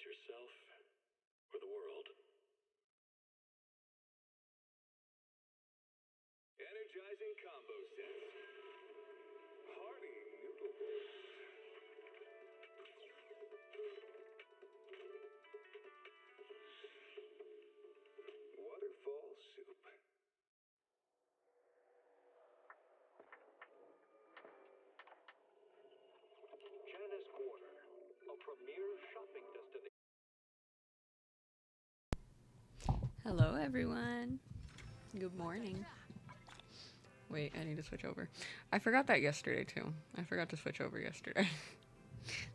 yourself or the world. Energizing combo sets. Hearty noodle bowls. Waterfall soup. Janice Quarter, a premier shopping destination. Hello everyone. Good morning. Wait, I need to switch over. I forgot that yesterday too. I forgot to switch over yesterday.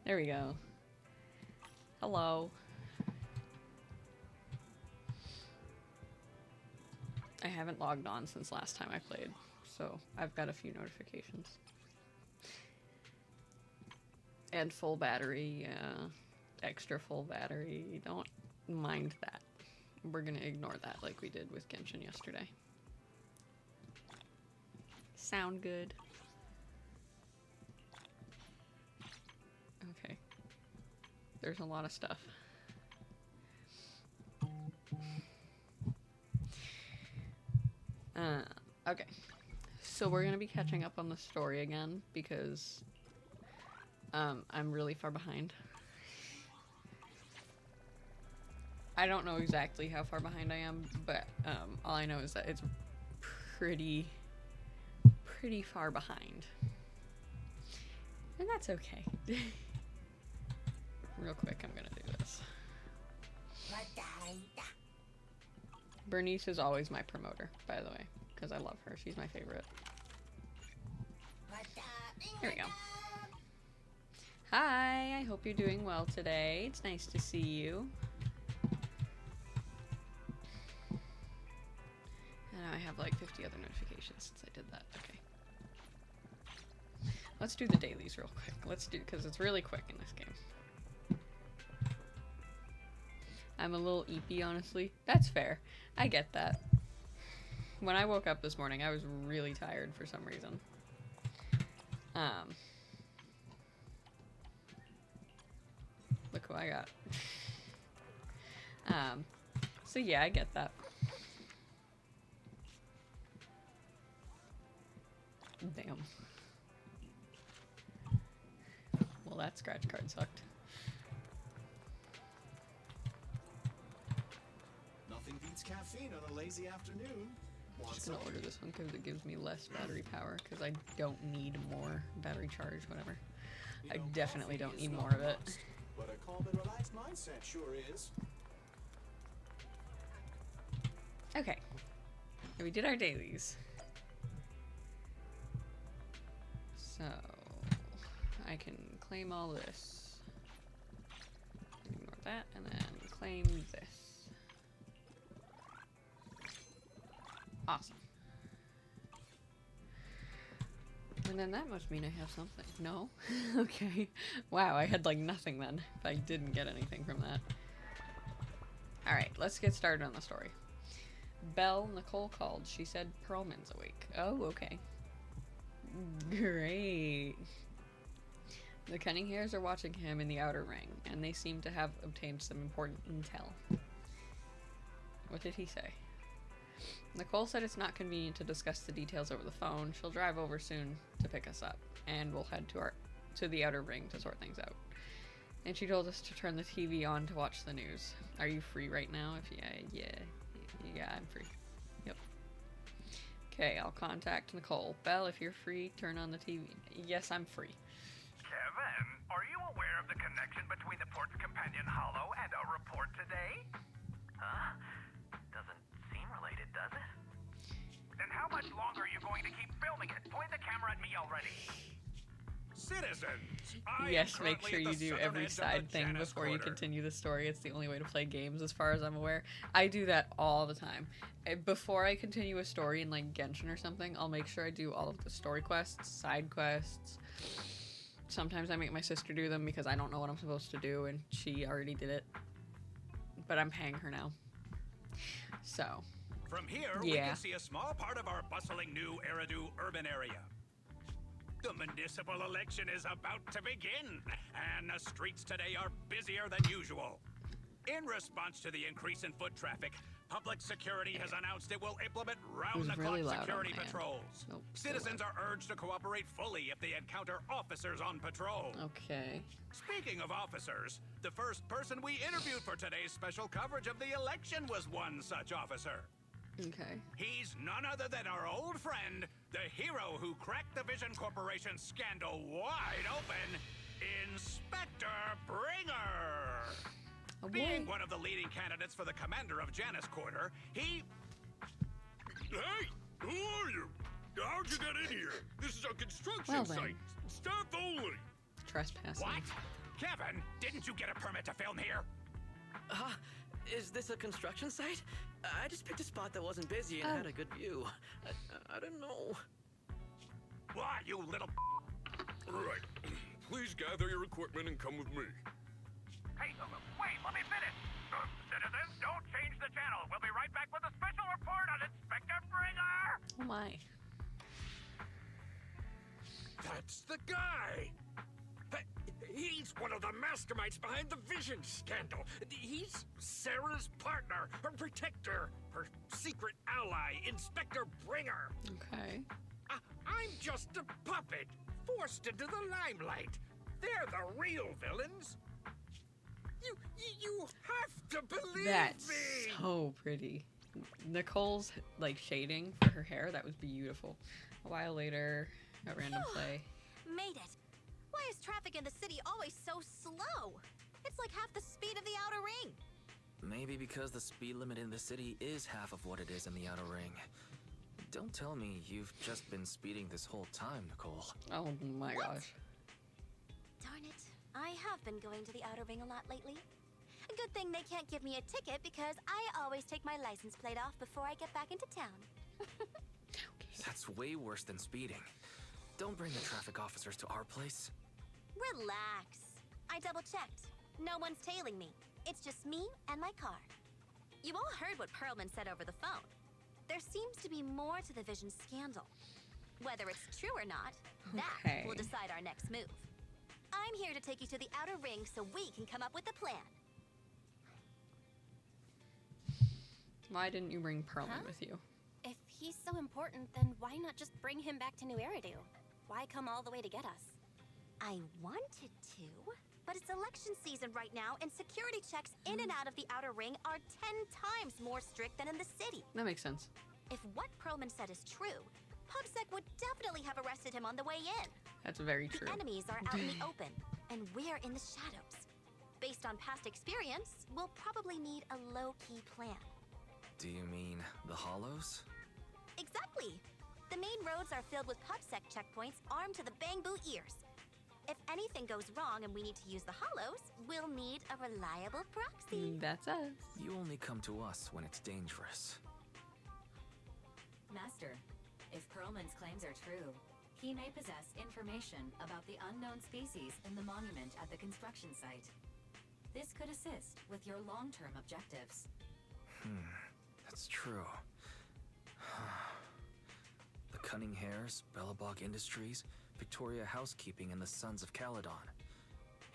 There we go. Hello. I haven't logged on since last time I played, so I've got a few notifications. And full battery, extra full battery. Don't mind that. We're gonna ignore that like we did with Genshin yesterday. Sound good? Okay. There's a lot of stuff. Okay. So we're gonna be catching up on the story again because I'm really far behind. I don't know exactly how far behind I am, but all I know is that it's pretty far behind. And that's okay. Real quick, I'm gonna do this. Bernice is always my promoter, by the way, because I love her. She's my favorite. Here we go. Hi, I hope you're doing well today. It's nice to see you. And now I have like 50 other notifications since I did that. Okay. Let's do the dailies real quick. Let's do, because it's really quick in this game. I'm a little eepy, honestly. That's fair. I get that. When I woke up this morning, I was really tired for some reason. Look who I got. So yeah, I get that. Damn. Well, that scratch card sucked. Nothing beats caffeine on a lazy afternoon. I'm just gonna order this one because it gives me less battery power because I don't need more battery charge, whatever. I definitely don't need more of it. But a calm and relaxed mindset sure is. Okay. So we did our dailies. So I can claim all this. Ignore that and then claim this. Awesome. And then that must mean I have something. No? Okay. Wow, I had like nothing then, if I didn't get anything from that. Alright, let's get started on the story. Belle, Nicole called. She said Perlman's awake. Oh, okay. Great. The Cunninghams are watching him in the outer ring, and they seem to have obtained some important intel. What did he say? Nicole said it's not convenient to discuss the details over the phone. She'll drive over soon to pick us up, and we'll head to the outer ring to sort things out. And she told us to turn the TV on to watch the news. Are you free right now? Yeah, I'm free. Yep. Okay, I'll contact Nicole. Belle, if you're free, turn on the TV. Yes, I'm free. Kevin, are you aware of the connection between the Port's Companion Hollow and our report today? Huh? Doesn't seem related, does it? Then how much longer are you going to keep filming it? Point the camera at me already. Citizens, yes, make sure you do every side thing before you continue the story. It's the only way to play games as far as I'm aware. I do that all the time. Before I continue a story in like Genshin or something, I'll make sure I do all of the story quests, side quests. Sometimes I make my sister do them because I don't know what I'm supposed to do and she already did it. But I'm paying her now. So, from here, we can see a small part of our bustling new Eridu urban area. The municipal election is about to begin, and the streets today are busier than usual. In response to the increase in foot traffic, public security has announced it will implement really round-the-clock loud on security my end. patrols. Nope, so Citizens are urged to cooperate fully if they encounter officers on patrol. Okay. Speaking of officers, the first person we interviewed for today's special coverage of the election was one such officer. Okay. He's none other than our old friend, the hero who cracked the Vision Corporation scandal wide open, Inspector Bringer. Oh Being boy. one of the leading candidates for the commander of Janus Quarter, he... Hey, who are you? How'd you get in here? This is a construction Well then. site. Staff only. Trespassing. What? Kevin, didn't you get a permit to film here? Is this a construction site? I just picked a spot that wasn't busy and had a good view. I don't know. Why, you little... Right. Please gather your equipment and come with me. Hey, wait, let me finish. Citizens, don't change the channel. We'll be right back with a special report on Inspector Bringer. Oh my. That's the guy. He's one of the masterminds behind the Vision scandal. He's Sarah's partner, her protector, her secret ally, Inspector Bringer. Okay. I'm just a puppet, forced into the limelight. They're the real villains. You have to believe That's me. so pretty. Nicole's like shading for her hair, that was beautiful. A while later, a random play. Made it. Why is traffic in the city always so slow? It's like half the speed of the outer ring. Maybe because the speed limit in the city is half of what it is in the outer ring. Don't tell me you've just been speeding this whole time, Nicole. Oh my What? gosh. Darn it. I have been going to the outer ring a lot lately. A good thing they can't give me a ticket because I always take my license plate off before I get back into town. That's way worse than speeding. Don't bring the traffic officers to our place. Relax. I double-checked. No one's tailing me. It's just me and my car. You all heard what Perlman said over the phone. There seems to be more to the Vision scandal. Whether it's true or not, that will Okay. decide our next move. I'm here to take you to the outer ring so we can come up with a plan. Why didn't you bring Perlman Huh? with you? If he's so important, then why not just bring him back to New Eridu? Why come all the way to get us? I wanted to, but it's election season right now, and security checks in and out of the outer ring are 10 times more strict than in the city. That makes sense. If what Perlman said is true, PubSec would definitely have arrested him on the way in. That's very true. The enemies are out in the open, and we're in the shadows. Based on past experience, we'll probably need a low-key plan. Do you mean the Hollows? Exactly! The main roads are filled with PubSec checkpoints armed to the bang-boo ears. If anything goes wrong and we need to use the Hollows, we'll need a reliable proxy. That's us. You only come to us when it's dangerous. Master, if Perlman's claims are true, he may possess information about the unknown species in the monument at the construction site. This could assist with your long-term objectives. That's true. The Cunning Hares, Bellabog Industries, Victoria Housekeeping, and the Sons of Caledon.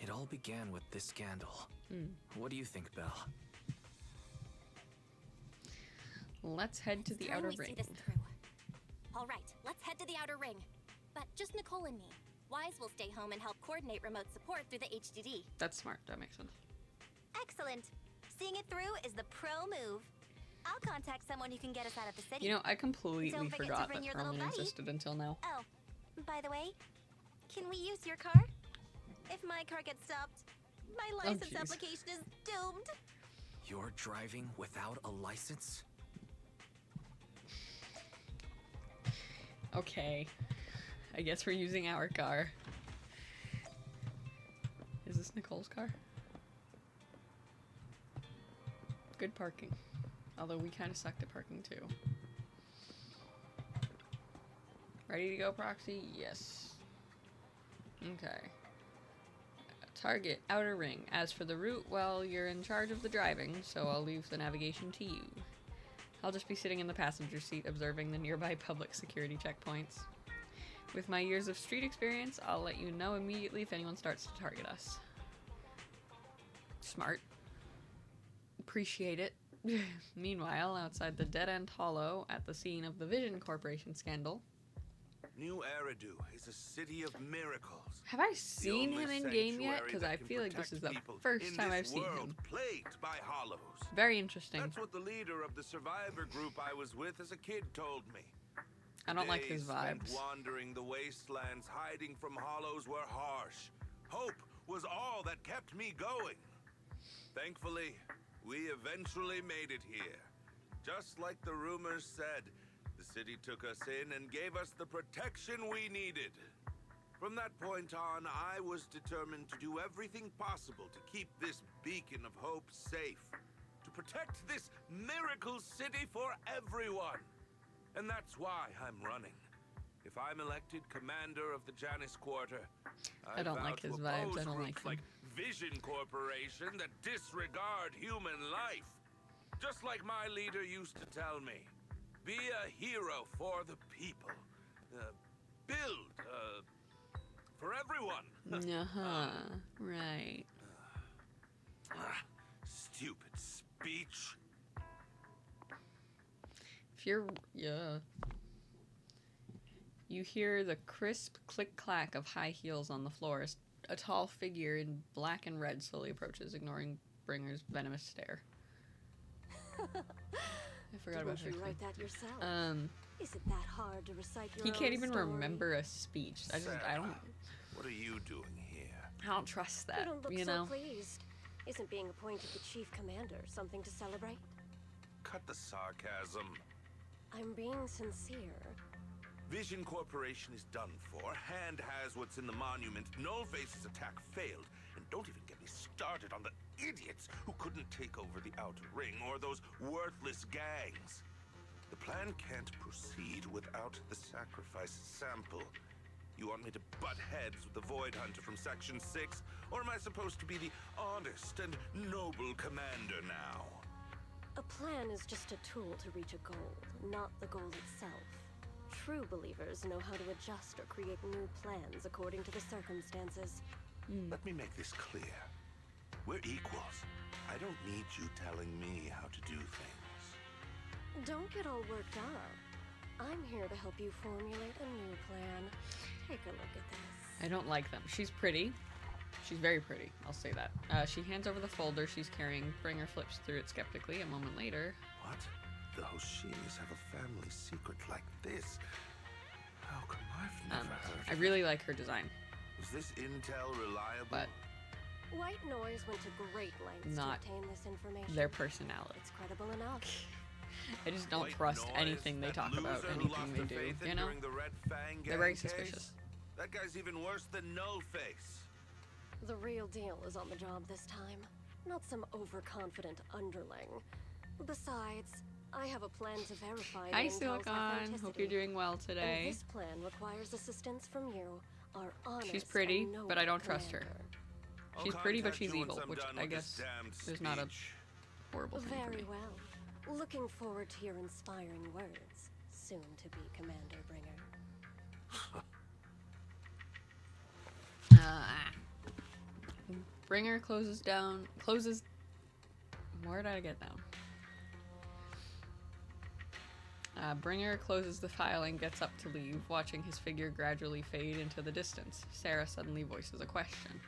It all began with this scandal. What do you think, Belle? Let's head to the Time outer we see ring. this through. All right, let's head to the outer ring. But just Nicole and me. Wise will stay home and help coordinate remote support through the HDD. That's smart. That makes sense. Excellent. Seeing it through is the pro move. I'll contact someone who can get us out of the city. You know, I completely Don't forget to forgot bring that your little Perlman buddy. existed until now. Oh, by the way, can we use your car? If my car gets stopped, my license jeez. application is doomed. You're driving without a license? Okay. I guess we're using our car. Is this Nicole's car? Good parking. Although we kind of sucked at parking too. Ready to go, Proxy? Yes. Okay. Target, outer ring. As for the route, well, you're in charge of the driving, so I'll leave the navigation to you. I'll just be sitting in the passenger seat observing the nearby public security checkpoints. With my years of street experience, I'll let you know immediately if anyone starts to target us. Smart. appreciate it. Meanwhile, outside the dead-end hollow at the scene of the Vision Corporation scandal. New Eridu is a city of miracles. Have I seen him in game yet? Because I feel like this is the first time I've seen him. Plagued by hollows. Very interesting. That's what the leader of the survivor group I was with as a kid told me. I don't like his Days spent vibes. wandering the wastelands, hiding from hollows were harsh. Hope was all that kept me going. Thankfully, we eventually made it here. Just like the rumors said, the city took us in and gave us the protection we needed. From that point on, I was determined to do everything possible to keep this beacon of hope safe. To protect this miracle city for everyone. And that's why I'm running. If I'm elected commander of the Janus Quarter, I don't like his vibes. I don't like him. like Vision Corporation that disregard human life. Just like my leader used to tell me. Be a hero for the people. Build, for everyone. Right. Stupid speech. If you're... Yeah. You hear the crisp click-clack of high heels on the floor as a tall figure in black and red slowly approaches, ignoring Bringer's venomous stare. I forgot about her. Didn't you write that yourself? Is it that hard to recite your He can't own even story? remember a speech. I don't... What are you doing here? I don't trust that, You don't look you so know? pleased. Isn't being appointed the chief commander something to celebrate? Cut the sarcasm. I'm being sincere. Vision Corporation is done for. Hand has what's in the monument. Nullface's attack failed. And don't even get me started on the idiots who couldn't take over the Outer Ring or those worthless gangs. The plan can't proceed without the sacrifice sample. You want me to butt heads with the Void Hunter from Section 6? Or am I supposed to be the honest and noble commander now? A plan is just a tool to reach a goal, not the goal itself. True believers know how to adjust or create new plans according to the circumstances. Let me make this clear. We're equals. I don't need you telling me how to do things. Don't get all worked up. I'm here to help you formulate a new plan. Take a look at this. I don't like them. She's pretty. She's very pretty. I'll say that. She hands over the folder she's carrying. Bringer flips through it skeptically. A moment later. What? The Hoshinis have a family secret like this? How come I've never heard I of really like her design. Was this intel reliable? But White Noise went to great lengths Not to obtain this information. their personality. It's credible enough. I just don't White trust Noise, anything they that talk about, loser who anything lost they her do, faith in you know? during the Red Fang They're very gang case? suspicious. That guy's even worse than Nullface. The real deal is on the job this time, not some overconfident underling. Besides, I have a plan to verify the Hi, intel's Silicon. authenticity. Hope you're doing well And today. this plan requires assistance from you, our honest She's pretty, and but I noble don't trust her. commander. She's I'll pretty, but contact she's you once evil, I'm which done I with this guess damned is not a speech. horrible thing for me. Very well. Looking forward to your inspiring words, soon to be Commander Bringer. Bringer closes. Where did I get down? Bringer closes the file and gets up to leave, watching his figure gradually fade into the distance. Sarah suddenly voices a question.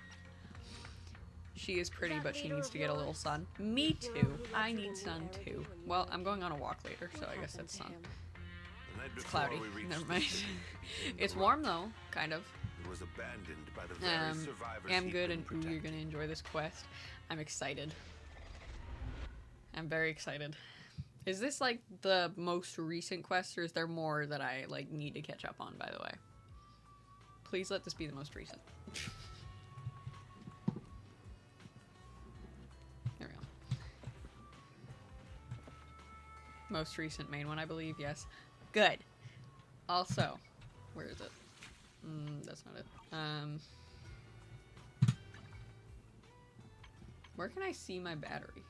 She is pretty, but she needs to get a little sun. Me too. I need sun too. Well, I'm going on a walk later, so I guess that's sun. The night It's before cloudy. we reached Never the mind. city, in the It's rock, warm though, kind of. It was abandoned by the very survivors I'm he'd good, been and ooh, you're protecting. gonna enjoy this quest. I'm excited. I'm very excited. Is this like the most recent quest, or is there more that I like need to catch up on? By the way, please let this be the most recent. There we go. Most recent main one, I believe. Yes. Good. Also, where is it? That's not it. Where can I see my battery?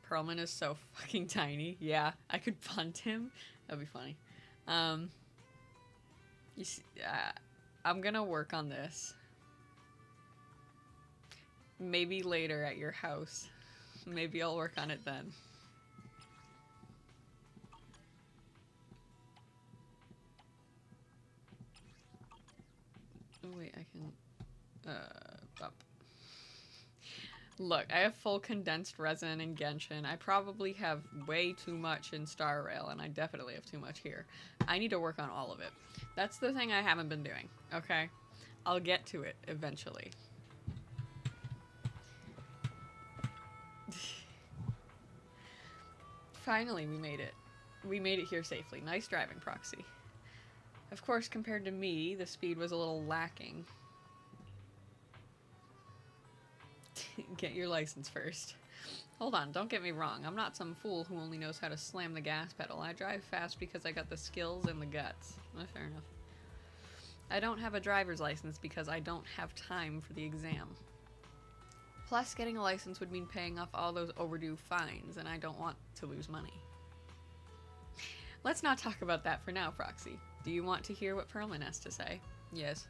Perlman is so fucking tiny. Yeah, I could punt him. That'd be funny. You see, I'm gonna work on this. Maybe later at your house. Maybe I'll work on it then. Oh wait, I can up. Look, I have full condensed resin in Genshin. I probably have way too much in Star Rail, and I definitely have too much here. I need to work on all of it. That's the thing I haven't been doing, okay? I'll get to it eventually. Finally, we made it. We made it here safely. Nice driving, Proxy. Of course, compared to me, the speed was a little lacking. Get your license first. Hold on, don't get me wrong. I'm not some fool who only knows how to slam the gas pedal. I drive fast because I got the skills and the guts. Well, fair enough. I don't have a driver's license because I don't have time for the exam. Plus, getting a license would mean paying off all those overdue fines, and I don't want to lose money. Let's not talk about that for now, Proxy. Do you want to hear what Perlman has to say? Yes.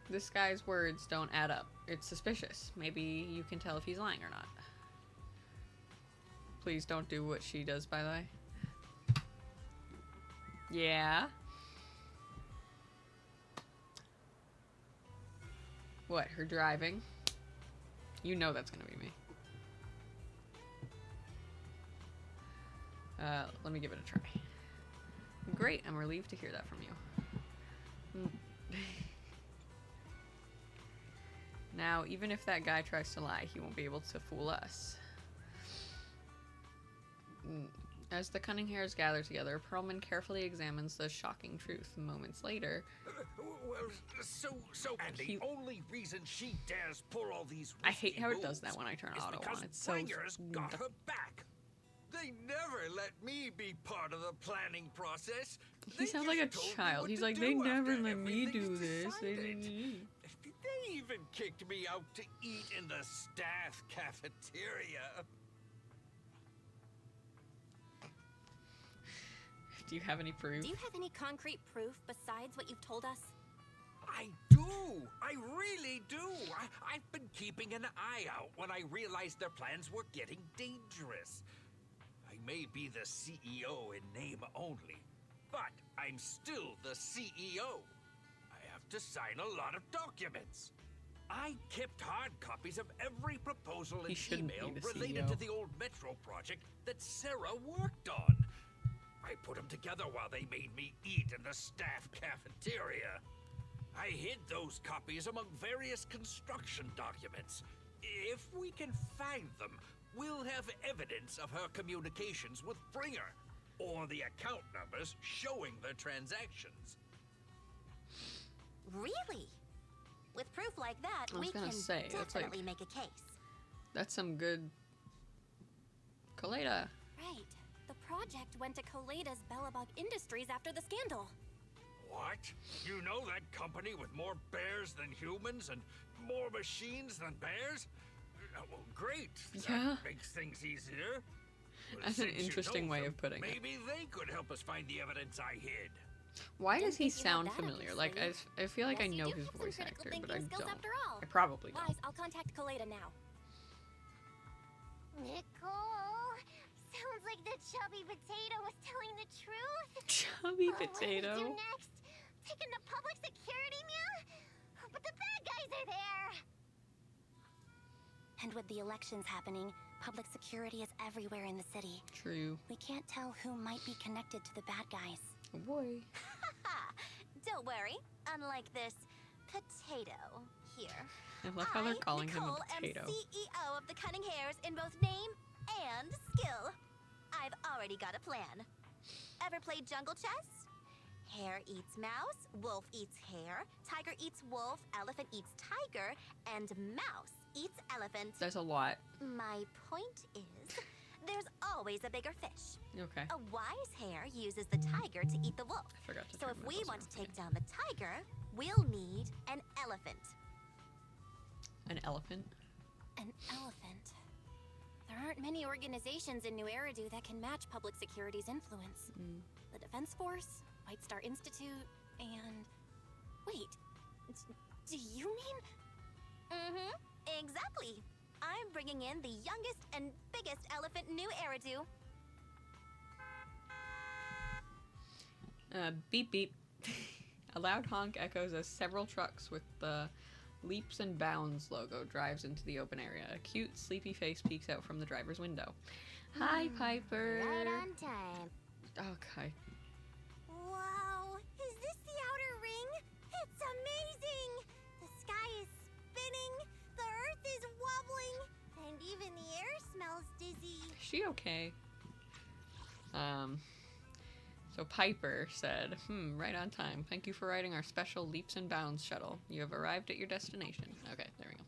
This guy's words don't add up. It's suspicious. Maybe you can tell if he's lying or not. Please don't do what she does, by the way. Yeah? What, her driving? You know that's gonna be me. Let me give it a try. Great, I'm relieved to hear that from you. Now, even if that guy tries to lie, he won't be able to fool us. As the cunning hairs gather together, Perlman carefully examines the shocking truth. Moments later... Well, so and the only reason she dares pull all these I hate how it does that when I turn auto on. It's so... Bringers got her back. They never let me be part of the planning process. He sounds like a child. He's like, they never let me do this. They even kicked me out to eat in the staff cafeteria. Do you have any proof? Do you have any concrete proof besides what you've told us? I do. I really do. I've been keeping an eye out when I realized their plans were getting dangerous. I may be the CEO in name only, but I'm still the CEO. I have to sign a lot of documents. I kept hard copies of every proposal and email related to the old Metro project that Sarah worked on. I put them together while they made me eat in the staff cafeteria. I hid those copies among various construction documents. If we can find them, we'll have evidence of her communications with Bringer, or the account numbers showing the transactions. Really? With proof like that, we can definitely make a case. That's some good... Kaleda. Right. The project went to Koleda's Bellabog Industries after the scandal. What? You know that company with more bears than humans and more machines than bears? Well, great. Yeah. That makes things easier. That's an interesting way of putting it. Maybe they could help us find the evidence I hid. Why does he sound familiar? Like, I feel like I know his voice actor, but I don't. I probably don't. Wise, I'll contact Kaleda now. Nicole, sounds like the chubby potato was telling the truth. Chubby potato? What do we do next? Take him to public security, Mia? But the bad guys are there. And with the elections happening, public security is everywhere in the city. True. We can't tell who might be connected to the bad guys. Oh boy. Don't worry. Unlike this potato here. I love how they're calling him a potato. I'm CEO of the Cunning Hairs in both name and skill. I've already got a plan. Ever played jungle chess? Hare eats mouse, wolf eats hare, tiger eats wolf, elephant eats tiger, and mouse eats elephant. There's a lot. My point is, there's always a bigger fish. Okay. A wise hare uses the tiger to eat the wolf. I forgot to So turn if my we buzzer want off to take again. down the tiger, we'll need an elephant. An elephant? An elephant. There aren't many organizations in New Eridu that can match public security's influence. The Defense Force, White Star Institute, and... Wait, do you mean... Exactly. I'm bringing in the youngest and biggest elephant in New Eridu. Beep beep. A loud honk echoes as several trucks with the Leaps and Bounds logo drives into the open area. A cute, sleepy face peeks out from the driver's window. Hi, Piper. Right on time. Okay. Whoa, is this the outer ring? It's amazing! The sky is spinning, the earth is wobbling, and even the air smells dizzy. Is she okay? So Piper said, right on time. Thank you for riding our special Leaps and Bounds shuttle. You have arrived at your destination. Okay, there we go.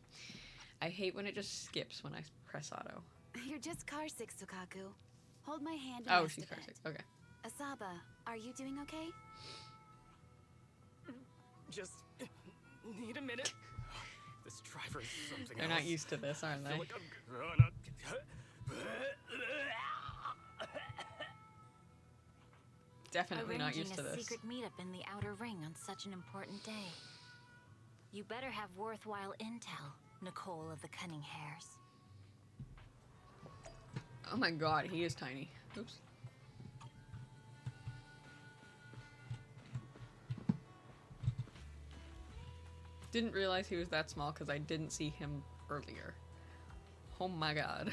I hate when it just skips when I press auto. You're just car sick, Sukaku. Hold my hand and Oh, rest she's a car bit. sick. Okay. Asaba, are you doing okay? Just need a minute. This driver is something They're else. not used to this, aren't I they? feel like I'm gonna... Definitely not used to Arranging a this. secret meetup in the outer ring on such an important day. You better have worthwhile intel, Nicole of the Cunning Hairs. Oh my god, he is tiny. Oops. Didn't realize he was that small because I didn't see him earlier. Oh my god.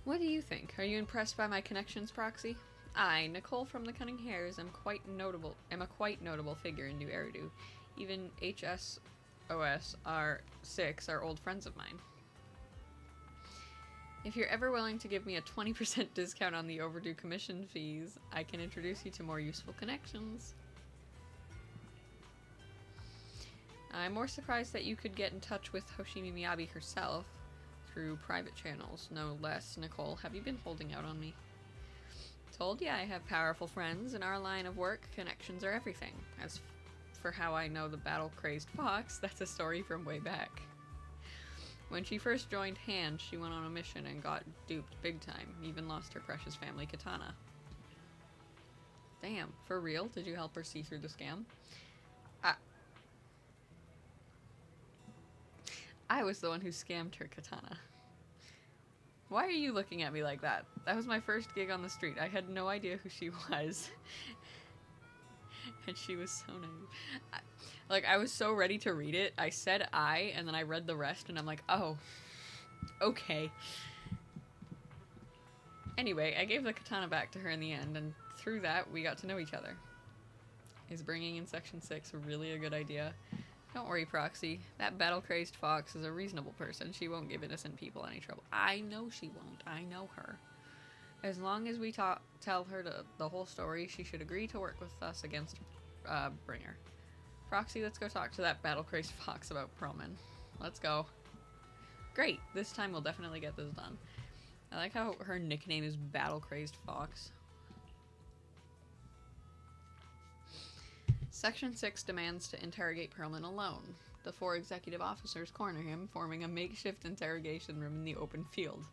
What do you think? Are you impressed by my connections, Proxy? I, Nicole from the Cunning Hairs, am a quite notable figure in New Eridu. Even HSOS R6 are old friends of mine. If you're ever willing to give me a 20% discount on the overdue commission fees, I can introduce you to more useful connections. I'm more surprised that you could get in touch with Hoshimi Miyabi herself through private channels, no less. Nicole, have you been holding out on me? Told ya I have powerful friends. In our line of work, connections are everything. As for how I know the battle-crazed fox, that's a story from way back. When she first joined Hand, she went on a mission and got duped big time, even lost her precious family katana. Damn, for real? Did you help her see through the scam? I was the one who scammed her katana. Why are you looking at me like that? That was my first gig on the street. I had no idea who she was. And she was so naive. I was so ready to read it. I said I, and then I read the rest, and I'm like, oh, okay. Anyway, I gave the katana back to her in the end, and through that, we got to know each other. Is bringing in Section 6 really a good idea? Don't worry, Proxy. That battle-crazed fox is a reasonable person. She won't give innocent people any trouble. I know she won't. I know her. As long as we tell her the whole story, she should agree to work with us against Bringer. Proxy, let's go talk to that battle-crazed fox about Perlman. Let's go. Great. This time we'll definitely get this done. I like how her nickname is Battle-Crazed Fox. Section 6 demands to interrogate Perlman alone. The 4 executive officers corner him, forming a makeshift interrogation room in the open field.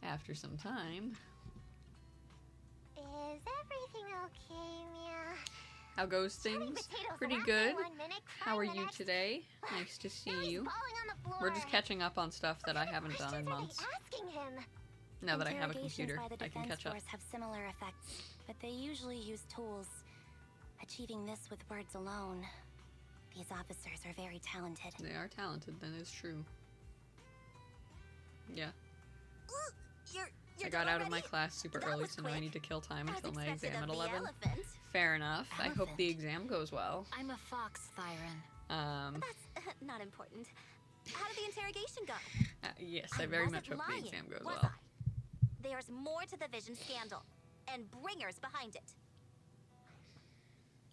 After some time... Is everything okay, Mia? How goes things? Pretty good. How are you today? Nice to see you. We're just catching up on stuff that I haven't done in months. Now that I have a computer, I can catch up. Interrogations by the Defense Force have similar effects, but they usually use tools. Achieving this with words alone. These officers are very talented. They are talented, that is true. Yeah. I got out of my class super early, so now I need to kill time until my exam at 11. Fair enough. I hope the exam goes well. I'm a fox, Thyron. That's not important. How did the interrogation go? Yes, I very much hope the exam goes was well. I? There's more to the Vision scandal, and Bringer's behind it.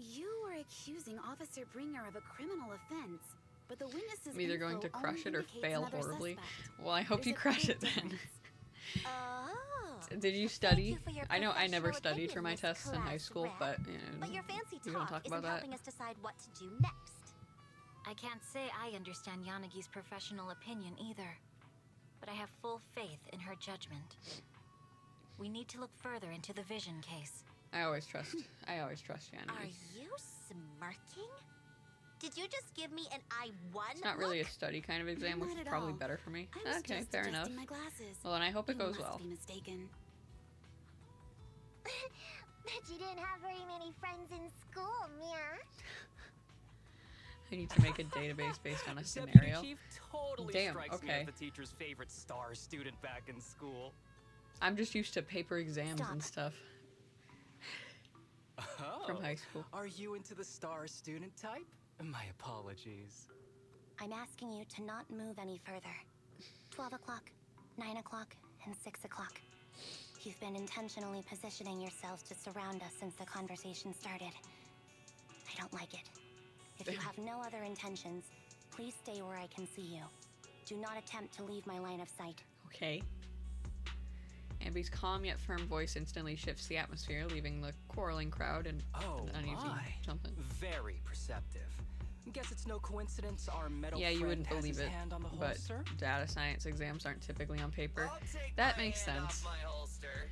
You were accusing Officer Bringer of a criminal offense, but the witnesses I'm either going to crush it or fail horribly. Well, I hope you crush it then. Did you study? I know I never studied for my tests in high school, but you know, But your fancy we don't talk talk about isn't that. helping us decide what to do next. I can't say I understand Yanagi's professional opinion either, but I have full faith in her judgment. We need to look further into the vision case. I always trust Janine. Are you smirking? Did you just give me an I-1 It's not really a study kind of exam, which Not is at probably all. better for me. I was Okay, just fair enough. adjusting my glasses. Well, and I hope it You goes must well. be mistaken. Bet you didn't have very many friends in school, Mia. I need to make a database based on a Deputy scenario. Chief totally Damn, strikes me okay. as the teacher's favorite star student back in school. I'm just used to paper exams Stop. and stuff Oh, from high school. Are you into the star student type? My apologies. I'm asking you to not move any further. 12 o'clock, 9 o'clock, and 6 o'clock. You've been intentionally positioning yourselves to surround us since the conversation started. I don't like it. If you have no other intentions, please stay where I can see you. Do not attempt to leave my line of sight. Okay. Ambi's calm yet firm voice instantly shifts the atmosphere, leaving the quarreling crowd and Oh an uneasy my. something. Very perceptive. Guess it's no coincidence our metal Yeah, you friend wouldn't has believe his it, hand on the but holster. data science exams aren't typically on paper. I'll take That my makes hand off sense. my holster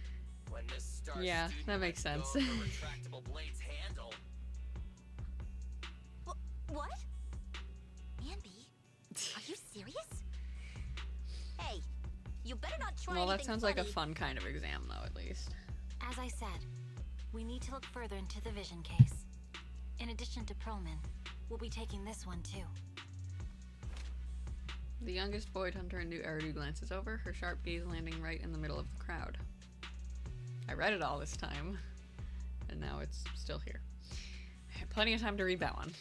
when this star Yeah, student that makes lets sense. go of a retractable blade's handle. What? Ambi? Are you serious? Hey, you better not try Well, that anything sounds like a funny. fun kind of exam, though, at least. As I said, we need to look further into the vision case. In addition to Perlman, we'll be taking this one too. The youngest Void Hunter in New Eridu glances over, her sharp gaze landing right in the middle of the crowd. I read it all this time, and now it's still here. I had plenty of time to read that one.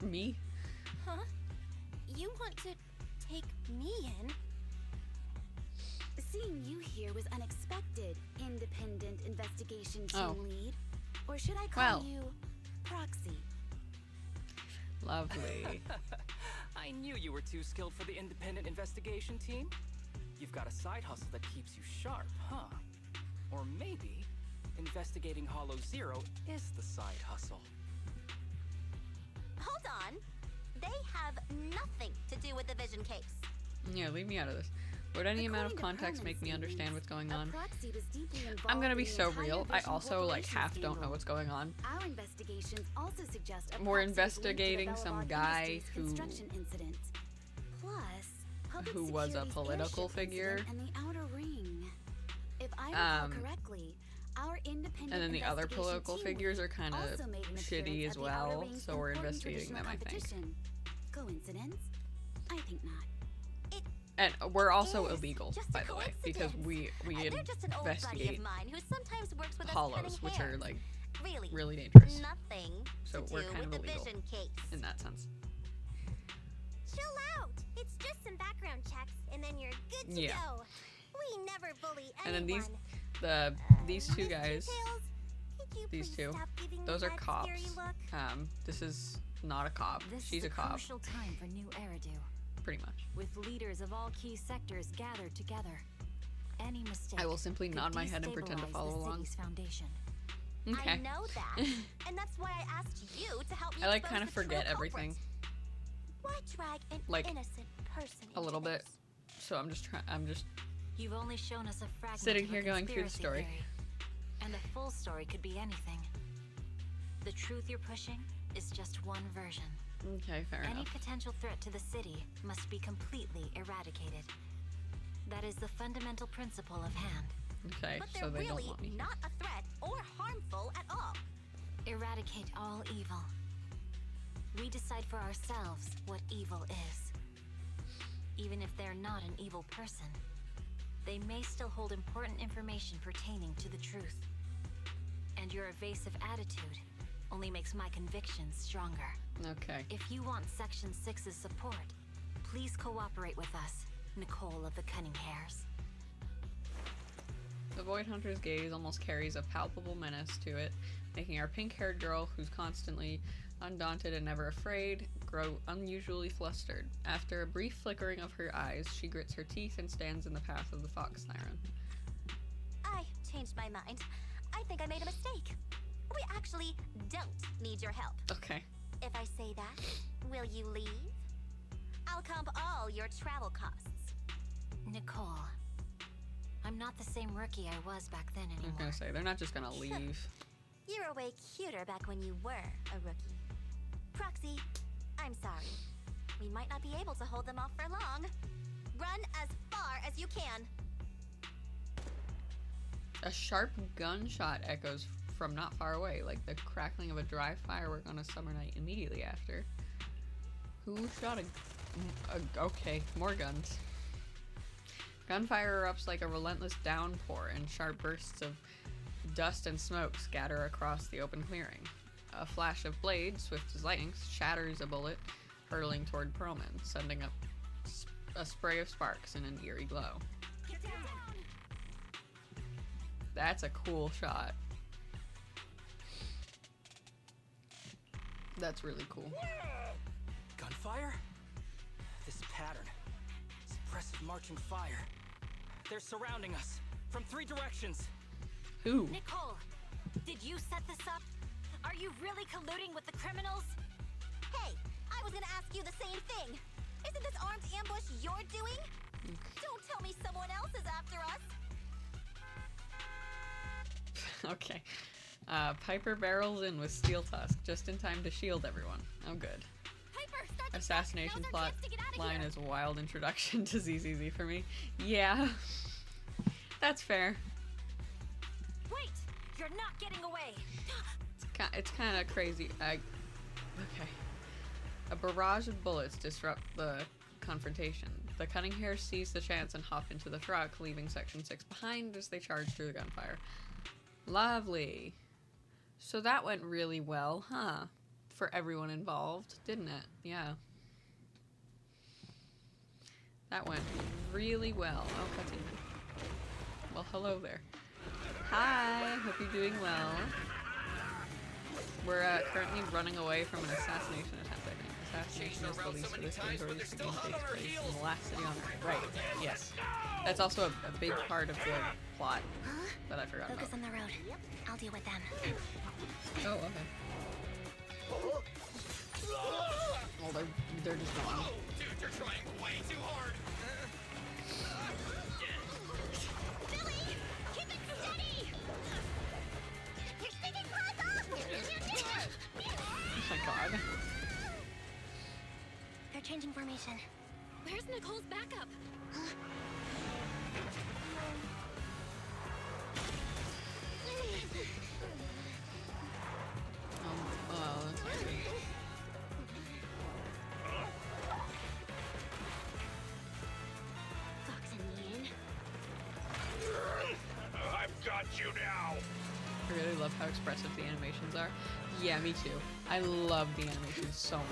Me? Huh? You want to take me in? Seeing you here was unexpected, independent investigation team Oh. lead. Or should I call Well. you proxy? Lovely. I knew you were too skilled for the independent investigation team. You've got a side hustle that keeps you sharp, huh? Or maybe investigating Hollow Zero is the side hustle. Hold on. They have nothing to do with the vision case. Yeah, leave me out of this. Would any amount of According to context make me Perlman's understand what's going statements, on? a proxy was deeply involved I'm gonna be in the so entire real. I Vision also, like, Corporation half don't know scandal. what's going on. Our investigations also suggest a We're proxy was linked to the investigating some Bellabog guy Industries who- construction incident. Plus, public who was a security's political airship figure. incident and the outer ring. If I recall correctly, our independent And then the other investigation political team figures are kind of also made an shitty appearance as at the Outer well, Ring's so we're important investigating them, I traditional think. competition. Coincidence? I think not. And we're also is illegal, just a by the way, because we They're just an old buddy of investigate mine who sometimes works with us hollows, cutting which hair. are, like, really, really dangerous nothing So to we're do kind with of the illegal. vision case. in that sense. Chill out. It's just some background checks, and then you're good to Yeah. go. We never bully anyone. And then these two Miss guys, Two-Tails, could you these please two, stop giving me those are that cops. scary look? This is not a cop. This She's is a cop, crucial time for New Eridu, pretty much. with leaders of all key sectors gathered together. Any mistake I will simply could nod my head and pretend to destabilize follow the along. city's foundation. Okay. I know that, and that's why I asked you to help me. I, like, expose kind of the true forget culprit. everything Why drag an Like, innocent person a little into bit, this? so I'm just You've only shown us a fragment Sitting of here a going through the conspiracy story. theory. And the full story could be anything. The truth you're pushing is just one version. okay, fair Any enough. potential threat to the city must be completely eradicated. That is the fundamental principle of hand. Okay, But so they're they don't really want me. not a threat or harmful at all. Eradicate all evil. We decide for ourselves what evil is. Even if they're not an evil person, they may still hold important information pertaining to the truth. And your evasive attitude only makes my convictions stronger. Okay. If you want Section 6's support, please cooperate with us, Nicole of the Cunning Hairs. The Void Hunter's gaze almost carries a palpable menace to it, making our pink-haired girl, who's constantly undaunted and never afraid, grow unusually flustered. After a brief flickering of her eyes, she grits her teeth and stands in the path of the fox siren. I changed my mind. I think I made a mistake. We actually don't need your help. Okay. If I say that, will you leave? I'll comp all your travel costs. Nicole, I'm I'm not the same rookie I was back then I was anymore. gonna say, they're not just gonna leave. You were way cuter back when you were a rookie. Proxy, I'm sorry. We might not be able to hold them off for long. Run as far as you can. A sharp gunshot echoes from not far away, like the crackling of a dry firework on a summer night immediately after. Who shot okay, more guns. Gunfire erupts like a relentless downpour, and sharp bursts of dust and smoke scatter across the open clearing. A flash of blade, swift as lightning, shatters a bullet, hurtling toward Perlman, sending up a spray of sparks in an eerie glow. Get down! That's a cool shot. That's really cool. Gunfire? This pattern. Suppressive marching fire. They're surrounding us from 3 directions. Who? Nicole, did you set this up? Are you really colluding with the criminals? Hey, I was gonna ask you the same thing. Isn't this armed ambush you're doing? Don't tell me someone else is after us. Okay. Piper barrels in with steel tusk just in time to shield everyone. Oh, good. Piper, start the Assassination Now's our plot chance to get out of line here. is a wild introduction to ZZZ for me. Yeah. That's fair. Wait, you're not getting away. It's kind of crazy. Okay. A barrage of bullets disrupt the confrontation. The Cunning Hare seize the chance and hop into the truck, leaving Section 6 behind as they charge through the gunfire. Lovely. So that went really well, huh? For everyone involved, didn't it? Yeah. That went really well. Oh, cutscene. Well, hello there. Hi, hope you're doing well. We're currently running away from an assassination attempt, I think. Assassination is the least of this game's already taking place in the last city on Earth. Right, yes. That's also a big part of the plot that I forgot Focus about. on the road. I'll deal with them. Oh, okay. Oh, they're just gone. Dude, you're trying way too hard. Billy, keep it steady. You're sticking claws off. You did it. Oh my god. They're changing formation. Where's Nicole's backup? Oh, that's not good. Fox and Yin. I've got you now. I really love how expressive the animations are. Yeah, me too. I love the animations so much.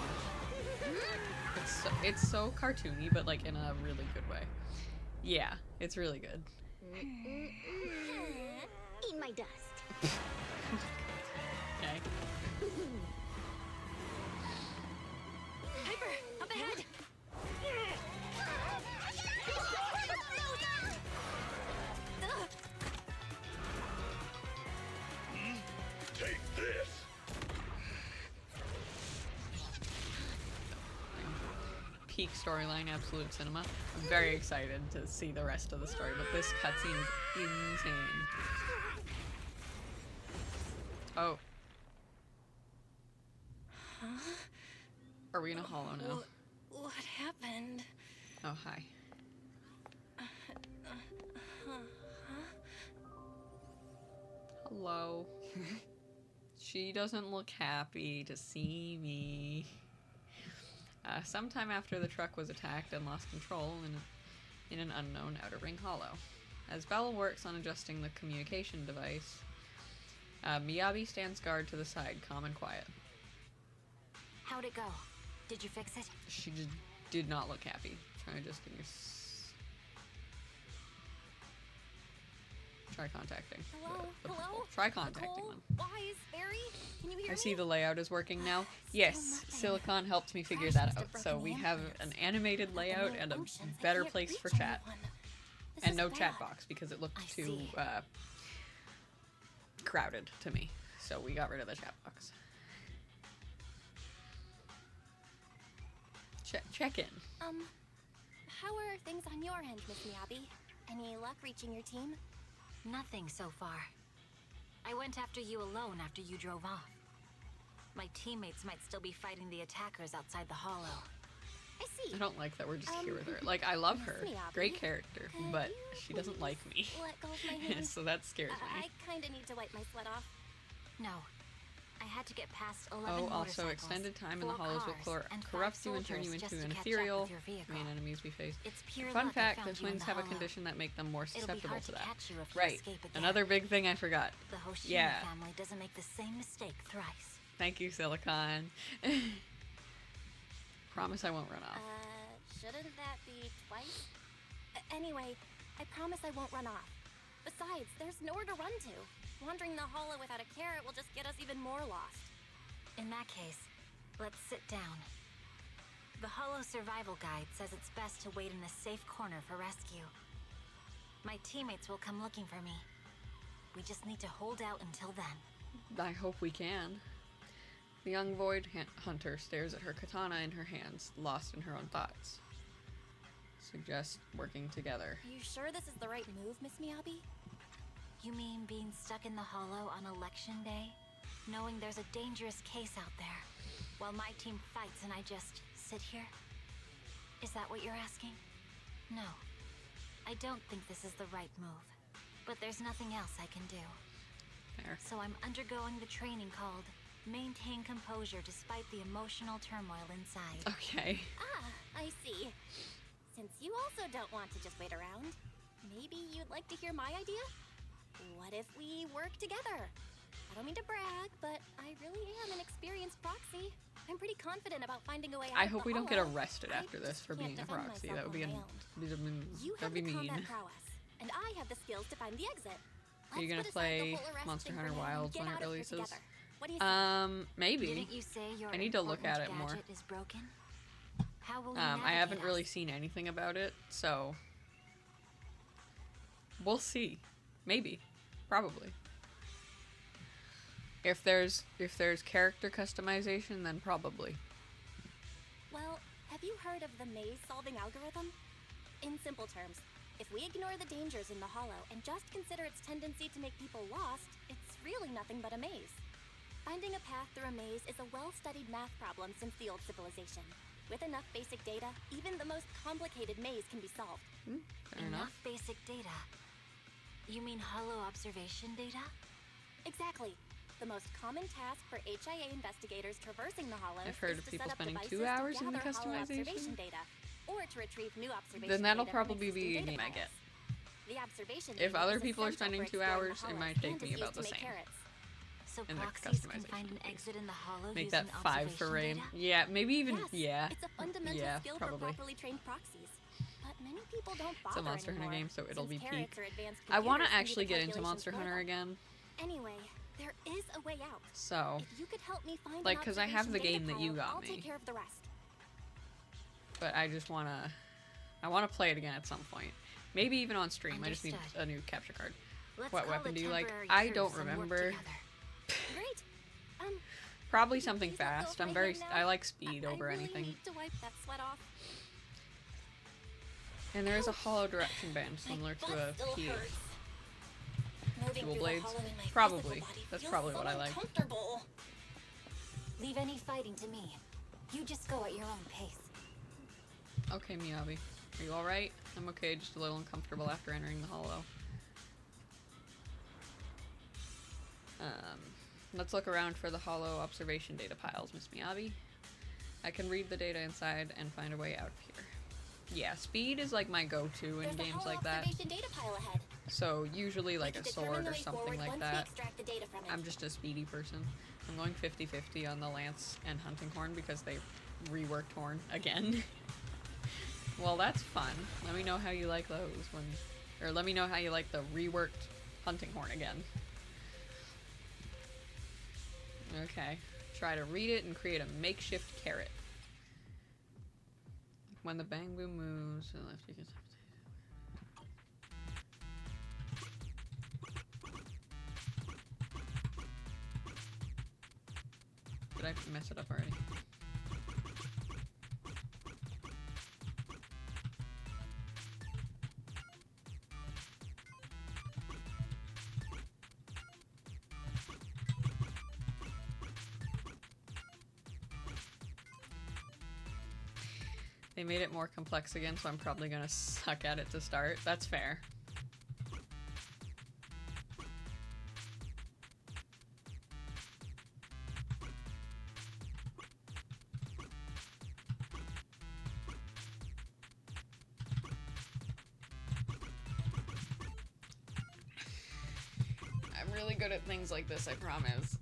It's so cartoony, but like in a really good way. Yeah, it's really good. Eat my dust. Okay. Piper, up ahead! Take this. Peak storyline, absolute cinema. I'm very excited to see the rest of the story, but this cutscene is insane. Oh. Huh? Are we in a hollow now? What happened? Oh, hi. Hello. She doesn't look happy to see me. Sometime after the truck was attacked and lost control in an unknown outer ring hollow. As Belle works on adjusting the communication device, Miyabi stands guard to the side, calm and quiet. How'd it go? Did you fix it? She just did not look happy. Try contacting. Hello? the Hello? people. Try contacting Nicole? them. Wise? Barry? Can you hear I me? see the layout is working now. Yes, nothing. Silicon helped me figure Crash that must have out. So broken we the have implants. an animated layout and a Functions. I better can't place for reach chat. anyone. This And is no bad. chat box because it looked I too see. crowded to me. So we got rid of the chat box. Check in. How are things on your end, Miss Miyabi? Any luck reaching your team? Nothing so far. I went after you alone after you drove off. My teammates might still be fighting the attackers outside the hollow. I see. I don't like that we're just here with her. Like, I love her. Great character. But she doesn't like me. Let go of my hand. So that scares me. I kinda need to wipe my sweat off. No. I had to get past 11 Oh, also, motorcycles, extended time in the 4 hollows will cars, and 5 corrupt you and turn you soldiers into just an to catch up ethereal with your vehicle. main enemies we face. It's pure Fun luck I fact, found the you in twins the have a hollow. condition that make them more It'll be susceptible hard to to that. catch you if you Right. escape again. Another big thing I forgot. The Hoshino Yeah. family doesn't make the same mistake thrice. Thank you, Silicon. Promise I won't run off. Shouldn't that be twice? Anyway, I promise I won't run off. Besides, there's nowhere to run to. Wandering the hollow without a carrot will just get us even more lost. In that case, let's sit down. The Hollow Survival Guide says it's best to wait in a safe corner for rescue. My teammates will come looking for me. We just need to hold out until then. I hope we can. The young void hunter stares at her katana in her hands, lost in her own thoughts. Suggest working together. Are you sure this is the right move, Miss Miyabi? You mean being stuck in the hollow on election day? Knowing there's a dangerous case out there, while my team fights and I just sit here? Is that what you're asking? No. I don't think this is the right move. But there's nothing else I can do. Fair. So I'm undergoing the training called Maintain Composure Despite the Emotional Turmoil Inside. Okay. Ah, I see. Since you also don't want to just wait around, maybe you'd like to hear my idea? What if we work together? I don't mean to brag, but I really am an experienced proxy. I'm pretty confident about finding a way out I of hope the we don't get hollow. arrested I after this just for can't being a defend proxy. myself That would be on an, my own. that'd You have be the mean. combat prowess, and I have the skills to find the exit. Are you gonna Let's put aside the play whole arrest Monster thing Hunter for now and Wilds get when it out of here releases? together. What do you say? Maybe. Didn't you say your I need to look at it important more. gadget is broken? How will you I haven't navigate really us? seen anything about it, so we'll see. Maybe. Probably. If there's character customization, then probably. Well, have you heard of the maze-solving algorithm? In simple terms, if we ignore the dangers in the hollow and just consider its tendency to make people lost, it's really nothing but a maze. Finding a path through a maze is a well-studied math problem since the old civilization. With enough basic data, even the most complicated maze can be solved. Fair enough. Basic data. You mean hollow observation data? Exactly. The most common task for HIA investigators traversing the hollows I've heard is of to people set up spending devices 2 to hours in the gather hollow observation customization. data, or to retrieve new observation Then that'll data from probably be existing a data game I get. files. The observation If data other is people are essential spending for 2 exploring hours, the it hollows might take and me is about used the to make same. carrots. So In the proxies can customization find an phase. exit in the hollow Make using that 5 for observation rain. data? Yeah, maybe even Yes, it's a fundamental yeah, skill probably. for properly trained proxies. But many people don't It's a bother Monster Hunter anymore, game, so it'll since be carrots peak. are advanced I want to computers can do actually the get into calculations Monster for Hunter them. again. Anyway, there is a way out. So, If you could help me find like, an 'cause I have the observation game data that you pile, got I'll me. take care of the rest. but I just wanna play it again at some point. Maybe even on stream. I just need Understood. a new capture card. Let's What call weapon it do you like? temporary I don't truce and work remember. together. Great. Probably something Please let go of fast. my I'm very. hand now. I like speed I over really anything. need to wipe that sweat off. And there is a hollow direction band similar to a Still PH. hurts. Moving Dual through blades? the hollow in my Probably. physical body That's feels probably so what I like. uncomfortable. Leave any fighting to me. You just go at your own pace. Okay, Miyabi. Are you alright? I'm okay, just a little uncomfortable after entering the hollow. Let's look around for the hollow observation data piles, Miss Miyabi. I can read the data inside and find a way out of here. Yeah, speed is like my go-to in There's a games hollow like that. observation data pile ahead. So usually like We a can determine sword the or way something forward like once we that. extract the data from it. I'm just a speedy person. I'm going 50-50 on the Lance and Hunting Horn because they reworked Horn again. Well, that's fun. Let me know how you like those or let me know how you like the reworked Hunting Horn again. Okay. Try to read it and create a makeshift carrot. When the bang boom moves to the left, you can. Did I mess it up already? They made it more complex again, so I'm probably gonna suck at it to start. That's fair. I'm really good at things like this, I promise.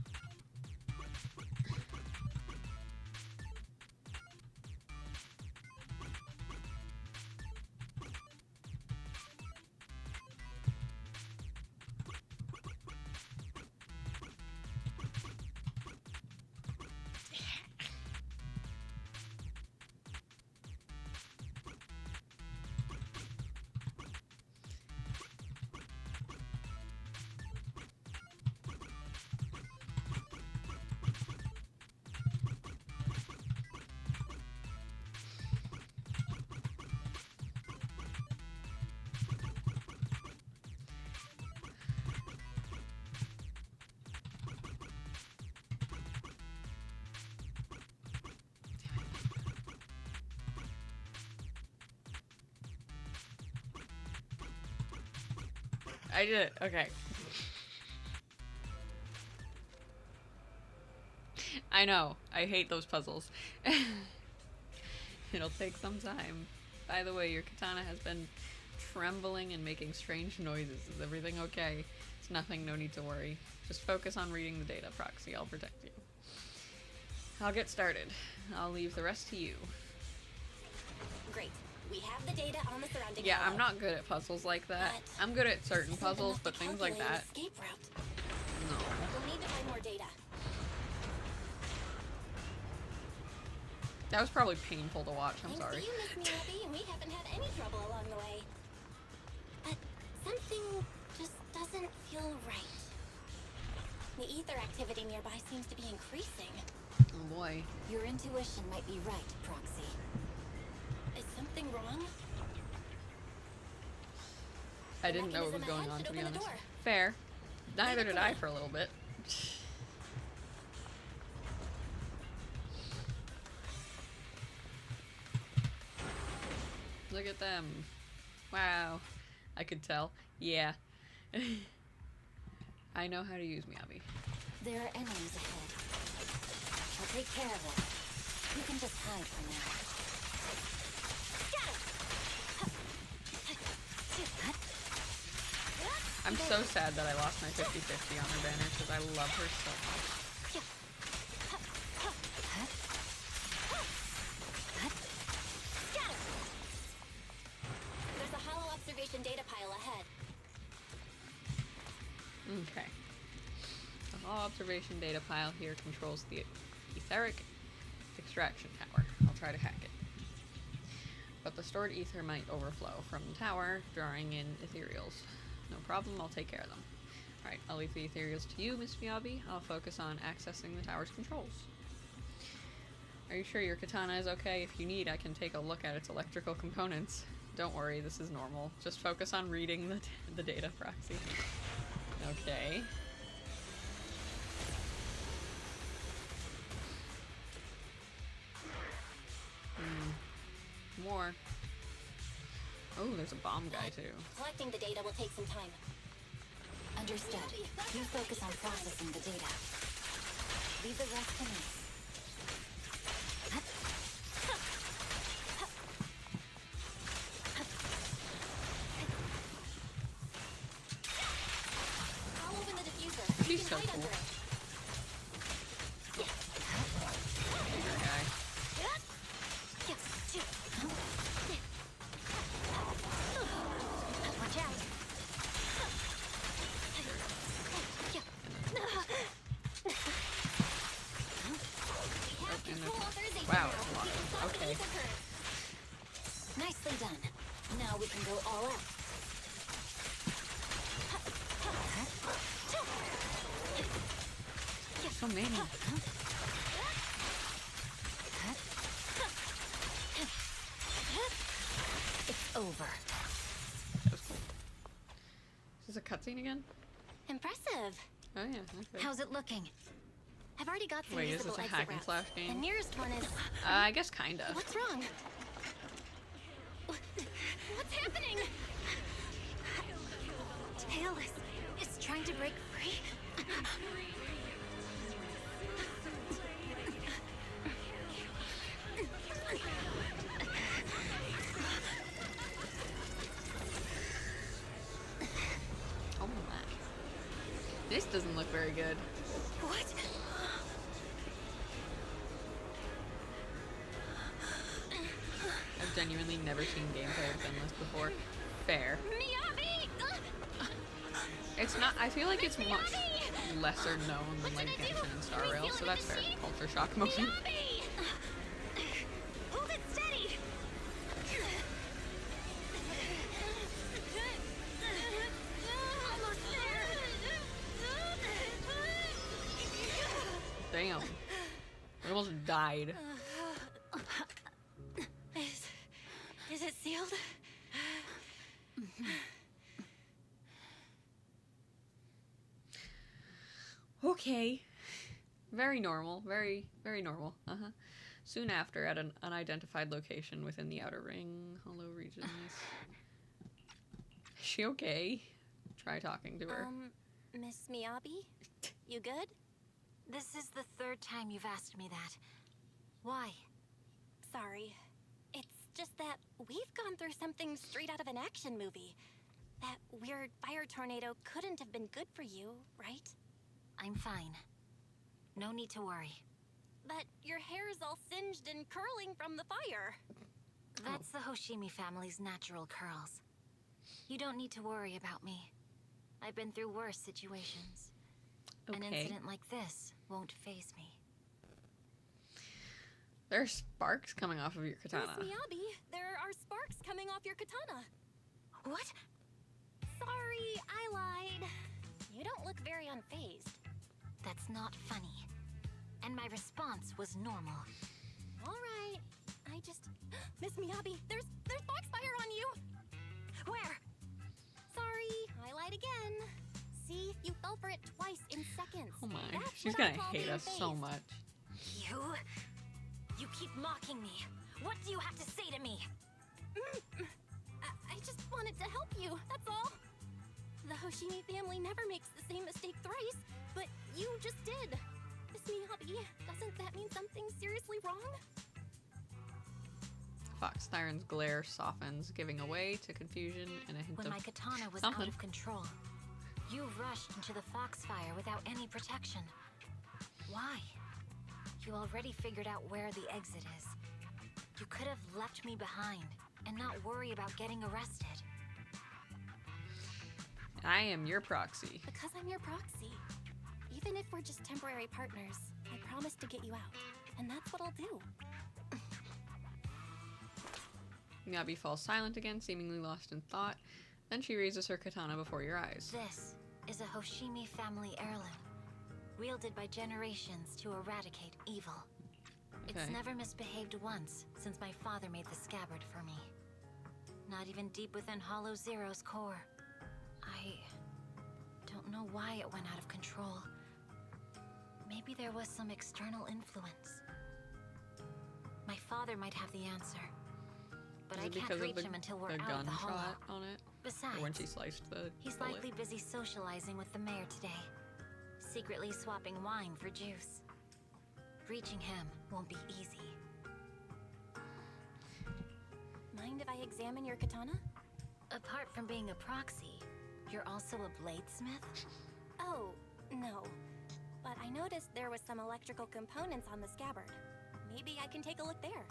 I did it. Okay. I know. I hate those puzzles. It'll take some time. By the way, your katana has been trembling and making strange noises. Is everything okay? It's nothing. No need to worry. Just focus on reading the data, Proxy. I'll protect you. I'll get started. I'll leave the rest to you. Great. We have the data on the surrounding Yeah, hollow. I'm not good at puzzles like that. But I'm good at certain isn't puzzles, enough but to things like calculate that. an escape route. No. We'll need to find more data. That was probably painful to watch. I'm Thanks sorry. to you, Miss Miyabi, and we haven't had any trouble along the way. But something just doesn't feel right. The ether activity nearby seems to be increasing. Oh boy. Your intuition might be right, Proxy. Is something wrong? I didn't know what was going on, to be honest. Fair. Neither did I for a little bit. Look at them. Wow. I could tell. Yeah. I know how to use Miyabi. There are enemies ahead. I'll take care of it. You can just hide for now. I'm so sad that I lost my 50-50 on her banner because I love her so much. There's a hollow observation data pile ahead. Okay. The Hall observation data pile here controls the etheric extraction tower. I'll try to hack it. But the stored ether might overflow from the tower, drawing in ethereals. No problem, I'll take care of them. Alright, I'll leave the ethereals to you, Miss Miyabi. I'll focus on accessing the tower's controls. Are you sure your katana is okay? If you need, I can take a look at its electrical components. Don't worry, this is normal. Just focus on reading the data, Proxy. Okay. More. Oh, there's a bomb guy too. Collecting the data will take some time. Understood. You focus on processing the data. Leave the rest to me. I'll open the diffuser. He's You so can hide cool. under it. Bigger guy. Watch out. Wow, it's a lot of them. Okay. Nicely done. Now we can go all out. So many. It's over. That was cool. Is this a cutscene again? Impressive. Oh yeah, okay. How's it looking? I've already got some Wait, is usable this a exit hack and routes. slash The game? nearest one is... I guess kinda. What's wrong? What's happening? Tail is trying to break free. Oh my. This doesn't look very good. What? I've genuinely never seen gameplay of Endless before. Fair. Miyabi! It's not, I feel like it's much lesser known than like Genshin and Star Rail, so that's fair. Culture shock moment. Miyabi! Hold it steady! Almost there! Damn. I almost died. Is it sealed? Okay. Very normal. Very, very normal. Uh-huh. Soon after, at an unidentified location within the Outer Ring, Hollow regions. Is she okay? Try talking to her. Miss Miyabi? You good? This is the third time you've asked me that. Why? Sorry. It's just that we've gone through something straight out of an action movie. That weird fire tornado couldn't have been good for you, right? I'm fine. No need to worry. But your hair's all singed and curling from the fire. That's the Hoshimi family's natural curls. You don't need to worry about me. I've been through worse situations. An incident like this won't faze me. There's sparks coming off of your katana. Miss Miyabi, there are sparks coming off your katana. What? Sorry, I lied. You don't look very unfazed. That's not funny. And my response was normal. All right. I just... Miss Miyabi, there's foxfire on you! Where? Sorry, I lied again. See, you fell for it twice in seconds. Oh my, That's she's what I gonna call hate being us so phased. much. You keep mocking me. What do you have to say to me? I just wanted to help you, that's all. The Hoshimi family never makes the same mistake thrice, but you just did. Miss Miyabi, doesn't that mean something seriously wrong? Fox Siren's glare softens, giving away to confusion and a hint When of my katana was something. out of control, you rushed into the foxfire without any protection. Why? You already figured out where the exit is. You could have left me behind and not worry about getting arrested. I am your proxy. Because I'm your proxy. Even if we're just temporary partners, I promise to get you out. And that's what I'll do. Miyabi falls silent again, seemingly lost in thought. Then she raises her katana before your eyes. This is a Hoshimi family heirloom, wielded by generations to eradicate evil. It's Okay. never misbehaved once since my father made the scabbard for me. Not even deep within Hollow Zero's core. I don't know why it went out of control. Maybe there was some external influence. My father might have the answer. But Is I it can't because reach of him until we're the out of the hollow. gunshot on it? Besides, Or when she sliced the he's bullet? likely busy socializing with the mayor today, secretly swapping wine for juice. Reaching him won't be easy. Mind if I examine your katana? Apart from being a proxy, you're also a bladesmith? Oh, no. But I noticed there was some electrical components on the scabbard. Maybe I can take a look there.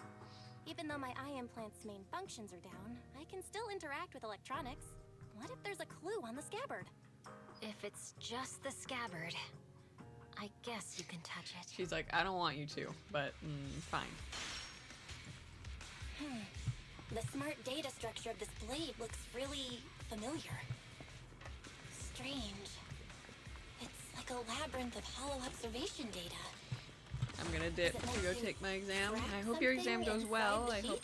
Even though my eye implant's main functions are down, I can still interact with electronics. What if there's a clue on the scabbard? If it's just the scabbard, I guess you can touch it. She's like, I don't want you to, but fine. The smart data structure of this blade looks really familiar. Strange. It's like a labyrinth of hollow observation data. I'm gonna dip Is it to like go you take my exam. track I hope your exam something goes well. inside I the hope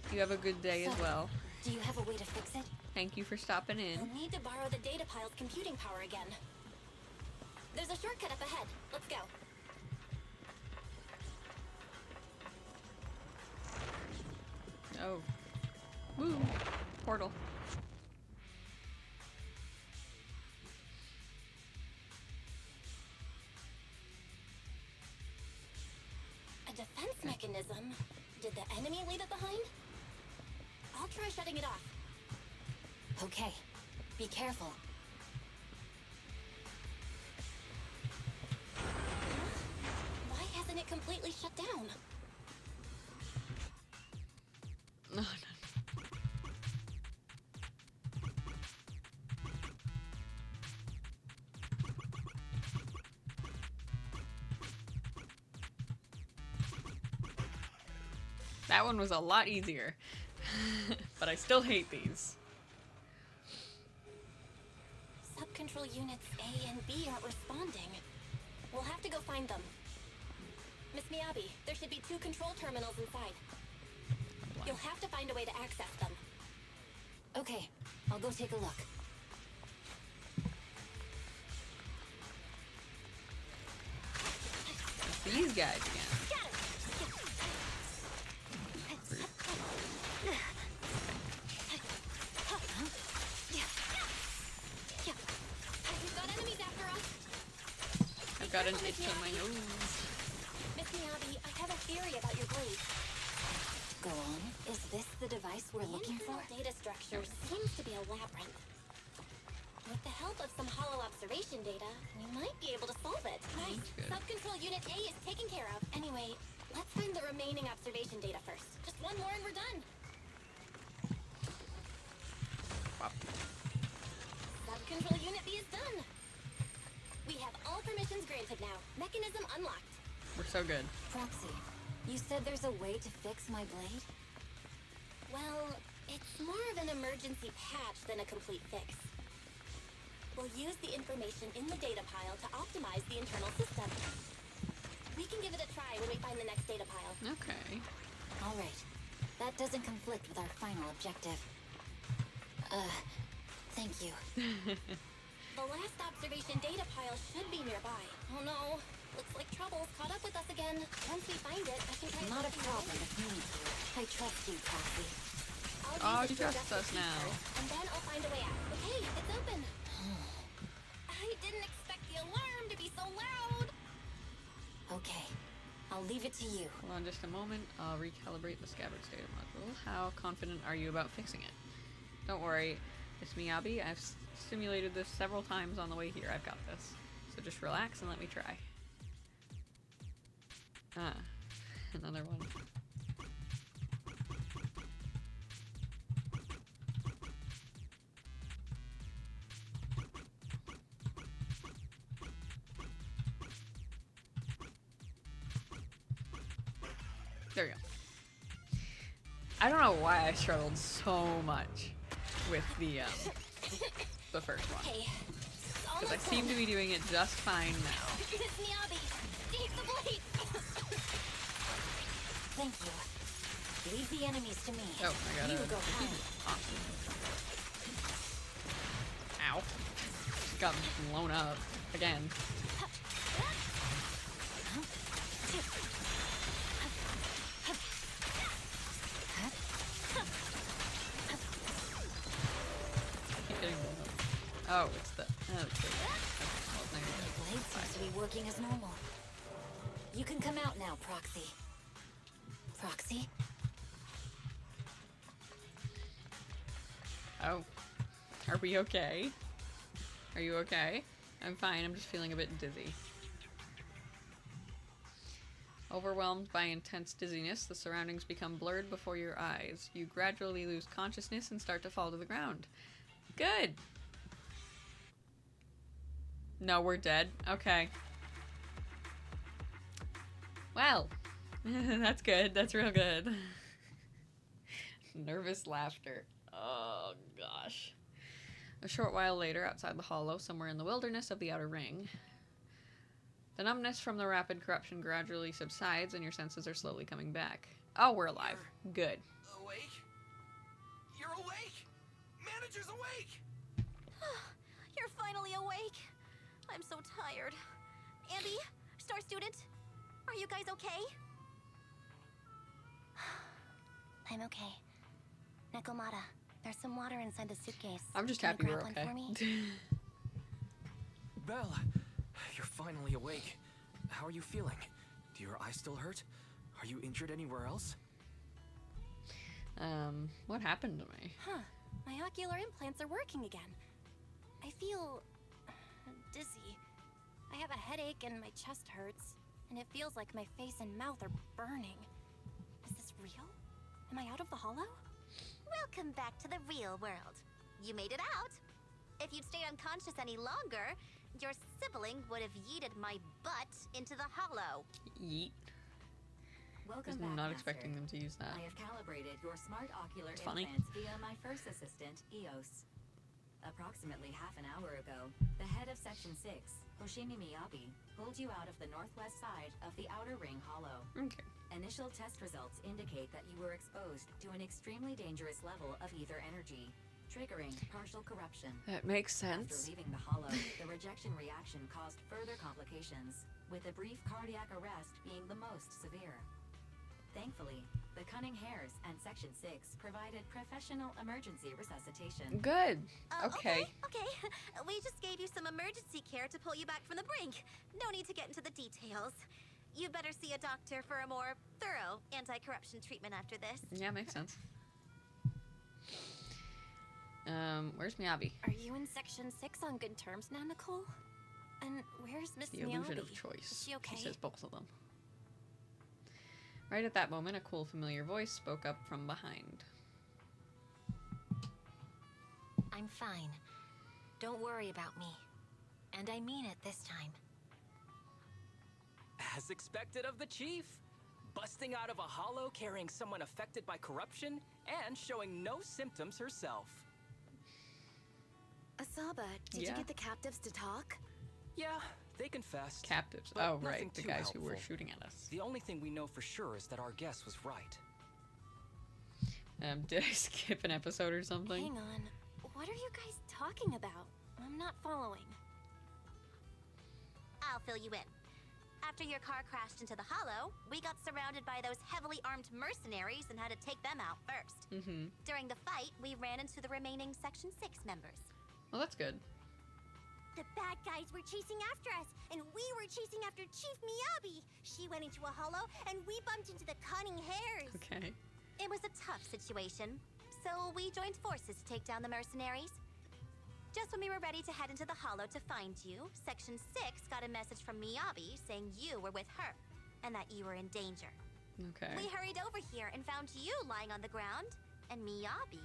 heat? you have a good day as So, well. Do you have a way to fix it? Thank you for stopping in. I'll need to borrow the data pile's computing power again. There's a shortcut up ahead. Let's go. Oh. Woo. portal. A defense mechanism? Did the enemy leave it behind? I'll try shutting it off. Okay, be careful. Why hasn't it completely shut down? No, no. That one was a lot easier. But I still hate these. Sub-control units A and B aren't responding. We'll have to go find them. Miss Miyabi, there should be 2 control terminals inside. You'll have to find a way to access them. Okay, I'll go take a look. It's these guys again. We've got enemies after us. I've got an itch on my nose. Miss Miyabi, I have a theory about your blade. Go on. Is this the device we're looking for? The data structure seems to be a labyrinth. With the help of some hollow observation data, we might be able to solve it. Nice. Sub-control unit A is taken care of. Anyway, let's find the remaining observation data first. Just one more and we're done. Wow. Sub-control unit B is done. We have all permissions granted now. Mechanism unlocked. We're so good. Proxy, you said there's a way to fix my blade? Well, it's more of an emergency patch than a complete fix. We'll use the information in the data pile to optimize the internal system. We can give it a try when we find the next data pile. Okay. All right. That doesn't conflict with our final objective. Thank you. The last observation data pile should be nearby. Oh no. Looks like trouble's caught up with us again. Once we find it, I can try Not a problem if you need to. I trust you, Proxy. Oh, she trusts us now. And then I'll find a way out. Okay, it's open. I didn't expect the alarm to be so loud. Okay, I'll leave it to you. Hold on just a moment. I'll recalibrate the scabbard data module. How confident are you about fixing it? Don't worry, Miss Miyabi. I've simulated this several times on the way here. I've got this. So just relax and let me try. Ah, another one. There we go. I don't know why I struggled so much with the first one. Because I seem to be doing it just fine now. Miss Miyabi, take the blade. Thank you. Leave the enemies to me. Oh, I got You it. go hide. Awesome. Ow. Got blown up. Again. Keep getting blown up. Oh, it's the... Okay. Well, there you go. Blade seems to be working as normal. You can come out now, Proxy. Proxy? Oh. Are we okay? Are you okay? I'm fine. I'm just feeling a bit dizzy. Overwhelmed by intense dizziness, the surroundings become blurred before your eyes. You gradually lose consciousness and start to fall to the ground. Good! No, we're dead. Okay. Well, that's good. That's real good. Nervous laughter. Oh, gosh. A short while later, outside the hollow, somewhere in the wilderness of the Outer Ring, the numbness from the rapid corruption gradually subsides and your senses are slowly coming back. Oh, we're alive. Good. Awake? You're awake? Manager's awake! You're finally awake. I'm so tired. Andy, Star Student, are you guys okay? I'm okay. Nekomata, There's some water inside the suitcase. I'm just Can happy you we're grab okay. one for me? Belle, you're finally awake. How are you feeling? Do your eyes still hurt? Are you injured anywhere else? What happened to me? Huh. My ocular implants are working again. I feel dizzy. I have a headache and my chest hurts. And it feels like my face and mouth are burning. Is this real? Am I out of the hollow? Welcome back to the real world. You made it out. If you'd stayed unconscious any longer, your sibling would have yeeted my butt into the hollow. Yeet. I was Welcome back, not Master. expecting them to use that. I have calibrated your smart ocular It's funny. implants via my first assistant, EOS. Approximately half an hour ago, the head of Section 6, Hoshimi Miyabi, pulled you out of the northwest side of the Outer Ring Hollow. Okay. Initial test results indicate that you were exposed to an extremely dangerous level of ether energy, triggering partial corruption. That makes After sense. leaving the hollow, the rejection reaction caused further complications, with a brief cardiac arrest being the most severe. Thankfully, the Cunning Hares and Section 6 provided professional emergency resuscitation. Good. Okay. Okay. We just gave you some emergency care to pull you back from the brink. No need to get into the details. You better see a doctor for a more thorough anti-corruption treatment after this. Yeah, makes sense. Where's Miyabi? Are you in Section 6 on good terms now, Nicole? And where's Miss The illusion Miyabi? of choice. Is she okay? He says both of them. Right at that moment, a cool, familiar voice spoke up from behind. I'm fine. Don't worry about me. And I mean it this time. As expected of the chief. Busting out of a hollow carrying someone affected by corruption and showing no symptoms herself. Asaba, did you Yeah. get the captives to talk? Yeah, they confessed. Captives. But Oh, nothing right. The too guys who were helpful. shooting at us. The only thing we know for sure is that our guess was right. Did I skip an episode or something? Hang on. What are you guys talking about? I'm not following. I'll fill you in. After your car crashed into the hollow, we got surrounded by those heavily armed mercenaries and had to take them out first. Mm-hmm. During the fight, we ran into the remaining Section 6 members. Well, that's good. The bad guys were chasing after us, and we were chasing after Chief Miyabi. She went into a hollow, and we bumped into the Cunning Hares. Okay. It was a tough situation, so we joined forces to take down the mercenaries. Just when we were ready to head into the hollow to find you, Section 6 got a message from Miyabi saying you were with her, and that you were in danger. Okay. We hurried over here and found you lying on the ground, and Miyabi...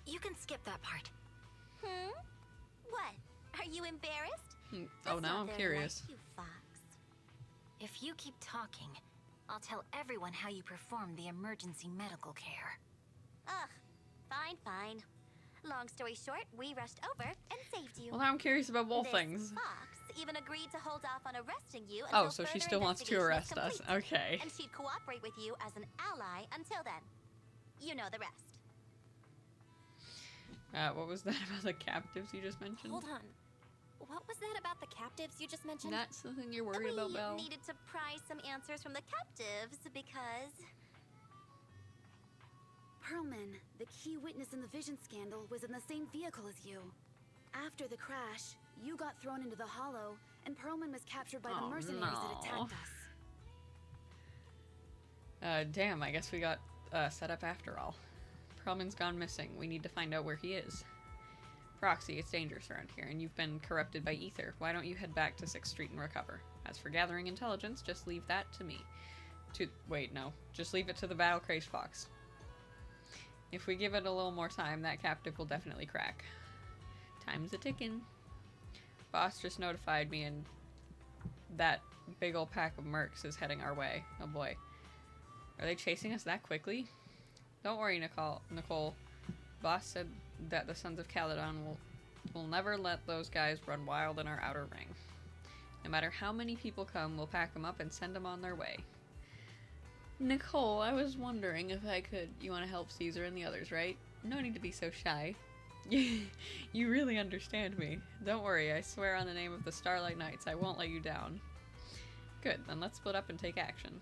You can skip that part. What? Are you embarrassed? Oh, That's now not I'm very curious. like you, Fox. If you keep talking, I'll tell everyone how you performed the emergency medical care. Ugh, fine. Long story short, we rushed over and saved you. Well, now I'm curious about both This things. Fox even agreed to hold off on arresting you Oh, until so she further still wants to investigation is arrest us. complete. Okay. And she'd cooperate with you as an ally until then. You know the rest. What was that about the captives you just mentioned? Hold on. What was that about the captives you just mentioned? That's the thing you're worried about, Belle? We needed to pry some answers from the captives because... Perlman, the key witness in the Vision scandal, was in the same vehicle as you. After the crash, you got thrown into the hollow, and Perlman was captured by the mercenaries that attacked us. Damn, I guess we got set up after all. Perlman's gone missing. We need to find out where he is. Proxy, it's dangerous around here, and you've been corrupted by ether. Why don't you head back to 6th Street and recover? As for gathering intelligence, just leave that to me. Wait, no. Just leave it to the battle-crazed Fox. If we give it a little more time, that captive will definitely crack. Time's a-ticking. Boss just notified me, and that big old pack of mercs is heading our way. Oh boy. Are they chasing us that quickly? Don't worry, Nicole. Boss said that the Sons of Caledon will never let those guys run wild in our outer ring. No matter how many people come, we'll pack them up and send them on their way. Nicole, I was wondering if I could... You want to help Caesar and the others, right? No need to be so shy. You really understand me. Don't worry, I swear on the name of the Starlight Knights, I won't let you down. Good, then let's split up and take action.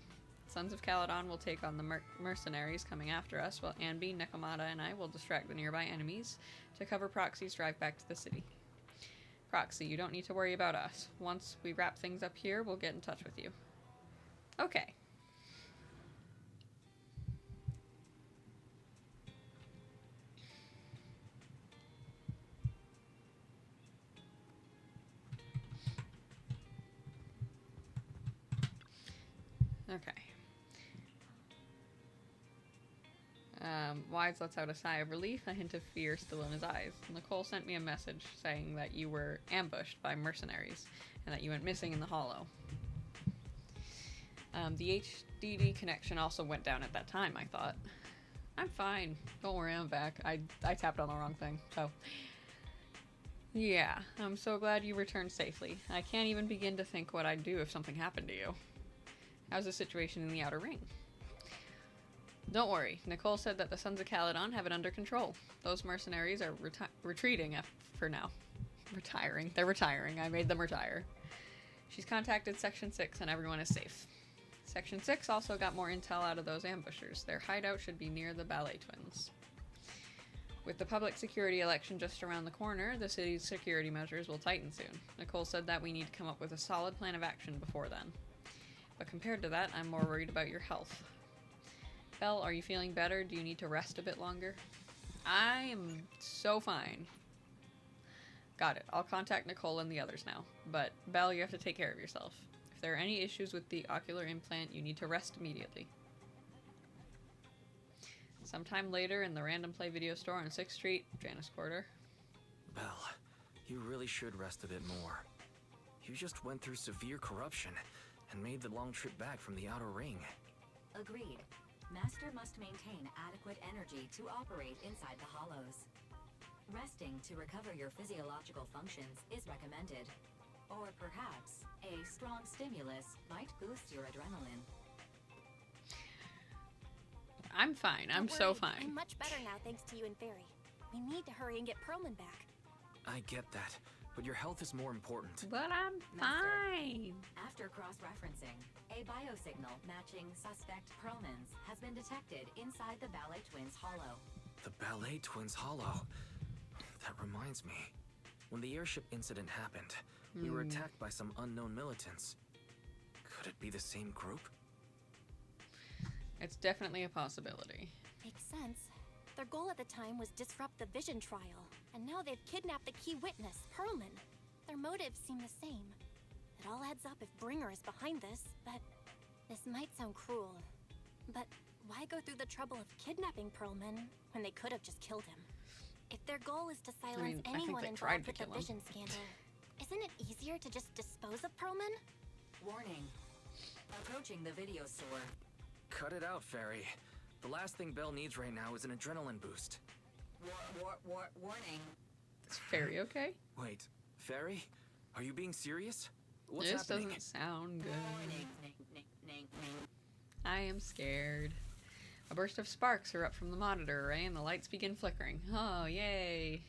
Sons of Caledon will take on the mercenaries coming after us, while Anby, Nekomata, and I will distract the nearby enemies to cover Proxy's drive back to the city. Proxy, you don't need to worry about us. Once we wrap things up here, we'll get in touch with you. Okay. Okay. Wise lets out a sigh of relief, a hint of fear still in his eyes. Nicole sent me a message saying that you were ambushed by mercenaries and that you went missing in the hollow. The HDD connection also went down at that time, I thought. I'm fine. Don't worry, I'm back. I tapped on the wrong thing, so... Yeah, I'm so glad you returned safely. I can't even begin to think what I'd do if something happened to you. How's the situation in the Outer Ring? Don't worry. Nicole said that the Sons of Caledon have it under control. Those mercenaries are retreating for now. Retiring. They're retiring. I made them retire. She's contacted Section 6 and everyone is safe. Section 6 also got more intel out of those ambushers. Their hideout should be near the Ballet Twins. With the public security election just around the corner, the city's security measures will tighten soon. Nicole said that we need to come up with a solid plan of action before then. But compared to that, I'm more worried about your health. Belle, are you feeling better? Do you need to rest a bit longer? I am so fine. Got it. I'll contact Nicole and the others now. But, Belle, you have to take care of yourself. If there are any issues with the ocular implant, you need to rest immediately. Sometime later in the Random Play video store on 6th Street, Janice Quarter. Belle, you really should rest a bit more. You just went through severe corruption and made the long trip back from the Outer Ring. Agreed. Master must maintain adequate energy to operate inside the hollows. Resting to recover your physiological functions is recommended. Or perhaps, a strong stimulus might boost your adrenaline. I'm fine. I'm so fine. I'm much better now thanks to you and Fairy. We need to hurry and get Perlman back. I get that, but your health is more important. But I'm fine. After cross-referencing, a biosignal matching suspect Perlman's has been detected inside the Ballet Twins hollow. The Ballet Twins hollow? That reminds me. When the airship incident happened, we were attacked by some unknown militants. Could it be the same group? It's definitely a possibility. Makes sense. Their goal at the time was disrupt the Vision trial, and now they've kidnapped the key witness, Perlman. Their motives seem the same. It all adds up if Bringer is behind this, but this might sound cruel. But why go through the trouble of kidnapping Perlman when they could have just killed him? If their goal is to silence anyone involved with the Vision scandal, isn't it easier to just dispose of Perlman? Warning. Approaching the video store. Cut it out, Fairy. The last thing Belle needs right now is an adrenaline boost. Warning. Is Fairy okay? Wait, Fairy? Are you being serious? What's this happening? Doesn't sound good. I am scared. A burst of sparks erupt from the monitor array and the lights begin flickering. Oh, yay.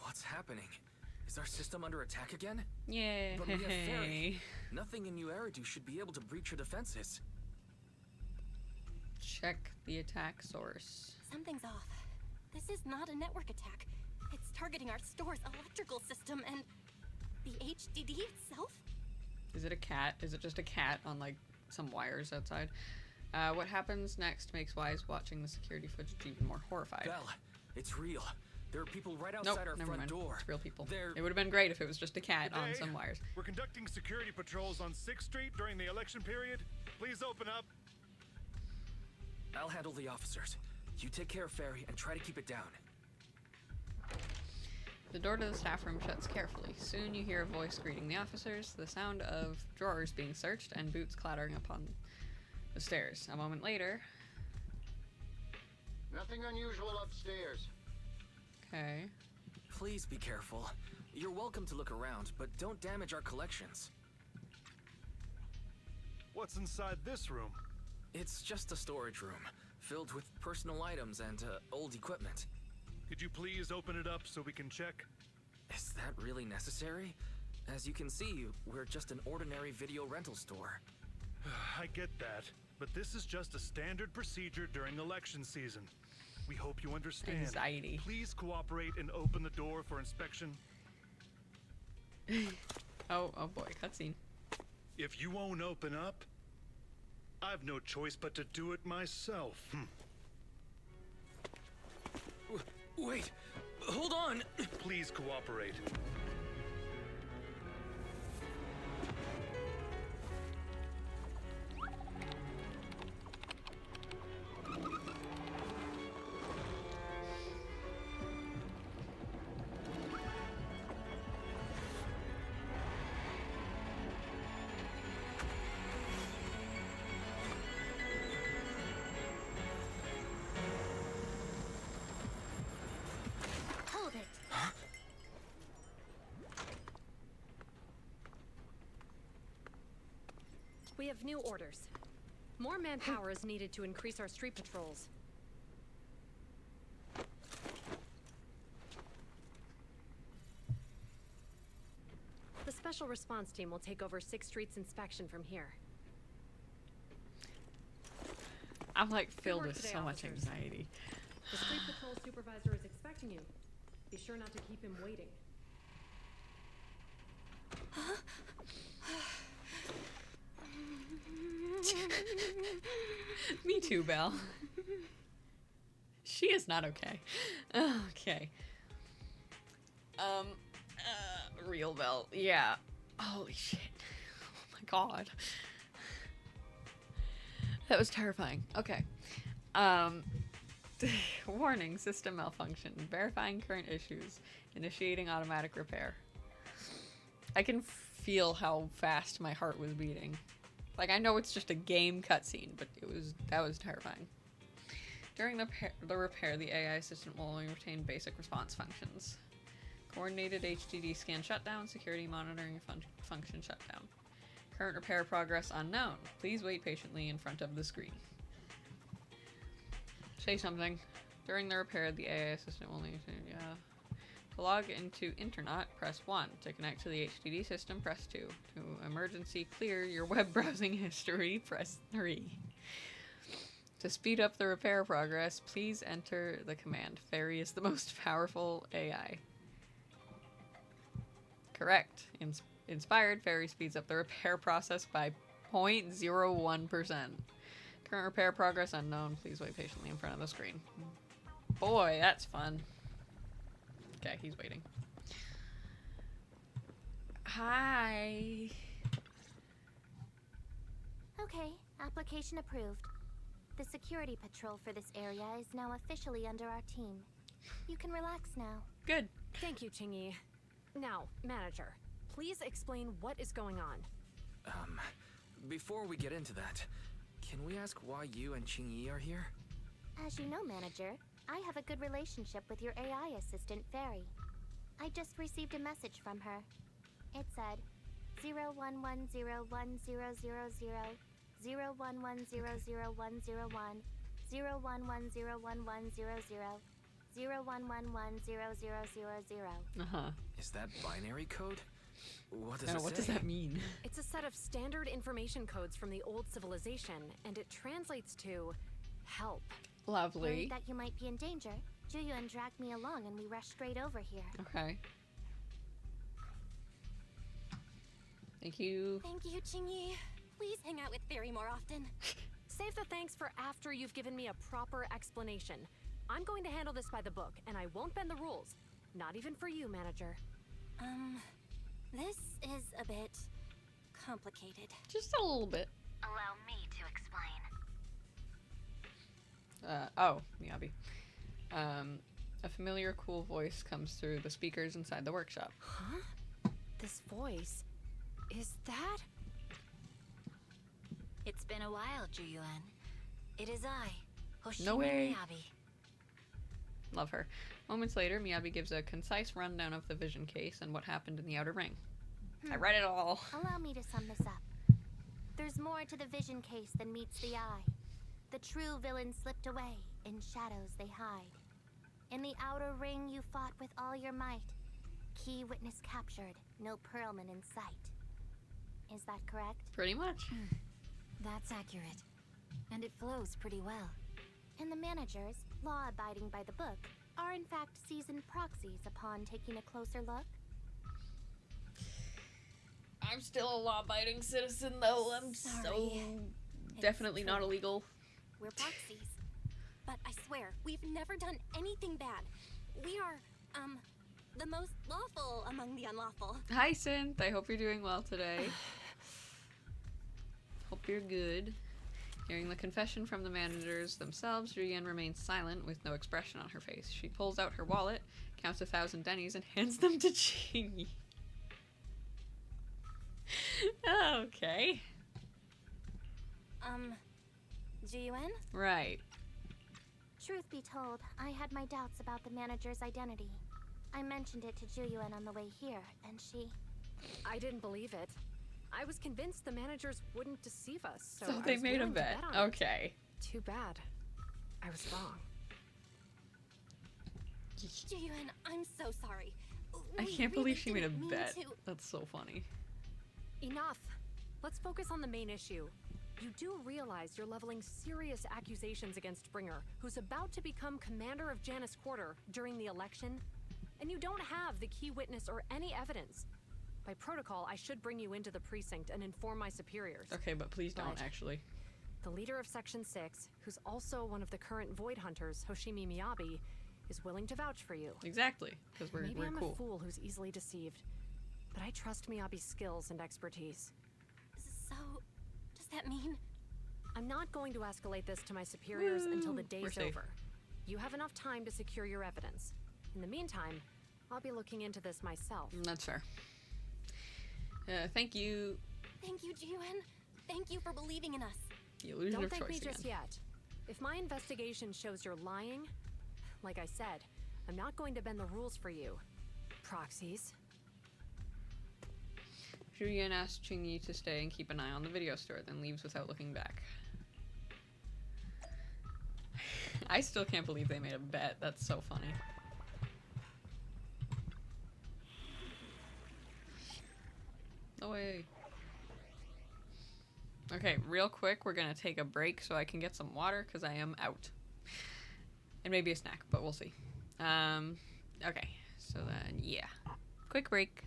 What's happening? Is our system under attack again? Yay. But we have Fairy. Nothing in New Eridu should be able to breach her defenses. Check the attack source. Something's off. This is not a network attack. It's targeting our store's electrical system and the HDD itself? Is it a cat? Is it just a cat on, like, some wires outside? What happens next makes Wise watching the security footage even more horrified. Belle, it's real. There are people right outside our front door. It's real people. They're... It would have been great if it was just a cat on some wires. We're conducting security patrols on 6th Street during the election period. Please open up. I'll handle the officers. You take care of Fairy and try to keep it down. The door to the staff room shuts carefully. Soon you hear a voice greeting the officers, the sound of drawers being searched, and boots clattering upon the stairs. A moment later... Nothing unusual upstairs. Okay. Please be careful. You're welcome to look around, but don't damage our collections. What's inside this room? It's just a storage room, filled with personal items and old equipment. Could you please open it up so we can check? Is that really necessary? As you can see, we're just an ordinary video rental store. I get that, but this is just a standard procedure during election season. We hope you understand. Anxiety. Please cooperate and open the door for inspection. Oh boy, cutscene. If you won't open up, I've no choice but to do it myself. Wait, hold on. Please cooperate. Hold it. We have new orders. More manpower is needed to increase our street patrols. The special response team will take over 6th Street's inspection from here. I'm like filled work with today, so much officers. anxiety. The street patrol supervisor is expecting you. Be sure not to keep him waiting. Me too, Belle. She is not okay. Okay. Real Belle. Yeah. Holy shit. Oh my god. That was terrifying. Okay. Warning, system malfunction. Verifying current issues. Initiating automatic repair. I can feel how fast my heart was beating. Like, I know it's just a game cutscene, but that was terrifying. During the repair, the AI assistant will only retain basic response functions. Coordinated HDD scan shutdown, security monitoring function shutdown. Current repair progress unknown. Please wait patiently in front of the screen. Say something. During the repair, the AI assistant will need to log into Internet, press 1. To connect to the HDD system, press 2. To emergency clear your web browsing history, press 3. To speed up the repair progress, please enter the command. Fairy is the most powerful AI. Correct. Inspired, Fairy speeds up the repair process by 0.01%. Current repair progress unknown. Please wait patiently in front of the screen. Boy, that's fun. Okay, he's waiting. Hi. Okay, application approved. The security patrol for this area is now officially under our team. You can relax now. Good. Thank you, Qingyi. Now, manager, please explain what is going on. Before we get into that, can we ask why you and Qingyi are here? As you know, manager, I have a good relationship with your AI assistant, Fairy. I just received a message from her. It said 01101000 01100101 01101100 01110000. Is that binary code? What does it say? What does that mean? It's a set of standard information codes from the old civilization, and it translates to help. Lovely. Worried that you might be in danger, Juyuan dragged me along and we rushed straight over here. Okay. Thank you. Thank you, Qingyi. Please hang out with Fairy more often. Save the thanks for after you've given me a proper explanation. I'm going to handle this by the book, and I won't bend the rules. Not even for you, manager. This is a bit complicated. Just a little bit. Allow me to explain. Oh, Miyabi. A familiar, cool voice comes through the speakers inside the workshop. Huh? This voice... is that... It's been a while, Juyuan. It is I, Hoshimi No way. Miyabi. Love her. Moments later, Miyabi gives a concise rundown of the vision case and what happened in the Outer Ring. I read it all. Allow me to sum this up. There's more to the vision case than meets the eye. The true villain slipped away. In shadows they hide. In the Outer Ring you fought with all your might. Key witness captured. No Pearlman in sight. Is that correct? Pretty much. That's accurate. And it flows pretty well. And the managers, law-abiding by the book, are in fact seasoned proxies upon taking a closer look? I'm still a law-abiding citizen, though. I'm so definitely not illegal. We're proxies. But I swear, we've never done anything bad. We are, the most lawful among the unlawful. Hi, Synth. I hope you're doing well today. Hope you're good. Hearing the confession from the managers themselves, Julianne remains silent with no expression on her face. She pulls out her wallet, counts 1,000 dennies, and hands them to Chingy. Okay. Jiyuan? Right. Truth be told, I had my doubts about the manager's identity. I mentioned it to Jiyuan on the way here, and she... I didn't believe it. I was convinced the managers wouldn't deceive us, so they made a willing to bet. on it. Okay. Too bad. I was wrong. Jiyuan, I'm so sorry. I can't believe she made a didn't mean bet. to- That's so funny. Enough. Let's focus on the main issue. You do realize you're leveling serious accusations against Bringer, who's about to become commander of Janus Quarter during the election, and you don't have the key witness or any evidence. By protocol, I should bring you into the precinct and inform my superiors. Okay, but please don't, actually. The leader of Section 6, who's also one of the current Void Hunters, Hoshimi Miyabi, is willing to vouch for you. Exactly, because we're Maybe I'm cool. a fool who's easily deceived, but I trust Miyabi's skills and expertise. So, does that mean? I'm not going to escalate this to my superiors until the We're day's safe. over. You have enough time to secure your evidence. In the meantime, I'll be looking into this myself. That's fair. Thank you. Thank you, Jiyuan. Thank you for believing in us. The illusion Don't of thank me choice just again. yet. If my investigation shows you're lying, like I said, I'm not going to bend the rules for you. Proxies. Julian asks Chingy to stay and keep an eye on the video store, then leaves without looking back. I still can't believe they made a bet. That's so funny. No way. Okay, real quick, we're gonna take a break so I can get some water because I am out. And maybe a snack, but we'll see. Okay, so then, yeah. Quick break.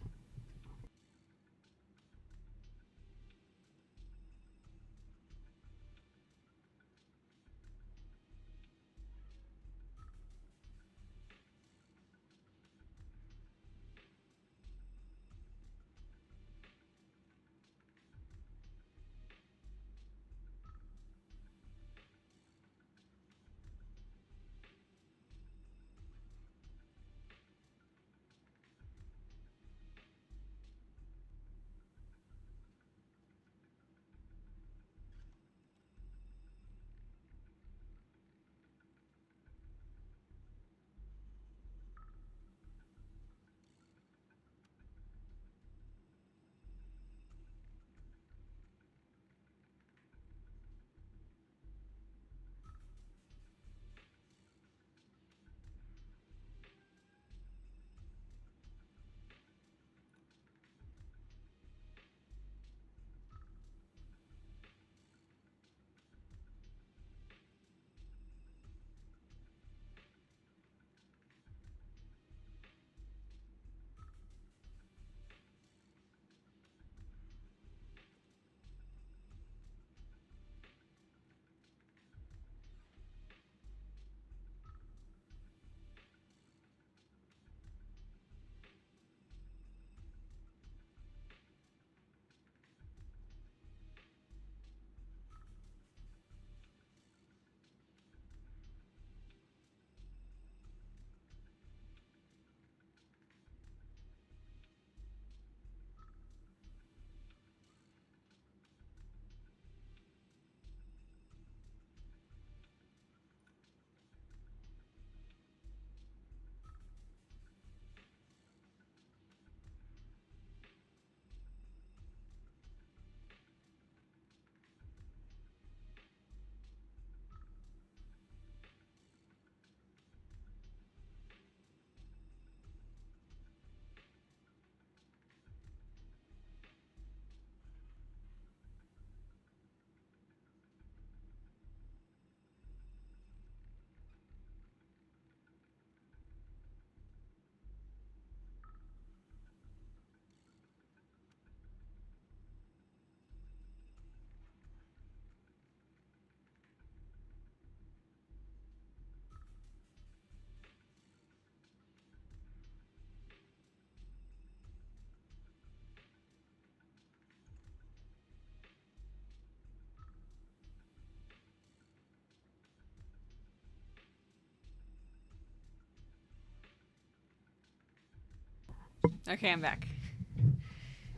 Okay, I'm back.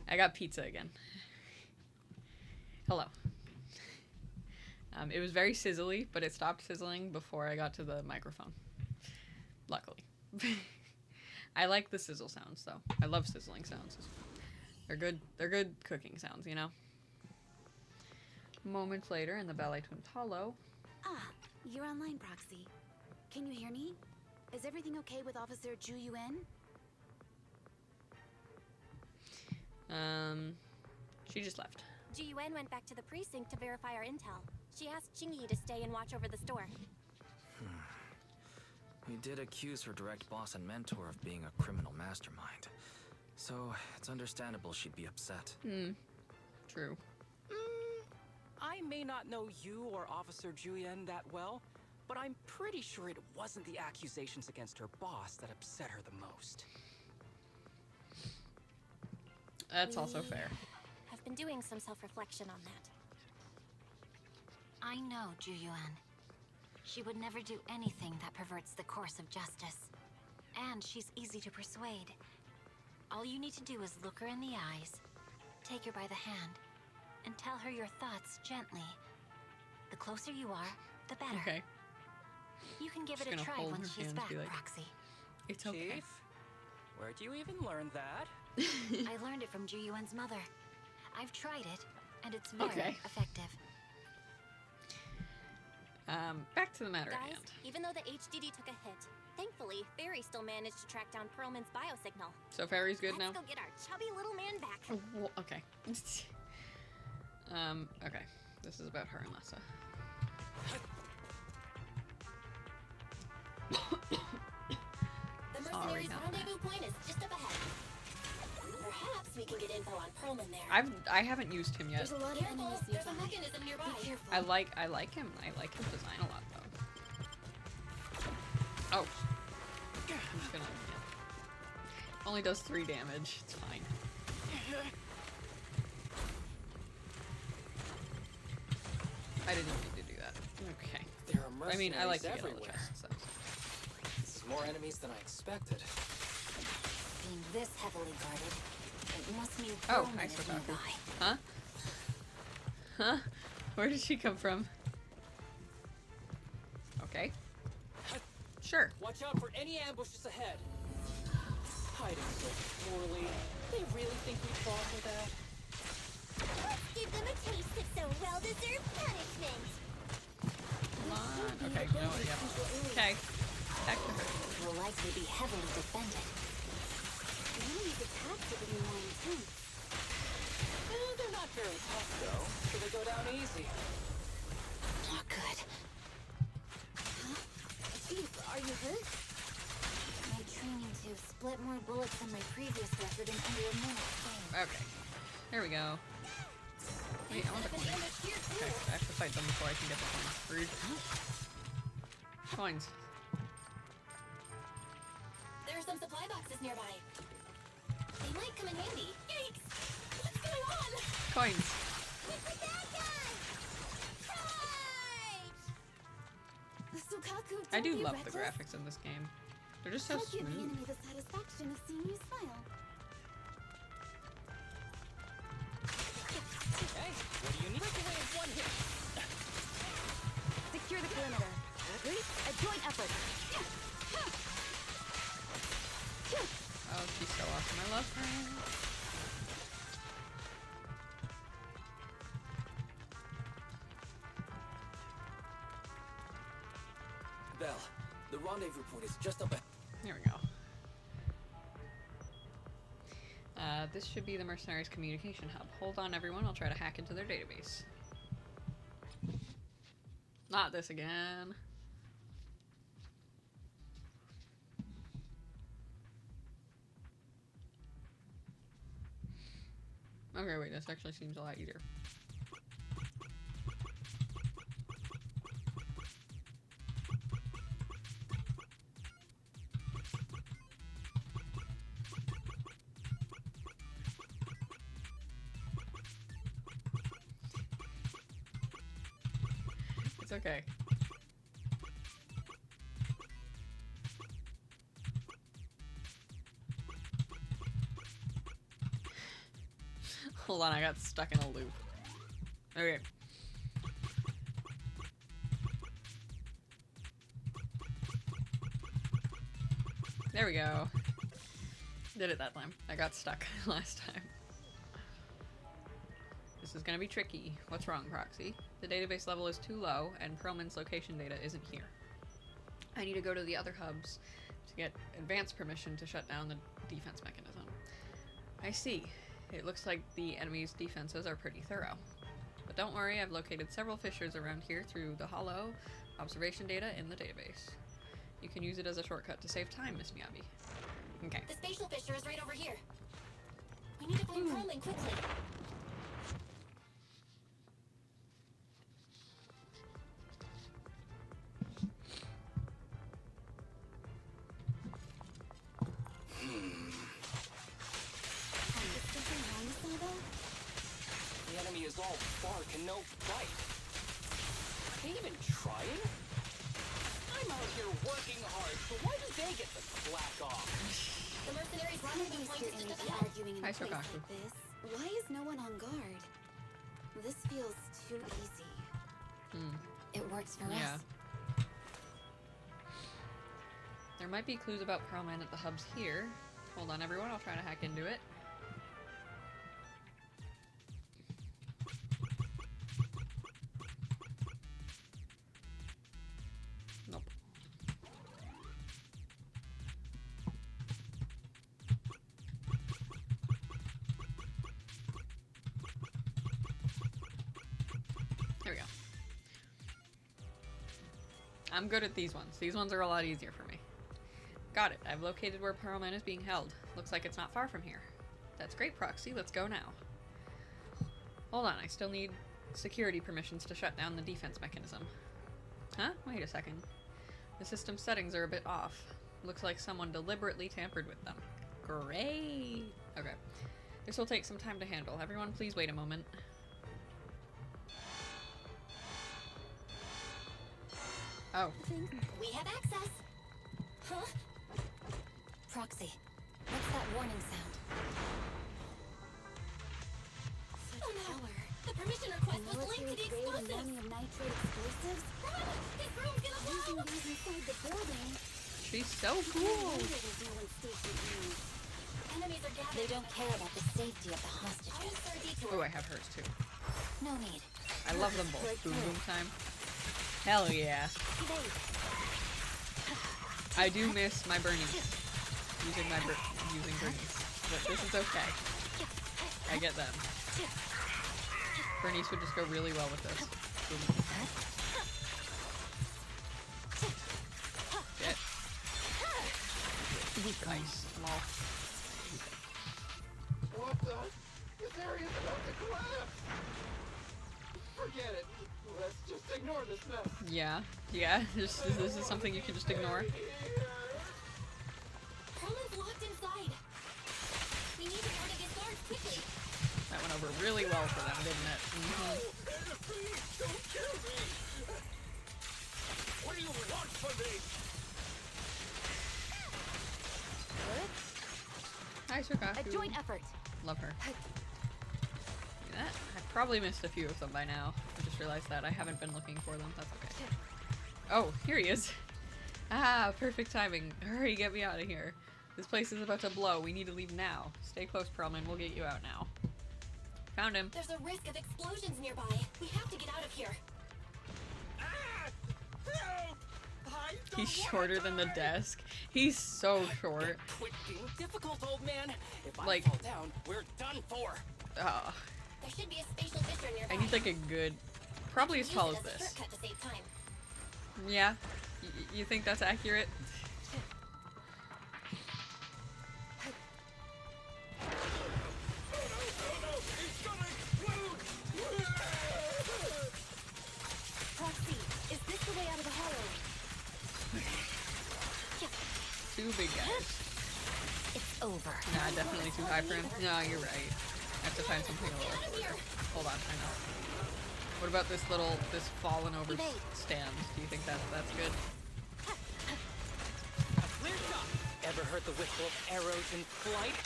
I got pizza again. Hello. It was very sizzly, but it stopped sizzling before I got to the microphone. Luckily. I like the sizzle sounds, though. I love sizzling sounds. They're good cooking sounds, you know? Moments later in the Ballet Twins Hollow. Ah, you're online, Proxy. Can you hear me? Is everything okay with Officer Ju Yuen? She just left. Ji Yuen went back to the precinct to verify our intel. She asked Jingyi to stay and watch over the store. We did accuse her direct boss and mentor of being a criminal mastermind. So, it's understandable she'd be upset. True. I may not know you or Officer Julian that well, but I'm pretty sure it wasn't the accusations against her boss that upset her the most. That's also fair. I've been doing some self-reflection on that. I know Ju Yuan. She would never do anything that perverts the course of justice. And she's easy to persuade. All you need to do is look her in the eyes, take her by the hand, and tell her your thoughts gently. The closer you are, the better. Okay. You can give Just it a gonna try hold once her she's hands, back, be like, Proxy. It's okay. Chief, where'd you even learn that? I learned it from Ju Yuan's mother. I've tried it, and it's very Okay. effective. Back to the matter at Guys, hand. even though the HDD took a hit, thankfully, Fairy still managed to track down Perlman's biosignal. So Fairy's good now? Let's go get our chubby little man back. Oh, well, okay. Okay. This is about her and Lessa. The mercenaries' rendezvous point is just up ahead. Perhaps we can get info on Perlman there. I haven't used him yet. There's a lot of enemies There's nearby. a mechanism nearby. Be careful. I like him. I like his design a lot though. Oh. I'm just gonna only does 3 damage. It's fine. I didn't mean to do that. Okay. There are I mean, I like to mercenaries get all the everywhere. chests, so. This is more enemies than I expected. Being this heavily guarded, it must mean Oh, Perlman hi, is Sotaku. nearby. Huh? Huh? Where did she come from? Okay. Sure. Watch out for any ambushes ahead. Hiding so poorly. They really think we fought for that? Let's give them a taste of some well-deserved punishment. Come on. Okay, you know what? Yeah. Okay. Back to her. Will likely be heavily defended. The enemy's attacks are getting more intense. They're not very tough though, so they go down easy. Not good. Chief, are you hurt? My training to split more bullets than my previous record in under a minute. Okay. There we go. Wait, I want the coins. Okay, I have to fight them before I can get the coins. Rude. Coins. There are some supply boxes nearby. They might come in handy. Yikes! What's going on? Coins. It's the bad guy! Right! Sukaku, I don't do be love the reckless. graphics in this game. They're just so Don't give the smooth. enemy the satisfaction of seeing you smile. Hey, what do you need? Break away in one hit. Secure the perimeter. A joint effort. Oh, she's so awesome. I love her. Belle, the rendezvous point is just up ahead. There we go. This should be the Mercenaries Communication Hub. Hold on, everyone. I'll try to hack into their database. Not this again. Okay, wait. This actually seems a lot easier. It's okay. Hold on, I got stuck in a loop. Okay. There we go. Did it that time. I got stuck last time. This is gonna be tricky. What's wrong, Proxy? The database level is too low, and Perlman's location data isn't here. I need to go to the other hubs to get advance permission to shut down the defense mechanism. I see. It looks like the enemy's defenses are pretty thorough. But don't worry, I've located several fissures around here through the hollow observation data in the database. You can use it as a shortcut to save time, Miss Miyabi. Okay. The spatial fissure is right over here. We need to find Perlman quickly. The enemy is all bark and no bite. Are they even trying? I'm out here working hard, so why do they get the slack off? The mercenaries Why running do the you point sit to in the be hub. arguing in a Hi, place Sokaku. like this? Why is no one on guard? This feels too easy. It works for Yeah. us. There might be clues about Perlman at the hubs here. Hold on, everyone. I'll try to hack into it. Nope. There we go. I'm good at these ones. These ones are a lot easier for me. Got it. I've located where Perlman is being held. Looks like it's not far from here. That's great, Proxy. Let's go now. Hold on. I still need security permissions to shut down the defense mechanism. Huh? Wait a second. The system settings are a bit off. Looks like someone deliberately tampered with them. Great! Okay. This will take some time to handle. Everyone, please wait a moment. Oh. We have access. Huh? Proxy, what's that warning sound? Oh no! The permission request was linked to the Military-grade explosives! ammonium nitrate explosives? Run! This room's gonna Using blow! these inside the building? She's so No cool! wonder there's no one stationed here. Enemies are gathering. They don't care about the safety of the hostages. Oh, I have hers too. No need. I love them both. Boom boom time. Hell yeah. I do miss my Bernice. Using Bernice. But this is okay. I get them. Bernice would just go really well with this. Boom. Get. Nice. Lol. What the? This area's about to collapse! Forget it. Let's just ignore this mess. Yeah. Yeah. This is something you can just ignore. Perlman's locked inside. We need to go to get guards quickly. That went over really well for them, didn't it? Please don't kill me! What do you want from me? Hi, Sokaku. A joint effort. Love her. See that? I probably missed a few of them by now. I just realized that. I haven't been looking for them. That's okay. Oh, here he is. Ah, perfect timing. Hurry, get me out of here. This place is about to blow. We need to leave now. Stay close, Perlman. We'll get you out now. Found him. There's a risk of explosions nearby. We have to get out of here. He's shorter than the desk. He's so short. Quit being difficult, old man. If I Like- fall down, we're done for. Ah, There should be a spatial fissure nearby. I need like a good, probably as Use tall it as a this. shortcut to save time. Yeah? You think that's accurate? Proxy, is this the way out of the hollow? Two big guys. It's over. Nah, definitely too high for him. No, you're right. I have to find something a little shorter. Hold on, I know. What about this fallen over stand? Do you think that's good? Clear shot. Ever heard the whistle of arrows in flight?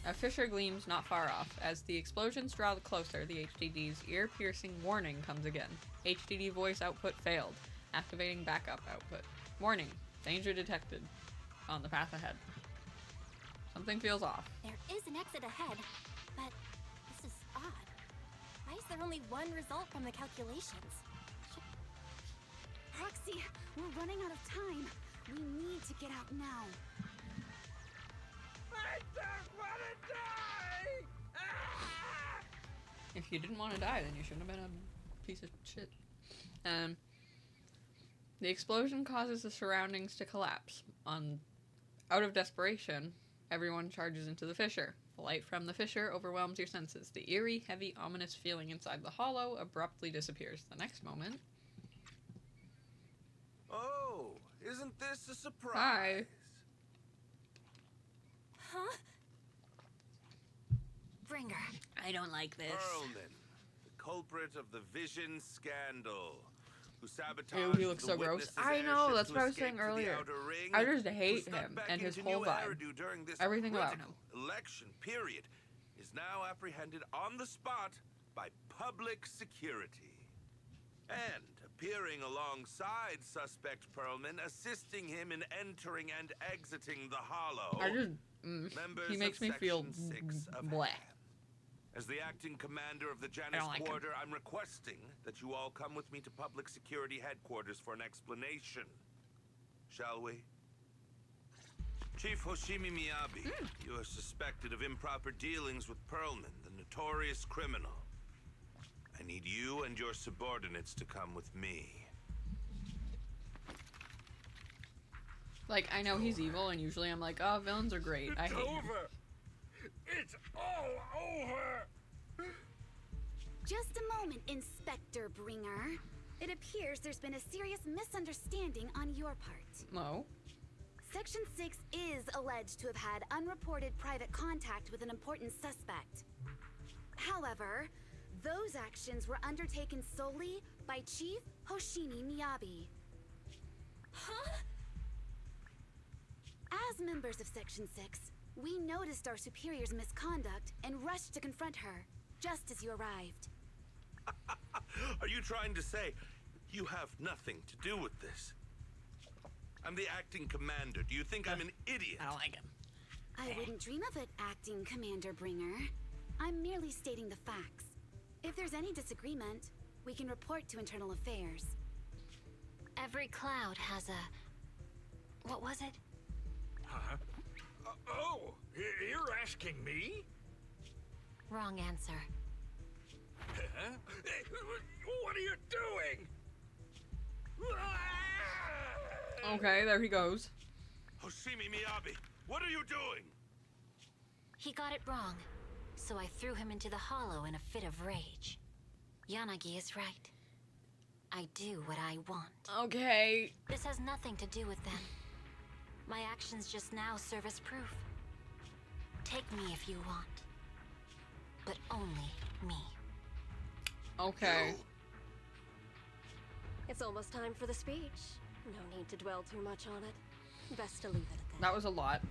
A fissure gleams not far off. As the explosions draw closer, the HDD's ear-piercing warning comes again. HDD voice output failed. Activating backup output. Warning. Danger detected. On the path ahead. Something feels off. There is an exit ahead, but this is odd. Why is there only one result from the calculations? Roxy, we're running out of time. We need to get out now. I don't want to die! Ah! If you didn't want to die, then you shouldn't have been a piece of shit. The explosion causes the surroundings to collapse. Out of desperation, everyone charges into the fissure. The light from the fissure overwhelms your senses. The eerie, heavy, ominous feeling inside the hollow abruptly disappears. The next moment... Oh, isn't this a surprise? Hi. Huh? Bringer. I don't like this. Perlman, the culprit of the Vision scandal, who sabotaged Ew, he looks the so gross. witness's I know, airship that's to what I was escape saying to the earlier. outer ring, I just who hate stuck him back and his into whole new vibe. Eridu during this Everything about critical him. election period, is now apprehended on the spot by public security. And appearing alongside suspect Perlman, assisting him in entering and exiting the hollow. I just... Members he makes of me feel Section 6 of bleh. As the acting commander of the I Janus don't like him. Quarter, I'm requesting that you all come with me to public security headquarters for an explanation. Shall we? Chief Hoshimi Miyabi, you are suspected of improper dealings with Perlman, the notorious criminal. I need you and your subordinates to come with me. Like, I know he's evil, and usually I'm like, oh, villains are great. I It's hate him. over! It's all over! Just a moment, Inspector Bringer. It appears there's been a serious misunderstanding on your part. No. Section 6 is alleged to have had unreported private contact with an important suspect. However, those actions were undertaken solely by Chief Hoshimi Miyabi. Huh? As members of Section 6, we noticed our superior's misconduct and rushed to confront her, just as you arrived. Are you trying to say you have nothing to do with this? I'm the acting commander. Do you think I'm an idiot? I don't like him. I wouldn't dream of it, Acting Commander Bringer. I'm merely stating the facts. If there's any disagreement, we can report to Internal Affairs. Every cloud has a... What was it? Huh? Oh, you're asking me? Wrong answer. Huh? What are you doing? Okay, there he goes. Hoshimi Miyabi, what are you doing? He got it wrong, so I threw him into the hollow in a fit of rage. Yanagi is right. I do what I want. Okay. This has nothing to do with them. My actions just now serve as proof. Take me if you want. But only me. Okay. It's almost time for the speech. No need to dwell too much on it. Best to leave it at that. That was a lot.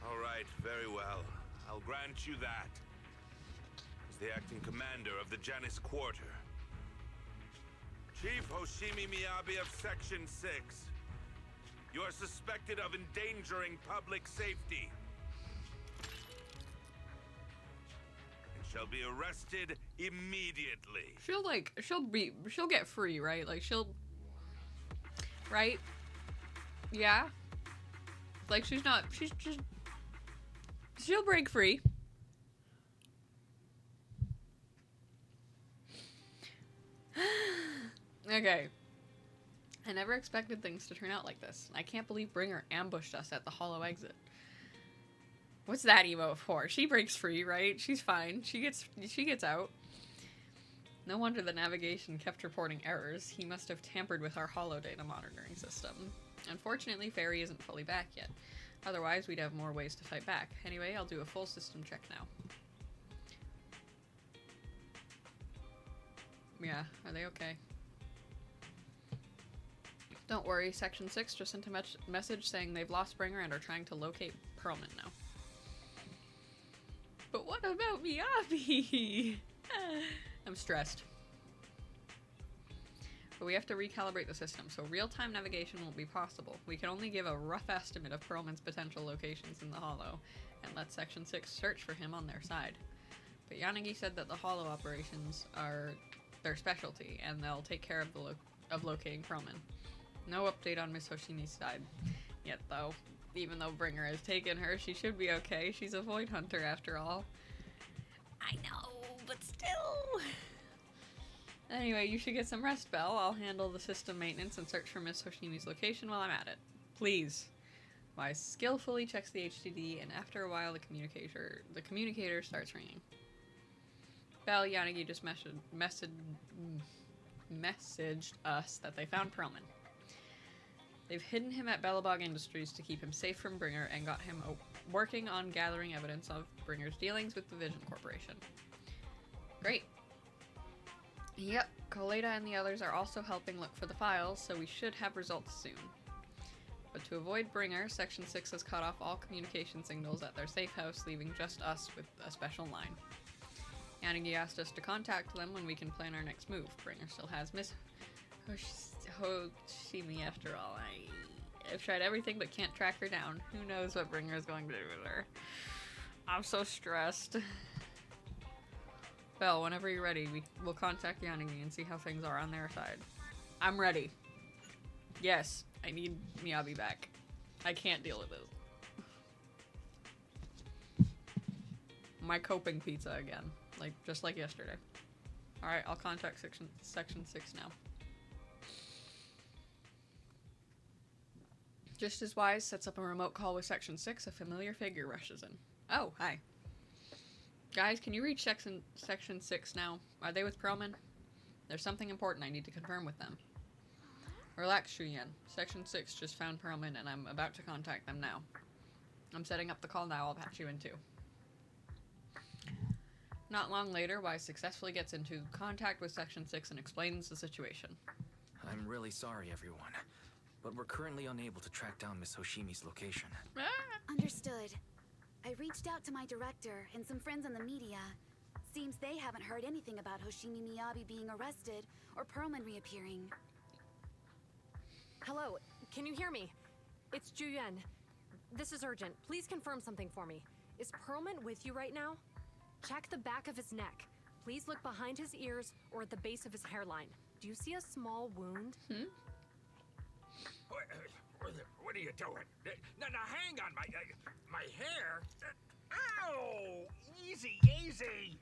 All right, very well. I'll grant you that. As the acting commander of the Janus Quarter. Chief Hoshimi Miyabi of Section 6. You are suspected of endangering public safety. And shall be arrested immediately. She'll get free, right? Like, right? Yeah? Like, she'll break free. Okay. I never expected things to turn out like this. I can't believe Bringer ambushed us at the hollow exit. What's that emote for? She breaks free, right? She's fine. She gets out. No wonder the navigation kept reporting errors. He must have tampered with our hollow data monitoring system. Unfortunately, Fairy isn't fully back yet. Otherwise, we'd have more ways to fight back. Anyway, I'll do a full system check now. Yeah, are they okay? Don't worry, Section 6 just sent a message saying they've lost Bringer and are trying to locate Perlman now. about Miyabi? I'm stressed. But we have to recalibrate the system, so real-time navigation won't be possible. We can only give a rough estimate of Perlman's potential locations in the Hollow, and let Section 6 search for him on their side. But Yanagi said that the Hollow operations are their specialty, and they'll take care of locating Perlman. No update on Miss Hoshimi's side yet, though. Even though Bringer has taken her, she should be okay. She's a Void Hunter, after all. I know, but still... Anyway, you should get some rest, Belle. I'll handle the system maintenance and search for Miss Hoshimi's location while I'm at it. Please. Mai skillfully checks the HDD, and after a while, the communicator starts ringing. Belle, Yanagi just messaged us that they found Perlman. They've hidden him at Bellabog Industries to keep him safe from Bringer and got him working on gathering evidence of Bringer's dealings with the Vision Corporation. Great. Yep, Coleta and the others are also helping look for the files, so we should have results soon. But to avoid Bringer, Section 6 has cut off all communication signals at their safe house, leaving just us with a special line. Yanagi asked us to contact them when we can plan our next move. Bringer still has Miss Hoshimi after all. I've tried everything but can't track her down. Who knows what Bringer is going to do with her. I'm so stressed. Belle, whenever you're ready, we'll contact Yanagi and see how things are on their side. I'm ready. Yes, I need Miyabi back. I can't deal with this. My coping pizza again. Just like yesterday. Alright, I'll contact Section 6 now. Just as Wise sets up a remote call with Section 6, a familiar figure rushes in. Oh, hi. Guys, can you reach Section 6 now? Are they with Perlman? There's something important I need to confirm with them. Relax, Shuyen. Section 6 just found Perlman, and I'm about to contact them now. I'm setting up the call now. I'll patch you in too. Not long later, Wise successfully gets into contact with Section 6 and explains the situation. I'm really sorry, everyone, but we're currently unable to track down Miss Hoshimi's location. Understood. I reached out to my director and some friends in the media. Seems they haven't heard anything about Hoshimi Miyabi being arrested or Perlman reappearing. Hello, can you hear me? It's Juyen. This is urgent. Please confirm something for me. Is Perlman with you right now? Check the back of his neck. Please look behind his ears or at the base of his hairline. Do you see a small wound? What are you doing? Now, hang on, my hair. Ow! Easy, easy.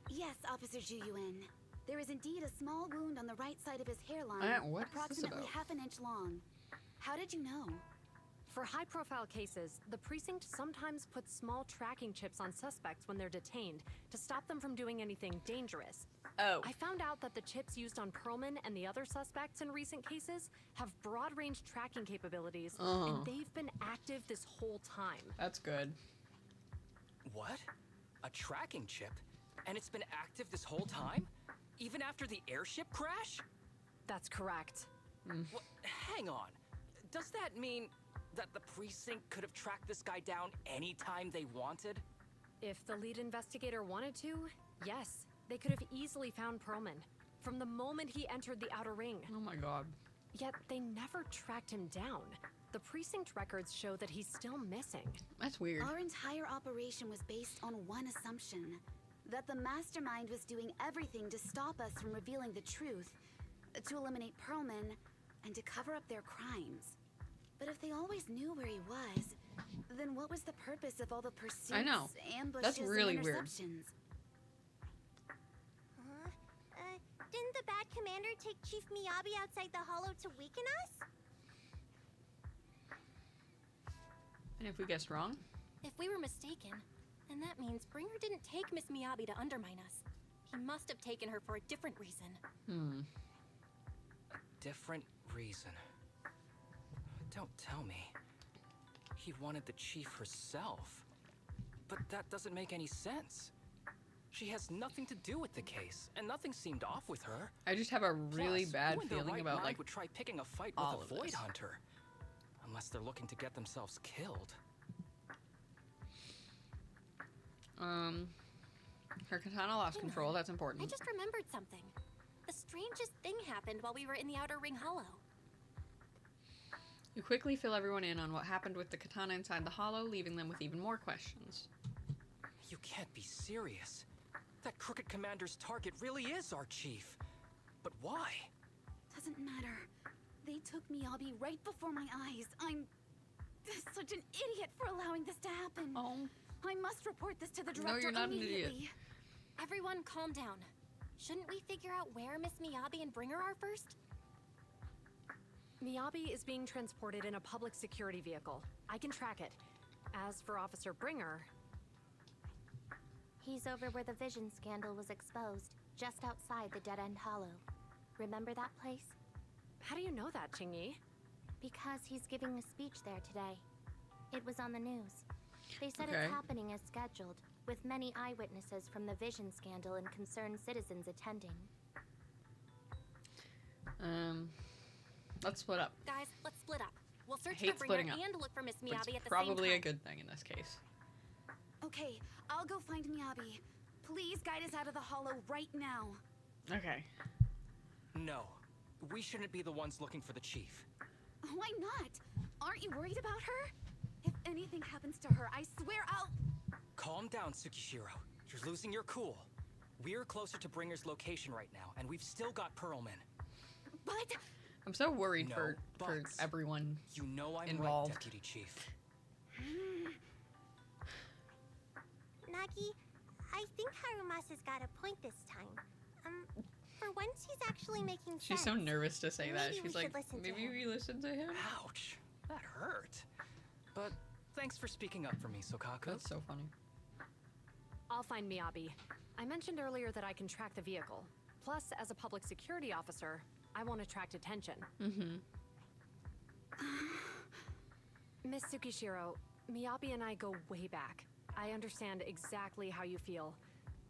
Yes, Officer Juyuan. There is indeed a small wound on the right side of his hairline, what is this approximately about? half an inch long. How did you know? For high-profile cases, the precinct sometimes puts small tracking chips on suspects when they're detained to stop them from doing anything dangerous. Oh. I found out that the chips used on Perlman and the other suspects in recent cases have broad-range tracking capabilities, and they've been active this whole time. That's good. What? A tracking chip? And it's been active this whole time? Even after the airship crash? That's correct. What? Hang on. Does that mean that the precinct could have tracked this guy down anytime they wanted? If the lead investigator wanted to, yes. They could have easily found Perlman from the moment he entered the Outer Ring. Oh my god. Yet they never tracked him down. The precinct records show that he's still missing. That's weird. Our entire operation was based on one assumption. That the mastermind was doing everything to stop us from revealing the truth, to eliminate Perlman, and to cover up their crimes. But if they always knew where he was, then what was the purpose of all the pursuits, I know. ambushes, That's really and weird. interceptions? Didn't the bad commander take Chief Miyabi outside the Hollow to weaken us? And if we guessed wrong? If we were mistaken, then that means Bringer didn't take Miss Miyabi to undermine us. He must have taken her for a different reason. A different reason. Don't tell me. He wanted the chief herself. But that doesn't make any sense. She has nothing to do with the case, and nothing seemed off with her. I just have a really Plus, bad who in their feeling right about mind like would try picking a fight all with of a void this. hunter, unless they're looking to get themselves killed. Her katana lost control, that's important. I just remembered something. The strangest thing happened while we were in the Outer Ring Hollow. You quickly fill everyone in on what happened with the katana inside the hollow, leaving them with even more questions. You can't be serious. That crooked commander's target really is our chief. But why? Doesn't matter. They took Miyabi right before my eyes. I'm such an idiot for allowing this to happen. Oh. I must report this to the director No, you're not an idiot. immediately. Everyone calm down. Shouldn't we figure out where Miss Miyabi and Bringer are first? Miyabi is being transported in a public security vehicle. I can track it. As for Officer Bringer... He's over where the vision scandal was exposed, just outside the Dead End Hollow. Remember that place? How do you know that, Qingyi? Because he's giving a speech there today. It was on the news. They said Okay. it's happening as scheduled, with many eyewitnesses from the vision scandal and concerned citizens attending. Let's split up. Guys, let's split up. We'll search hate for splitting Bringer up, and look for Miss But Miyabi it's at the probably same a time. good thing in this case. Okay, I'll go find Miyabi. Please guide us out of the hollow right now. Okay. No. We shouldn't be the ones looking for the chief. Why not? Aren't you worried about her? If anything happens to her, I swear I'll... Calm down, Tsukishiro. You're losing your cool. We're closer to Bringer's location right now, and we've still got Pearlman. But... I'm so worried No for buts. everyone You know I'm involved. right, Deputy Chief. Nagi, I think Harumasa's got a point this time. For once he's actually making sense. She's so nervous to say that. Maybe we She's like, should listen to maybe him." we listen to him? Ouch. That hurt. But thanks for speaking up for me, Sokaku. That's so funny. I'll find Miyabi. I mentioned earlier that I can track the vehicle. Plus, as a public security officer, I want to attract attention. Mm-hmm. Miss Tsukishiro, Miyabi and I go way back. I understand exactly how you feel.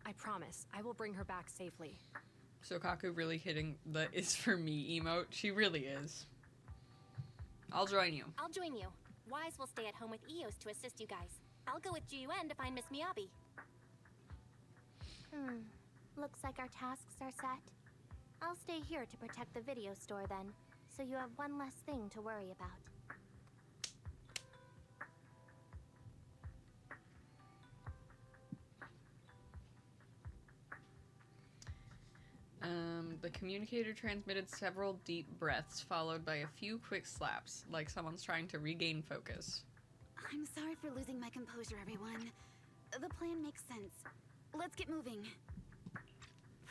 I promise, I will bring her back safely. Sokaku really hitting the "is for me" emote. She really is. I'll join you. I'll join you. Wise will stay at home with Eos to assist you guys. I'll go with Jiyuan to find Miss Miyabi. Looks like our tasks are set. I'll stay here to protect the video store then, so you have one less thing to worry about. The communicator transmitted several deep breaths, followed by a few quick slaps, like someone's trying to regain focus. I'm sorry for losing my composure, everyone. The plan makes sense. Let's get moving.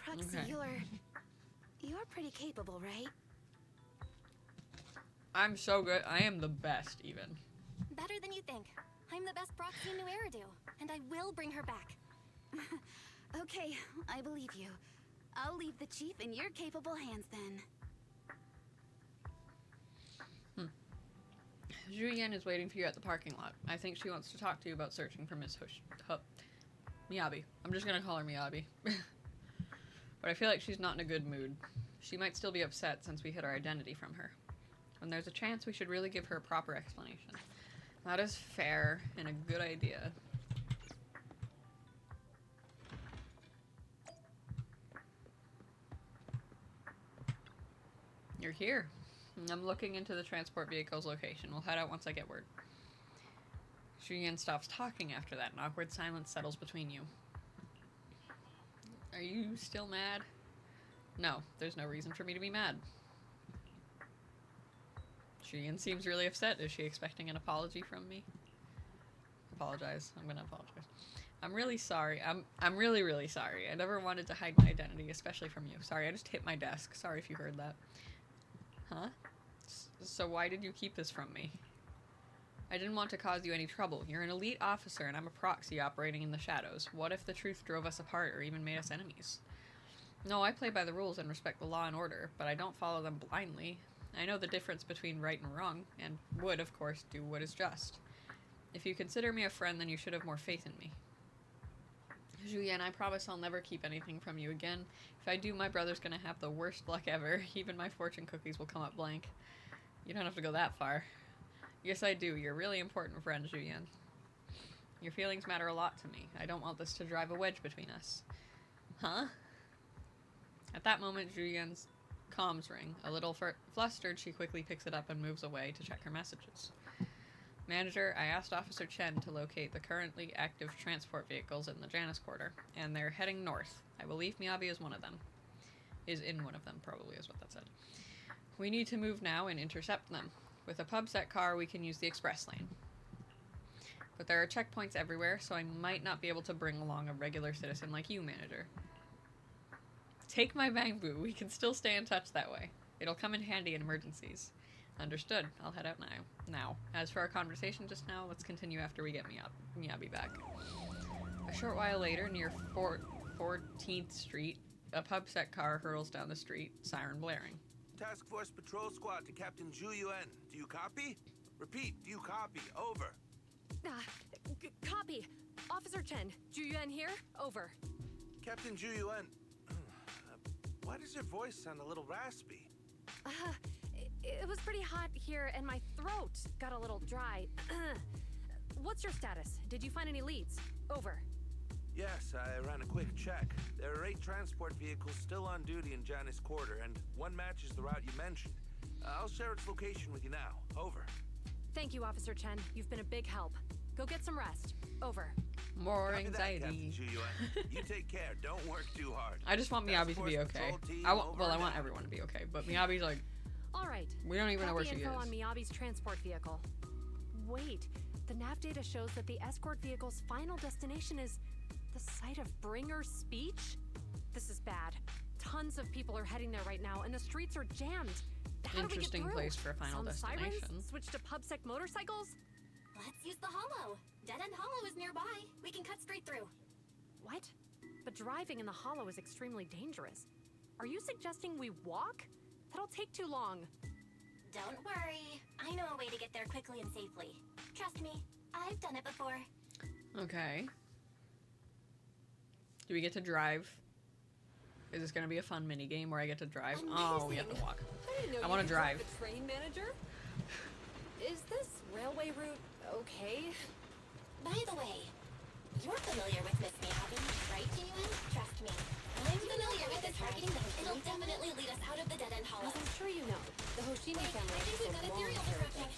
Proxy, Okay. you're pretty capable, right? I'm so good. I am the best, even. Better than you think. I'm the best proxy in New Eridu, and I will bring her back. Okay, I believe you. I'll leave the chief in your capable hands then. Julian is waiting for you at the parking lot. I think she wants to talk to you about searching for Miss Miyabi. I'm just gonna call her Miyabi. But I feel like she's not in a good mood. She might still be upset since we hid our identity from her. When there's a chance, we should really give her a proper explanation. That is fair and a good idea. You're here. I'm looking into the transport vehicle's location. We'll head out once I get word. Shuyan stops talking after that. An awkward silence settles between you. Are you still mad? No, there's no reason for me to be mad. Shuyan seems really upset. Is she expecting an apology from me? Apologize. I'm gonna apologize. I'm really sorry. I'm really, really sorry. I never wanted to hide my identity, especially from you. Sorry, I just hit my desk. Sorry if you heard that. Huh? So why did you keep this from me? I didn't want to cause you any trouble. You're an elite officer and I'm a proxy operating in the shadows. What if the truth drove us apart or even made us enemies? No, I play by the rules and respect the law and order, but I don't follow them blindly. I know the difference between right and wrong, and would, of course, do what is just. If you consider me a friend, then you should have more faith in me. Julian, I promise I'll never keep anything from you again. If I do, my brother's gonna have the worst luck ever. Even my fortune cookies will come up blank. You don't have to go that far. Yes, I do. You're a really important friend, Julian. Your feelings matter a lot to me. I don't want this to drive a wedge between us. Huh? At that moment, Julian's comms ring. A little flustered, she quickly picks it up and moves away to check her messages. Manager, I asked Officer Chen to locate the currently active transport vehicles in the Janus Quarter, and they're heading north. I believe Miyabi is one of them. Is in one of them, probably is what that said. We need to move now and intercept them. With a pubset car, we can use the express lane. But there are checkpoints everywhere, so I might not be able to bring along a regular citizen like you, Manager. Take my bamboo. We can still stay in touch that way. It'll come in handy in emergencies. Understood. I'll head out now. As for our conversation just now, let's continue after we get Miyabi back. A short while later, near 14th Street, a pubset car hurtles down the street, siren blaring. Task Force Patrol Squad to Captain Zhu Yuan. Do you copy? Repeat, do you copy? Over. Copy. Officer Chen, Zhu Yuan here. Over. Captain Zhu Yuan, why does your voice sound a little raspy? It was pretty hot here, and my throat got a little dry. What's your status? Did you find any leads? Over. Yes, I ran a quick check. There are 8 transport vehicles still on duty in Janus Quarter, and one matches the route you mentioned. I'll share its location with you now. Over. Thank you, Officer Chen. You've been a big help. Go get some rest. Over. More anxiety. You take care. Don't work too hard. I just want Miyabi to be okay. I want everyone to be okay, but Miyabi's like... All right. We don't even know where she is. On Miyabi's transport vehicle. Wait, the nav data shows that the escort vehicle's final destination is the site of Bringer's speech? This is bad. Tons of people are heading there right now, and the streets are jammed. How do we get through? Place for a final destination. Sirens? Switch to pubsec motorcycles? Let's use the hollow. Dead End Hollow is nearby. We can cut straight through. What? But driving in the hollow is extremely dangerous. Are you suggesting we walk? That'll take too long. Don't worry. I know a way to get there quickly and safely. Trust me, I've done it before. Okay. Do we get to drive? Is this gonna be a fun mini game where I get to drive? Amazing. Oh, we have to walk. I want to drive. The train manager? Is this railway route okay? By the way, you're familiar with Miss Miyabi, right, Yuan? Trust me. I'm familiar with this targeting thing. It'll definitely lead us out of the Dead End Hollow. As I'm sure you know, the Hoshimi family I think we've got a serial approaching.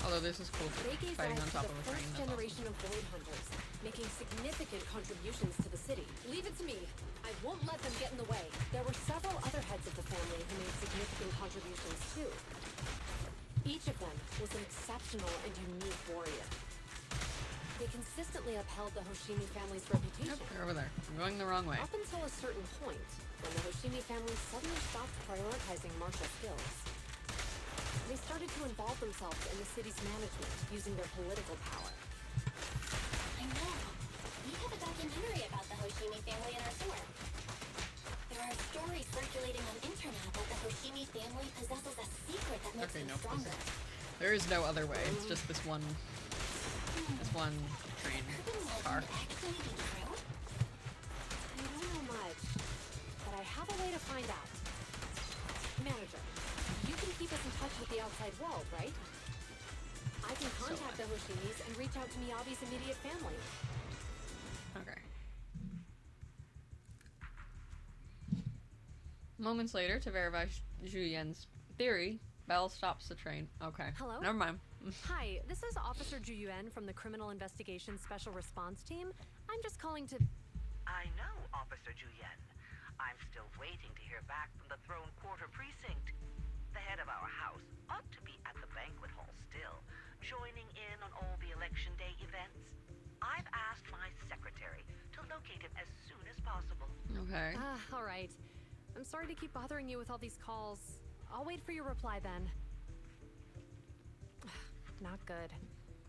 Although this is cool. They gave Fighting rise on top to of the a train. first generation of Void Hunters, making significant contributions to the city. Leave it to me. I won't let them get in the way. There were several other heads of the family who made significant contributions too. Each of them was an exceptional and unique warrior. They consistently upheld the Hoshimi family's reputation. Yep, they're over there. I'm going the wrong way. Up until a certain point, when the Hoshimi family suddenly stopped prioritizing martial skills. They started to involve themselves in the city's management, using their political power. I know. We have a documentary about the Hoshimi family in our sewer. There are stories circulating on internet that the Hoshimi family possesses a secret that makes them stronger. There is no other way. It's just this one train car. Actually be true? I don't know much, but I have a way to find out. Manager, you can keep us in touch with the outside world, right? I can contact the Hoshimis and reach out to Miyabi's immediate family. Okay. Moments later, to verify Julien's theory, Belle stops the train. Okay. Hello? Never mind. Hi, this is Officer Zhu Yuan from the Criminal Investigation Special Response Team. I'm just calling to... I know, Officer Zhu Yuan. I'm still waiting to hear back from the Throne Quarter Precinct. The head of our house ought to be at the banquet hall still, joining in on all the Election Day events. I've asked my secretary to locate him as soon as possible. Okay. All right. I'm sorry to keep bothering you with all these calls. I'll wait for your reply then. Not good.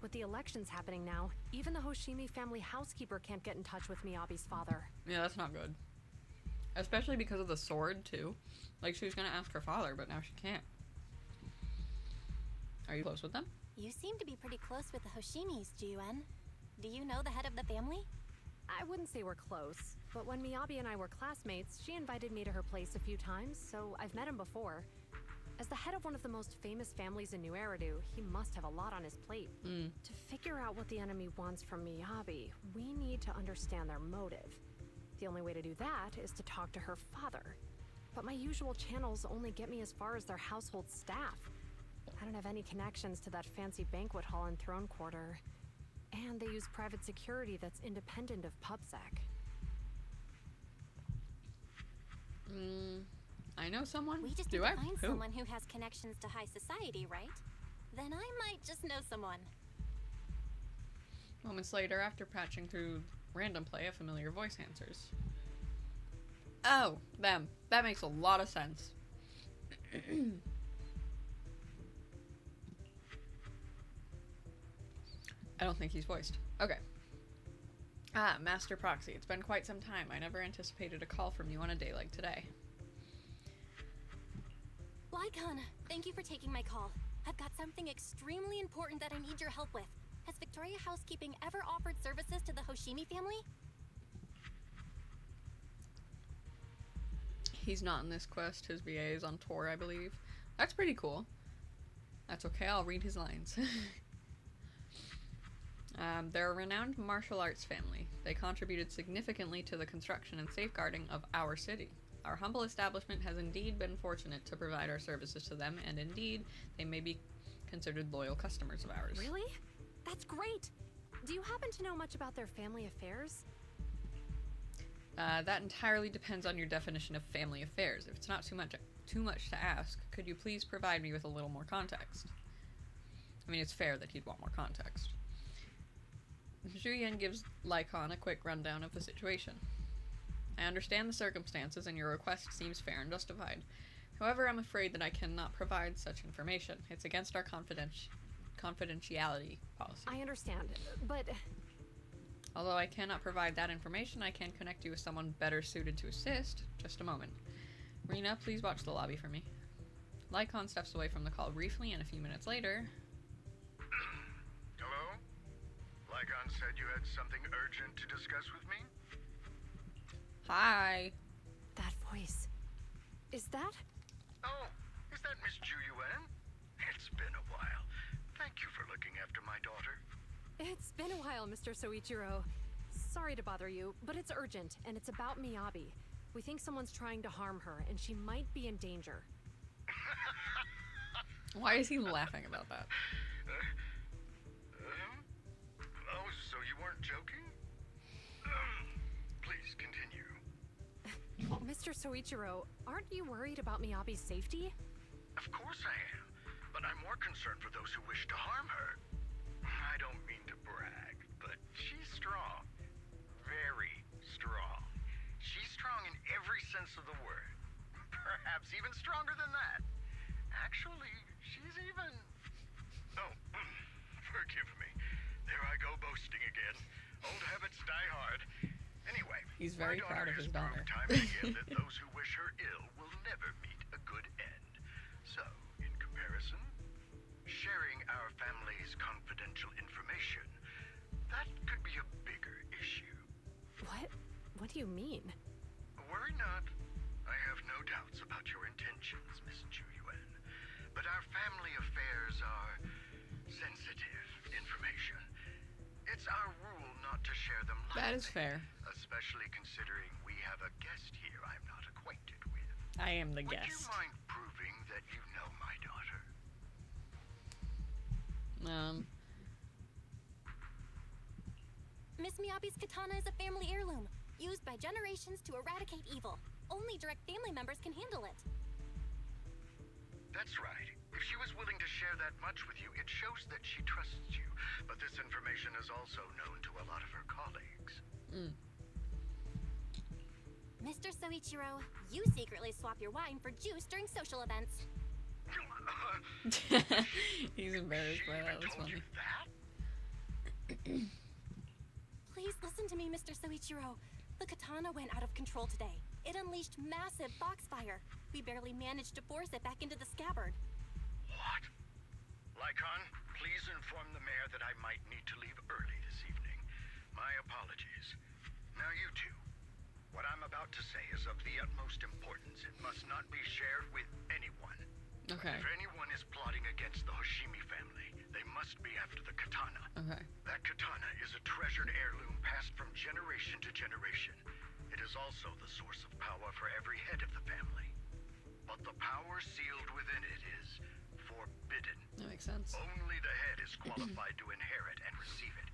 With the elections happening now, even the Hoshimi family housekeeper can't get in touch with Miyabi's father. Yeah, that's not good. Especially because of the sword, too. Like, she was gonna ask her father, but now she can't. Are you close with them? You seem to be pretty close with the Hoshimis, Ji-Yuan. Do you know the head of the family? I wouldn't say we're close, but when Miyabi and I were classmates, she invited me to her place a few times, so I've met him before. As the head of one of the most famous families in New Eridu, he must have a lot on his plate. To figure out what the enemy wants from Miyabi, we need to understand their motive. The only way to do that is to talk to her father. But my usual channels only get me as far as their household staff. I don't have any connections to that fancy banquet hall and throne quarter. And they use private security that's independent of PubSec. I know someone. We just Do need I? to find Who? someone who has connections to high society, right? Then I might just know someone. Moments later, after patching through random play, a familiar voice answers. Oh, them. That makes a lot of sense. I don't think he's voiced. Okay. Ah, Master Proxy. It's been quite some time. I never anticipated a call from you on a day like today. Lycon, thank you for taking my call. I've got something extremely important that I need your help with. Has Victoria Housekeeping ever offered services to the Hoshimi family? He's not in this quest. His VA is on tour, I believe. That's pretty cool. That's okay. I'll read his lines. They're a renowned martial arts family. They contributed significantly to the construction and safeguarding of our city. Our humble establishment has indeed been fortunate to provide our services to them, and indeed, they may be considered loyal customers of ours. Really? That's great! Do you happen to know much about their family affairs? That entirely depends on your definition of family affairs. If it's not too much to ask, could you please provide me with a little more context? I mean, it's fair that he'd want more context. Zhuyan gives Lycon a quick rundown of the situation. I understand the circumstances and your request seems fair and justified. However, I'm afraid that I cannot provide such information. It's against our confidentiality policy. I understand, but... Although I cannot provide that information, I can connect you with someone better suited to assist. Just a moment. Rena, please watch the lobby for me. Lycon steps away from the call briefly, and a few minutes later... Hello? Lycon said you had something urgent to discuss with me? Hi. That voice. Is that? Oh, is that Miss Ju Yuan? It's been a while. Thank you for looking after my daughter. It's been a while, Mr. Soichiro. Sorry to bother you, but it's urgent, and it's about Miyabi. We think someone's trying to harm her, and she might be in danger. Why is he laughing about that? Oh, so you weren't joking? Please continue. Mr. Soichiro, aren't you worried about Miyabi's safety? Of course I am, but I'm more concerned for those who wish to harm her. I don't mean to brag, but she's strong. Very strong. She's strong in every sense of the word. Perhaps even stronger than that. Actually, she's even... Oh, forgive me. There I go boasting again. Old habits die hard. Anyway, he's very proud of his daughter. Time and again that those who wish her ill will never meet a good end. So, in comparison, sharing our family's confidential information, that could be a bigger issue. What? What do you mean? Worry not. I have no doubts about your intentions, Miss Ju Yuan. But our family affairs are sensitive information. It's our rule not to share them lightly. That is fair. Especially considering we have a guest here I'm not acquainted with. I am the Would guest. you mind proving that you know my daughter? Miss Miyabi's katana is a family heirloom, used by generations to eradicate evil. Only direct family members can handle it. That's right. If she was willing to share that much with you, it shows that she trusts you. But this information is also known to a lot of her colleagues. Mr. Soichiro, you secretly swap your wine for juice during social events. He's embarrassed by that. That's funny. Please listen to me, Mr. Soichiro. The katana went out of control today. It unleashed massive foxfire. We barely managed to force it back into the scabbard. What? Lycon, please inform the mayor that I might need to leave early this evening. My apologies. Now you two. What I'm about to say is of the utmost importance. It must not be shared with anyone. Okay. If anyone is plotting against the Hoshimi family, they must be after the katana. Okay. That katana is a treasured heirloom passed from generation to generation. It is also the source of power for every head of the family. But the power sealed within it is forbidden. That makes sense. Only the head is qualified to inherit and receive it.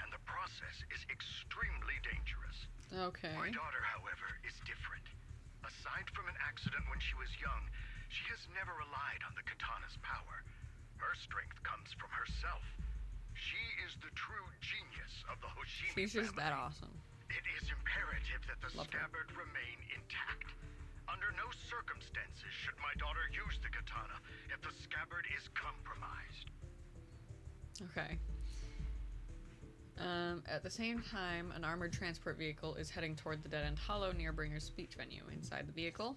And the process is extremely dangerous. Okay. My daughter, however, is different. Aside from an accident when she was young, she has never relied on the katana's power. Her strength comes from herself. She is the true genius of the Hoshimi She's just family. that awesome. It is imperative that the Love her. scabbard remain intact. Under no circumstances should my daughter use the katana if the scabbard is compromised. Okay. At the same time, an armored transport vehicle is heading toward the dead-end hollow near Bringer's speech venue. Inside the vehicle,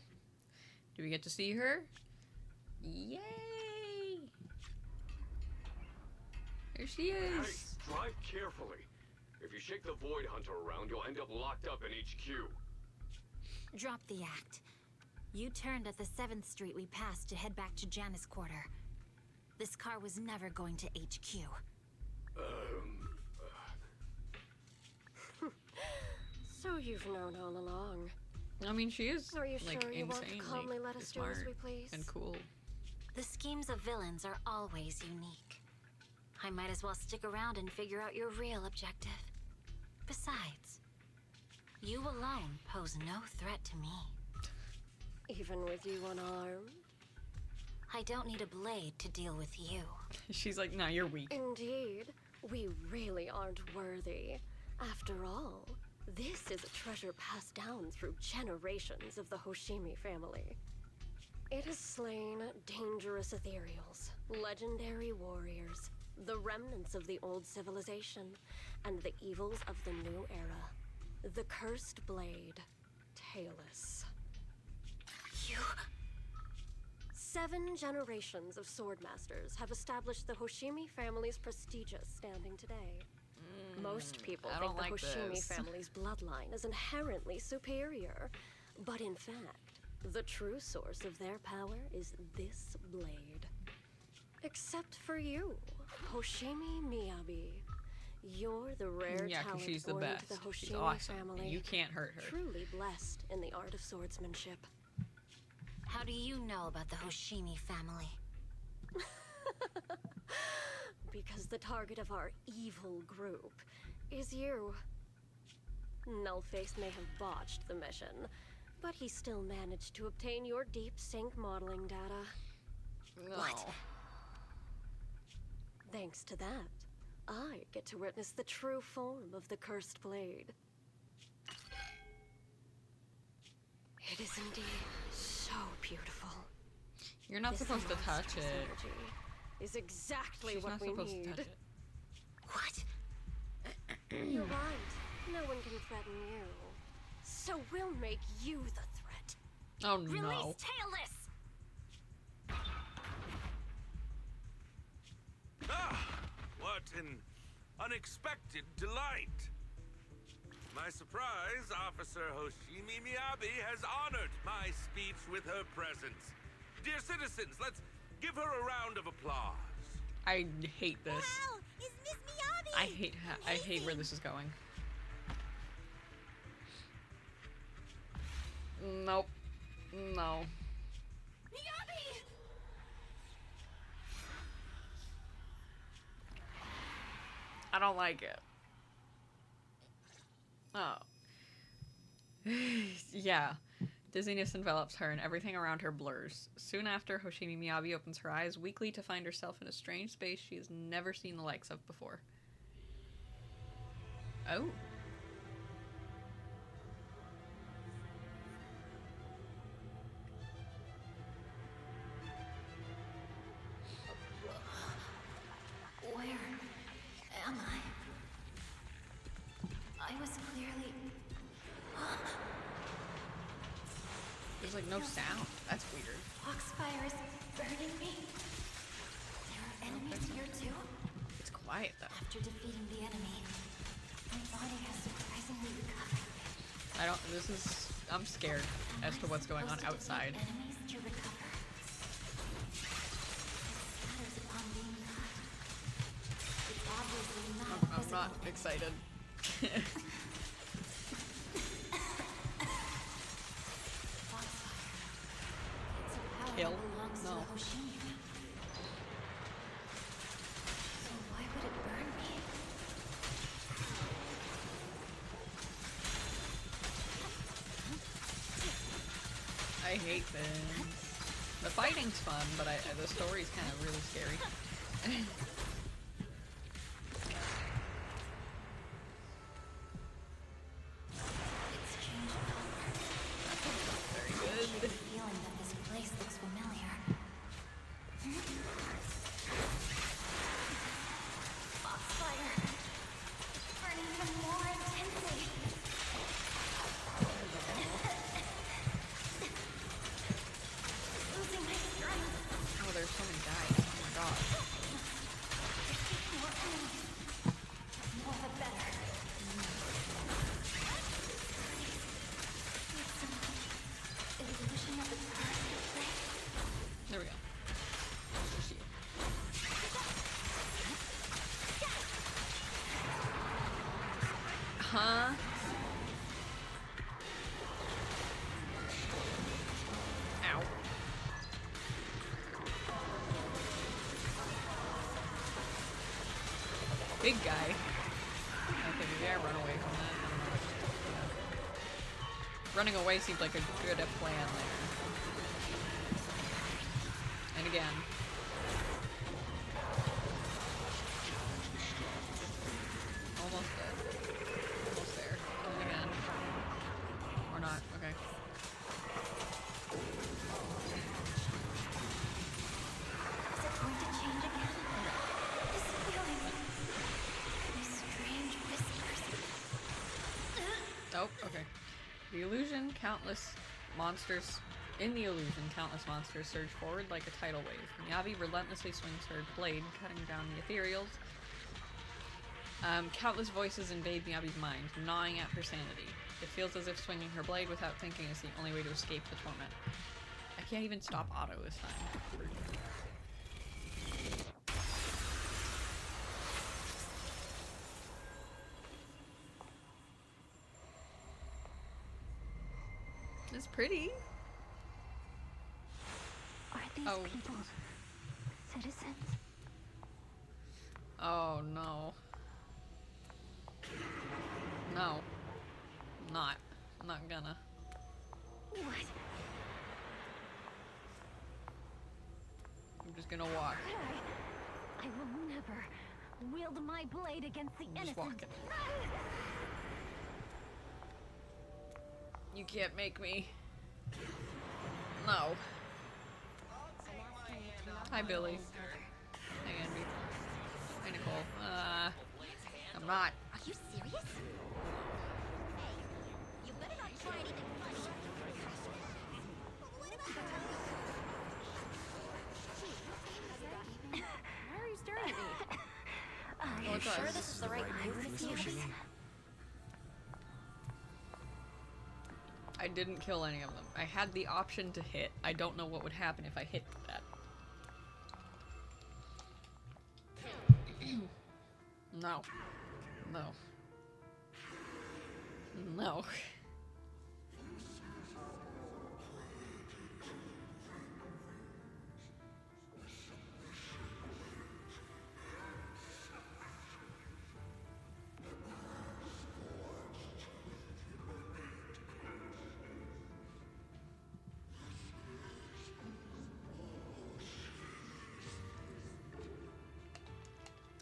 do we get to see her? Yay! Here she is. Hey, drive carefully. If you shake the Void Hunter around, you'll end up locked up in HQ. Drop the act. You turned at the 7th Street we passed to head back to Janus Quarter. This car was never going to HQ. So you've known all along. I mean, she is Are you like sure you want to insanely calmly let us do as smart we please? and cool. The schemes of villains are always unique. I might as well stick around and figure out your real objective. Besides, you alone pose no threat to me. Even with you unarmed? I don't need a blade to deal with you. She's like, nah, you're weak. Indeed, we really aren't worthy. After all, this is a treasure passed down through generations of the Hoshimi family. It has slain dangerous ethereals, legendary warriors, the remnants of the old civilization, and the evils of the new era. The cursed blade, Talus. You... 7 generations of swordmasters have established the Hoshimi family's prestigious standing today. Most people I think don't the like Hoshimi this. family's bloodline is inherently superior. But in fact, the true source of their power is this blade. Except for you, Hoshimi Miyabi. You're the rare Yeah, 'cause talent she's the born best. into the Hoshimi She's awesome. family. You can't hurt her. Truly blessed in the art of swordsmanship. How do you know about the Hoshimi family? Because the target of our evil group is you. Nullface may have botched the mission, but he still managed to obtain your deep sync modeling data. No. What? Thanks to that, I get to witness the true form of the cursed blade. It is indeed so beautiful. You're not This supposed to touch monstrous it. energy is exactly She's what not we supposed to need. touch it. What? You're right. No one can threaten you. So we'll make you the threat. Oh Release no. Talus! Ah, what an unexpected delight. My surprise, Officer Hoshimi Miyabi has honored my speech with her presence. Dear citizens, let's give her a round of applause. I hate this. Wow, is Miss Miyabi? I hate where this is going. Nope. No. Miyabi! I don't like it. Oh. Yeah. Dizziness envelops her and everything around her blurs. Soon after, Hoshimi Miyabi opens her eyes weakly to find herself in a strange space she has never seen the likes of before. Oh. Where am I? I was clearly... There's like no sound. That's weird. Foxfire is burning me. There are enemies here too? It's quiet though. After defeating the enemy, my body has surprisingly recovered. I'm scared as to what's going on outside. Enemies to recover. not excited. Kill? No. So why would it burn me? I hate this. The fighting's fun, but the story's kind of really scary. Feeling that this place looks familiar. Foxfire. Burning even more intensely. Losing my strength. Oh, there's so many guys. Oh my god. More enemies. More the better. Illusion of the There we go. Just you. Huh? Ow. Big guy. Okay, maybe I run away from that. I don't know. Running away seems like a good plan there. And again. Almost dead. Almost there. And again. Or not. Okay. Is it going to change again? This feeling. These strange whispers. Oh, okay. The illusion, countless monsters. In the illusion, countless monsters surge forward like a tidal wave. Miyabi relentlessly swings her blade, cutting down the ethereals. Countless voices invade Miyabi's mind, gnawing at her sanity. It feels as if swinging her blade without thinking is the only way to escape the torment. I can't even stop Otto this time. It's pretty. Are these people citizens? Oh no. No. Not. I'm not gonna. What? I'm just gonna walk. I will never wield my blade against the innocent. walking. You can't make me. No. Hi, Billy. Hi, Andy. Hi, Nicole. I'm not. Are you serious? Hey, you better not try anything funny. Why are you staring at me? Are you sure this is the right move to see this? I didn't kill any of them. I had the option to hit. I don't know what would happen if I hit that. No. No. No.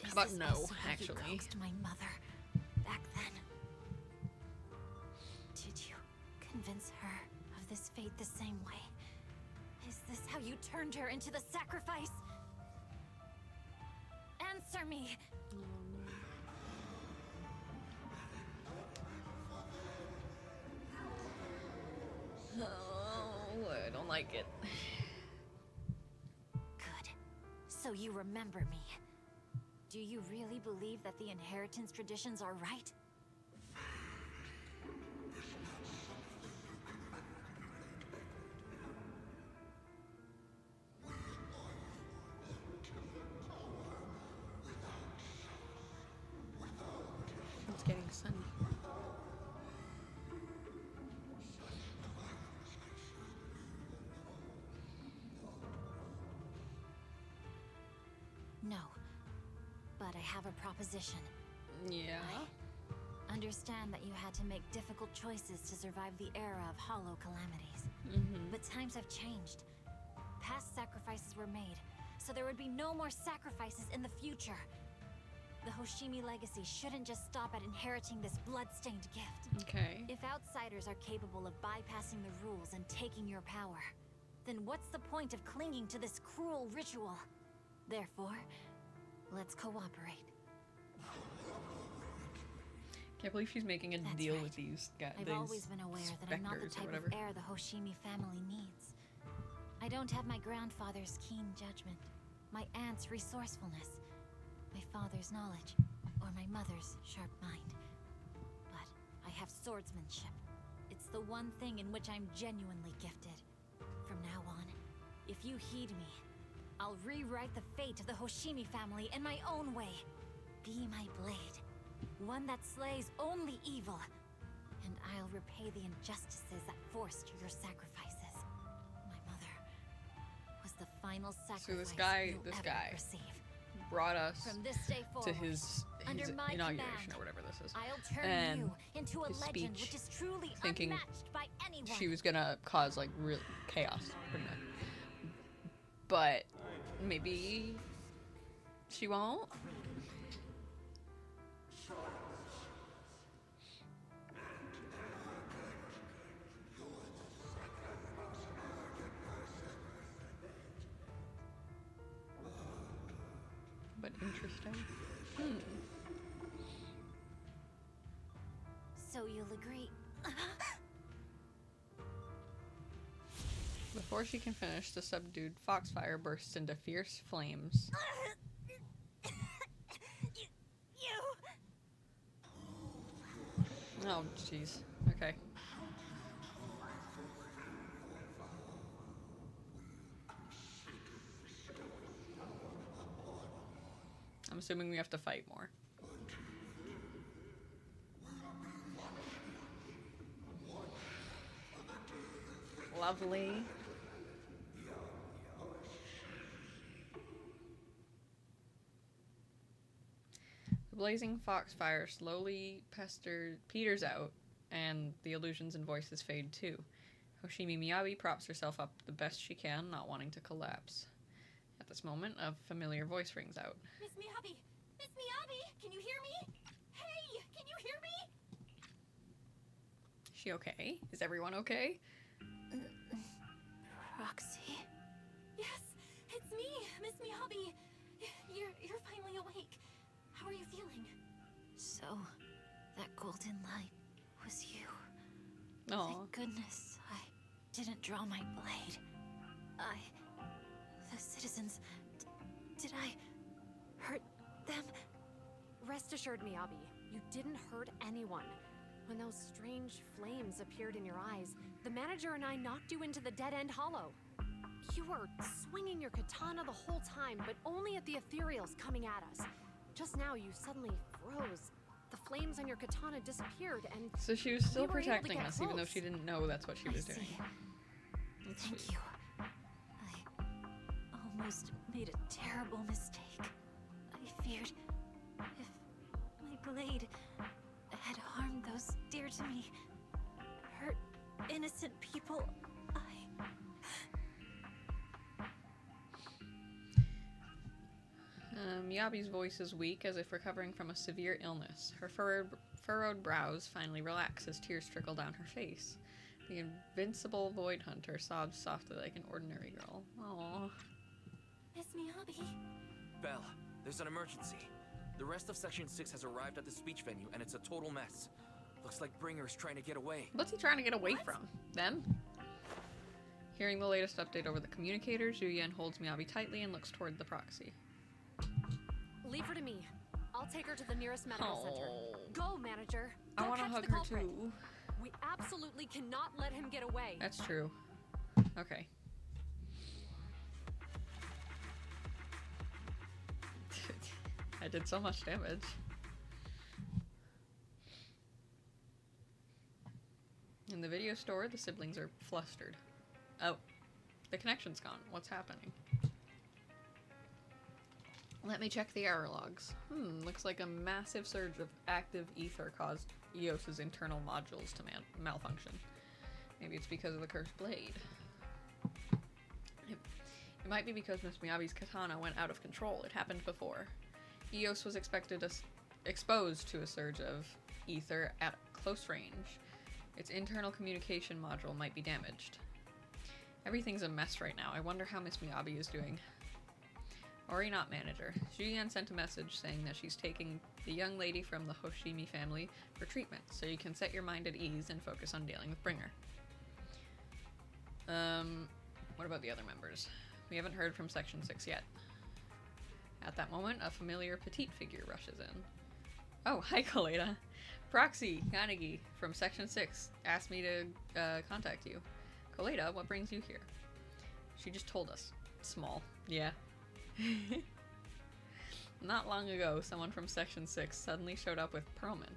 How about no, actually? To my mother back then. Did you convince her of this fate the same way? Is this how you turned her into the sacrifice? Answer me. Oh, I don't like it. Good. So you remember me. Do you really believe that the inheritance traditions are right? I have a proposition. Yeah. I understand that you had to make difficult choices to survive the era of hollow calamities. But times have changed. Past sacrifices were made, so there would be no more sacrifices in the future. The Hoshimi legacy shouldn't just stop at inheriting this blood-stained gift. Okay. If outsiders are capable of bypassing the rules and taking your power, then what's the point of clinging to this cruel ritual? Therefore, let's cooperate. Can't believe she's making a deal with these guys. I've always been aware that I'm not the type of heir the Hoshimi family needs. I don't have my grandfather's keen judgment, my aunt's resourcefulness, my father's knowledge, or my mother's sharp mind. But I have swordsmanship. It's the one thing in which I'm genuinely gifted. From now on, if you heed me, I'll rewrite the fate of the Hoshimi family in my own way. Be my blade, one that slays only evil, and I'll repay the injustices that forced your sacrifices. My mother was the final sacrifice So this guy receive. brought us From this day to forward, his under my inauguration command, or whatever this is. I'll turn And you into a his legend speech, which is truly thinking unmatched by anyone. she was gonna cause like real chaos, pretty much. But maybe she won't. But interesting. So you'll agree. Before she can finish, the subdued foxfire bursts into fierce flames. Oh, jeez. Okay. I'm assuming we have to fight more. Lovely. The blazing foxfire slowly peters out, and the illusions and voices fade too. Hoshimi Miyabi props herself up the best she can, not wanting to collapse. At this moment, a familiar voice rings out. Miss Miyabi! Miss Miyabi! Can you hear me? Hey! Can you hear me? Is she okay? Is everyone okay? Roxy? Yes, it's me, Miss Miyabi. You're finally awake. How are you feeling? So, that golden light was you. Aw. Thank goodness I didn't draw my blade. The citizens, did I hurt them? Rest assured, Miyabi, you didn't hurt anyone. When those strange flames appeared in your eyes, the manager and I knocked you into the dead-end hollow. You were swinging your katana the whole time, but only at the ethereals coming at us. Just now, you suddenly froze. The flames on your katana disappeared, and So she was still we were able to protecting get us, even though close. she didn't know that's what she was doing. That's Thank sweet. you. I almost made a terrible mistake. I feared if my blade had harmed those dear to me, hurt innocent people, Miyabi's voice is weak, as if recovering from a severe illness. Her furrowed brows finally relax as tears trickle down her face. The invincible Void Hunter sobs softly like an ordinary girl. Aww. Miss Miyabi? Belle, there's an emergency. The rest of Section 6 has arrived at the speech venue, and it's a total mess. Looks like Bringer's trying to get away. What's he trying to get away from? Them? Hearing the latest update over the communicator, Zhuyan holds Miyabi tightly and looks toward the proxy. leave her to me. I'll take her to the nearest medical center. Go, manager. I Go want to catch hug the her culprit. too. We absolutely cannot let him get away. That's true. Okay. I did so much damage. In the video store, the siblings are flustered. Oh, the connection's gone. What's happening? Let me check the error logs. Looks like a massive surge of active ether caused Eos's internal modules to malfunction. Maybe it's because of the cursed blade. It might be because Miss Miyabi's katana went out of control. It happened before. Eos was exposed to a surge of ether at close range. Its internal communication module might be damaged. Everything's a mess right now. I wonder how Miss Miyabi is doing. Ori not manager. Julian sent a message saying that she's taking the young lady from the Hoshimi family for treatment, so you can set your mind at ease and focus on dealing with Bringer. What about the other members? We haven't heard from Section 6 yet. At that moment, a familiar petite figure rushes in. Oh, hi Koleda. Proxy, Yanagi, from Section 6, asked me to contact you. Koleda, what brings you here? She just told us. Small. Yeah. Not long ago, someone from Section 6 suddenly showed up with Perlman.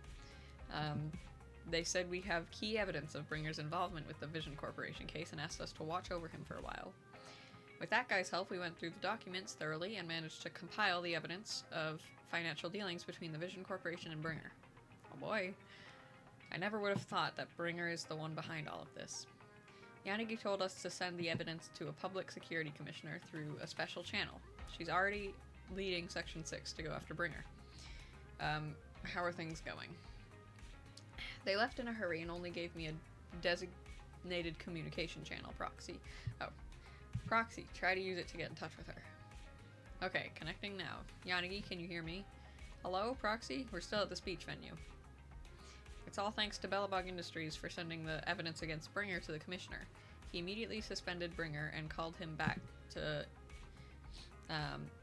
They said we have key evidence of Bringer's involvement with the Vision Corporation case and asked us to watch over him for a while. With that guy's help, we went through the documents thoroughly and managed to compile the evidence of financial dealings between the Vision Corporation and Bringer. Oh boy. I never would have thought that Bringer is the one behind all of this. Yanagi told us to send the evidence to a public security commissioner through a special channel. She's already leading Section 6 to go after Bringer. How are things going? They left in a hurry and only gave me a designated communication channel, Proxy. Oh. Proxy, try to use it to get in touch with her. Okay, connecting now. Yanagi, can you hear me? Hello, Proxy? We're still at the speech venue. It's all thanks to Bellabog Industries for sending the evidence against Bringer to the commissioner. He immediately suspended Bringer and called him back to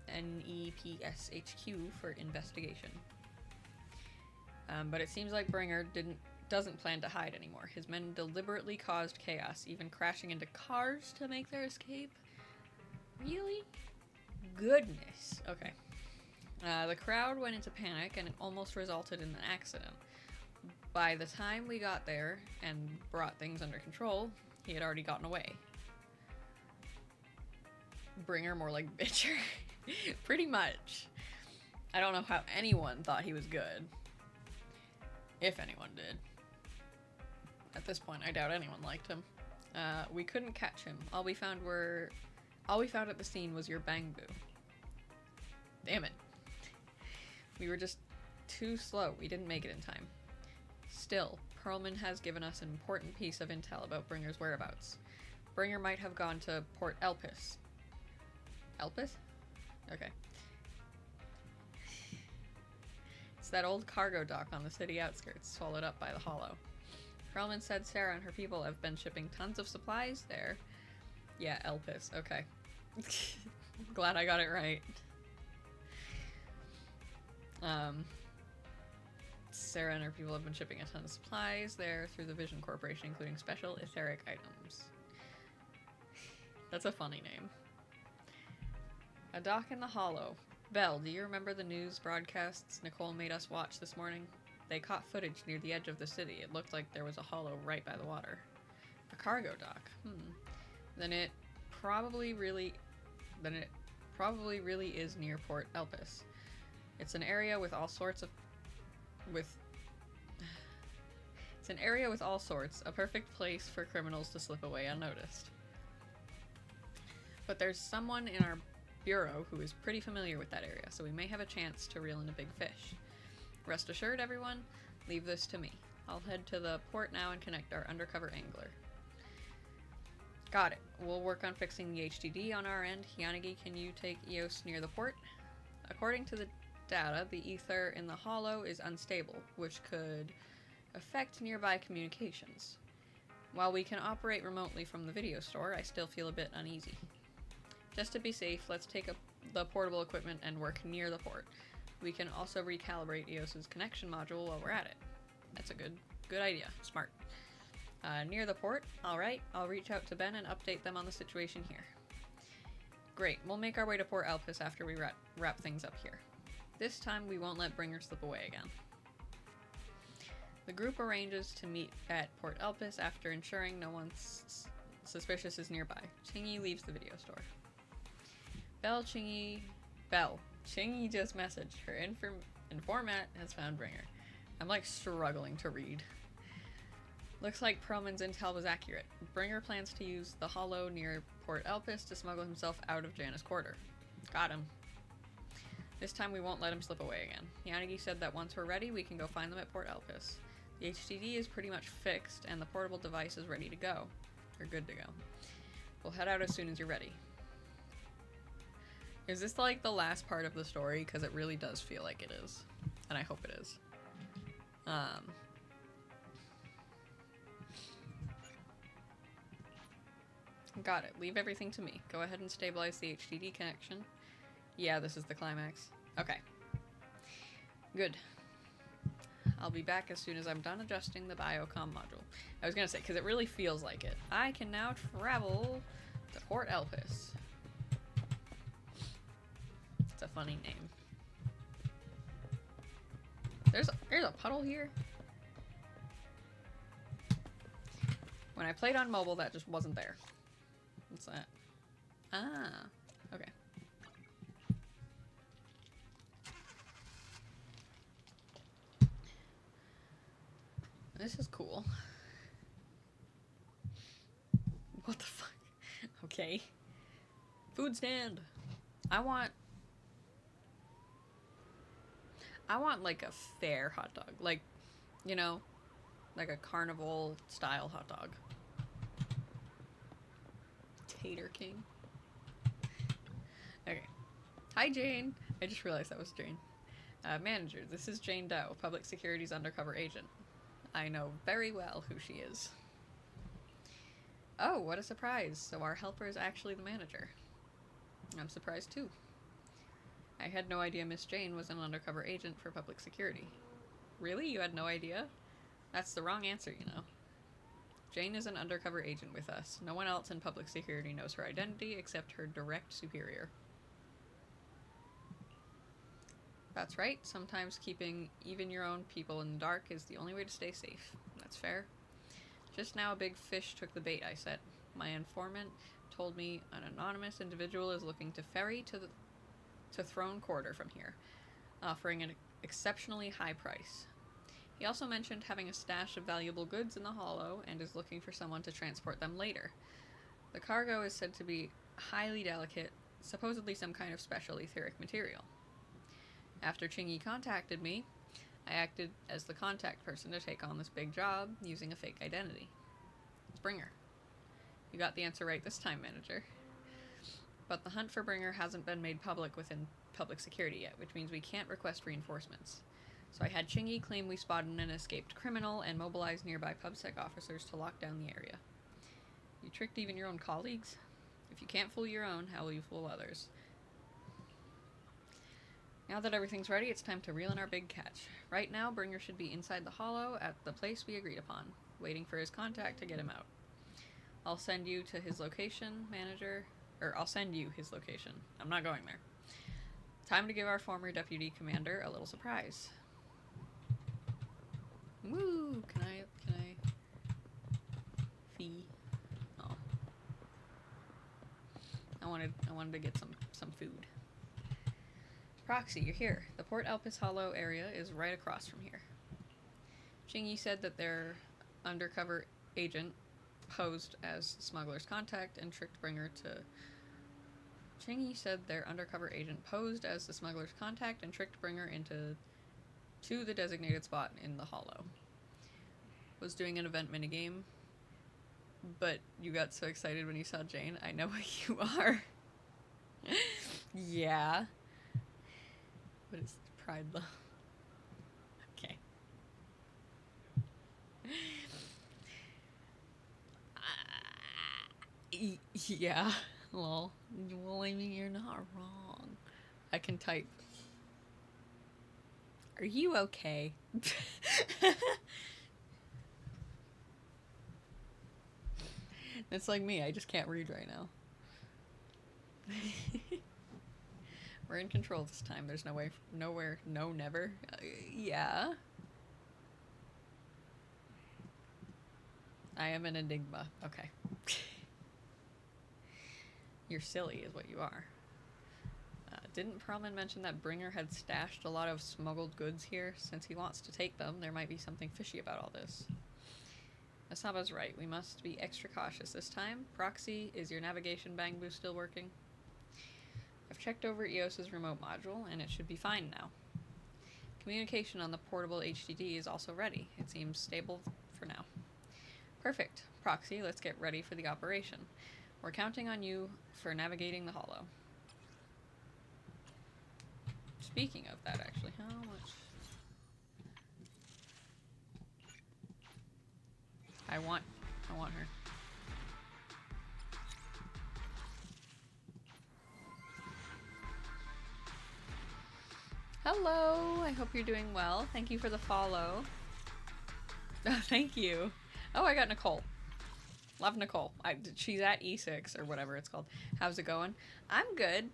NEPSHQ for investigation. But it seems like Bringer doesn't plan to hide anymore. His men deliberately caused chaos, even crashing into cars to make their escape. Really? Goodness. Okay. The crowd went into panic and it almost resulted in an accident. By the time we got there and brought things under control, he had already gotten away. Bringer, more like Bitcher. Pretty much. I don't know how anyone thought he was good. If anyone did. At this point, I doubt anyone liked him. We couldn't catch him. All we found at the scene was your bang boo. Damn it. We were just too slow. We didn't make it in time. Still, Perlman has given us an important piece of intel about Bringer's whereabouts. Bringer might have gone to Port Elpis. Elpis? Okay. It's that old cargo dock on the city outskirts, swallowed up by the Hollow. Perlman said Sarah and her people have been shipping tons of supplies there. Yeah, Elpis. Okay. Glad I got it right. Sarah and her people have been shipping a ton of supplies there through the Vision Corporation, including special etheric items. That's a funny name. A dock in the Hollow. Belle, do you remember the news broadcasts Nicole made us watch this morning? They caught footage near the edge of the city. It looked like there was a hollow right by the water. A cargo dock. Then it probably really is near Port Elpis. It's an area with all sorts, a perfect place for criminals to slip away unnoticed. But there's someone in our bureau who is pretty familiar with that area, so we may have a chance to reel in a big fish. Rest assured, everyone, leave this to me. I'll head to the port now and connect our undercover angler. Got it. We'll work on fixing the HDD on our end. Yanagi, can you take Eos near the port? According to the data, the ether in the Hollow is unstable, which could affect nearby communications. While we can operate remotely from the video store, I still feel a bit uneasy. Just to be safe, let's take the portable equipment and work near the port. We can also recalibrate Eos's connection module while we're at it. That's a good idea. Smart. Near the port? Alright, I'll reach out to Ben and update them on the situation here. Great, we'll make our way to Port Elpis after we wrap things up here. This time we won't let Bringer slip away again. The group arranges to meet at Port Elpis after ensuring no one suspicious is nearby. Chingy leaves the video store. Belle, Chingy just messaged her. Informant has found Bringer. I'm like struggling to read. Looks like Perlman's intel was accurate. Bringer plans to use the hollow near Port Elpis to smuggle himself out of Janus Quarter. Got him. This time we won't let him slip away again. Yanagi said that once we're ready, we can go find them at Port Elpis. The HDD is pretty much fixed, and the portable device is ready to go. Or good to go. We'll head out as soon as you're ready. Is this like the last part of the story? Because it really does feel like it is. And I hope it is. Got it. Leave everything to me. Go ahead and stabilize the HDD connection. Yeah, this is the climax. Okay. Good. I'll be back as soon as I'm done adjusting the biocom module. I was gonna say, because it really feels like it. I can now travel to Port Elpis. It's a funny name. There's a puddle here. When I played on mobile, that just wasn't there. What's that? Ah, okay. This is cool. What the fuck? Okay. Food stand. I want like a fair hot dog. Like, you know, like a carnival style hot dog. Tater King. Okay. Hi, Jane. I just realized that was Jane. Manager, this is Jane Doe, Public Security's undercover agent. I know very well who she is. Oh, what a surprise. So our helper is actually the manager. I'm surprised too. I had no idea Miss Jane was an undercover agent for public security. Really? You had no idea? That's the wrong answer, you know. Jane is an undercover agent with us. No one else in public security knows her identity except her direct superior. That's right. Sometimes keeping even your own people in the dark is the only way to stay safe. That's fair. Just now a big fish took the bait I set. My informant told me an anonymous individual is looking to ferry to Throne Quarter from here, offering an exceptionally high price. He also mentioned having a stash of valuable goods in the hollow and is looking for someone to transport them later. The cargo is said to be highly delicate, supposedly some kind of special etheric material. After Chingy contacted me, I acted as the contact person to take on this big job using a fake identity. Bringer. You got the answer right this time, manager. But the hunt for Bringer hasn't been made public within public security yet, which means we can't request reinforcements. So I had Chingy claim we spotted an escaped criminal and mobilized nearby PubSec officers to lock down the area. You tricked even your own colleagues? If you can't fool your own, how will you fool others? Now that everything's ready, it's time to reel in our big catch. Right now, Bringer should be inside the hollow at the place we agreed upon, waiting for his contact to get him out. I'll send you to his location, manager. Or I'll send you his location. I'm not going there. Time to give our former deputy commander a little surprise. Woo! Can I fee? Oh. I wanted to get some food. Proxy, you're here. The Port Elpis Hollow area is right across from here. Chingy said that their undercover agent posed as smuggler's contact and tricked Bringer to... Chingy said their undercover agent posed as the smuggler's contact and tricked Bringer into the designated spot in the hollow. Was doing an event minigame, but you got so excited when you saw Jane. I know what you are. Yeah. What is pride, though? Okay. Yeah. Well, I mean, you're not wrong. I can type. Are you okay? It's like me. I just can't read right now. We're in control this time. There's no way, nowhere, no, never. Yeah. I am an enigma. Okay. You're silly is what you are. Didn't Perlman mention that Bringer had stashed a lot of smuggled goods here? Since he wants to take them, there might be something fishy about all this. Asaba's right. We must be extra cautious this time. Proxy, is your navigation bang boost still working? I've checked over EOS's remote module, and it should be fine now. Communication on the portable HDD is also ready. It seems stable for now. Perfect. Proxy, let's get ready for the operation. We're counting on you for navigating the Hollow. Speaking of that, actually, how much? I want her. Hello, I hope you're doing well. Thank you for the follow. Thank you. Oh, I got Nicole. Love Nicole. She's at E6 or whatever it's called. How's it going? I'm good.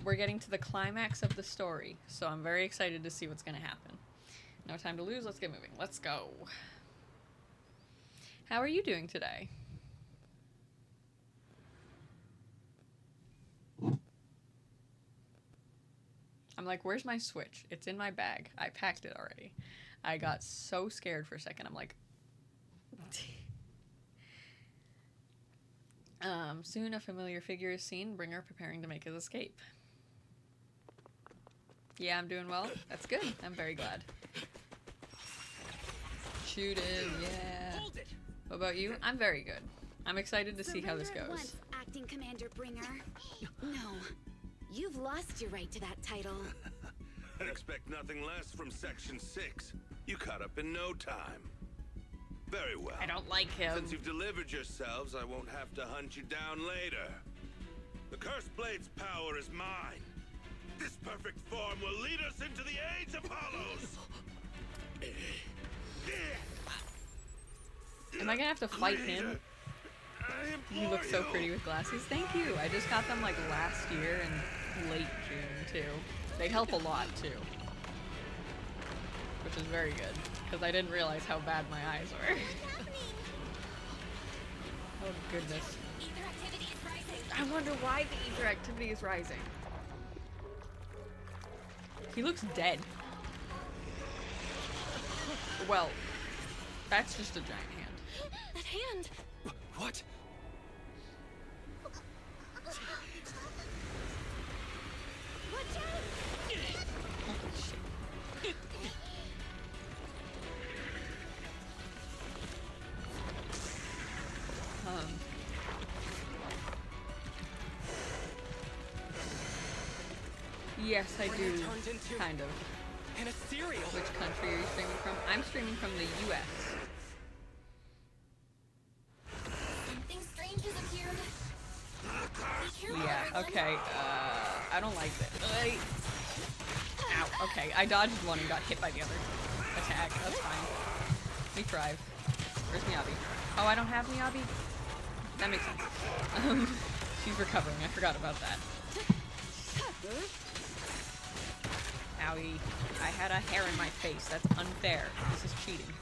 We're getting to the climax of the story, so I'm very excited to see what's going to happen. No time to lose. Let's get moving. Let's go. How are you doing today? I'm like, where's my Switch? It's in my bag. I packed it already. I got so scared for a second. I'm like... soon a familiar figure is seen, Bringer preparing to make his escape. Yeah, I'm doing well. That's good. I'm very glad. Shoot it, yeah. What about you? I'm very good. I'm excited to see how this goes. Once, Acting Commander Bringer. No, you've lost your right to that title. I'd expect nothing less from Section 6. You caught up in no time. Very well. I don't like him. Since you've delivered yourselves, I won't have to hunt you down later. The Cursed Blade's power is mine. This perfect form will lead us into the Age of Hollows. Am I gonna have to fight him? He looks so pretty with glasses. Thank you. I just got them like last year in late June too. They help a lot too, which is very good because I didn't realize how bad my eyes were. Oh goodness. I wonder why the ether activity is rising. He looks dead. Well, that's just a giant hand. That hand! What? Watch out! Oh, shit. Yes, I do. Kind of. In a cereal. Which country are you streaming from? I'm streaming from the US. Something strange has appeared. Yeah, okay. I don't like this. Ow, okay. I dodged one and got hit by the other attack. That's fine. We thrive. Where's Miyabi? Oh, I don't have Miyabi? That makes sense. She's recovering. I forgot about that. Owie. I had a hair in my face. That's unfair. This is cheating.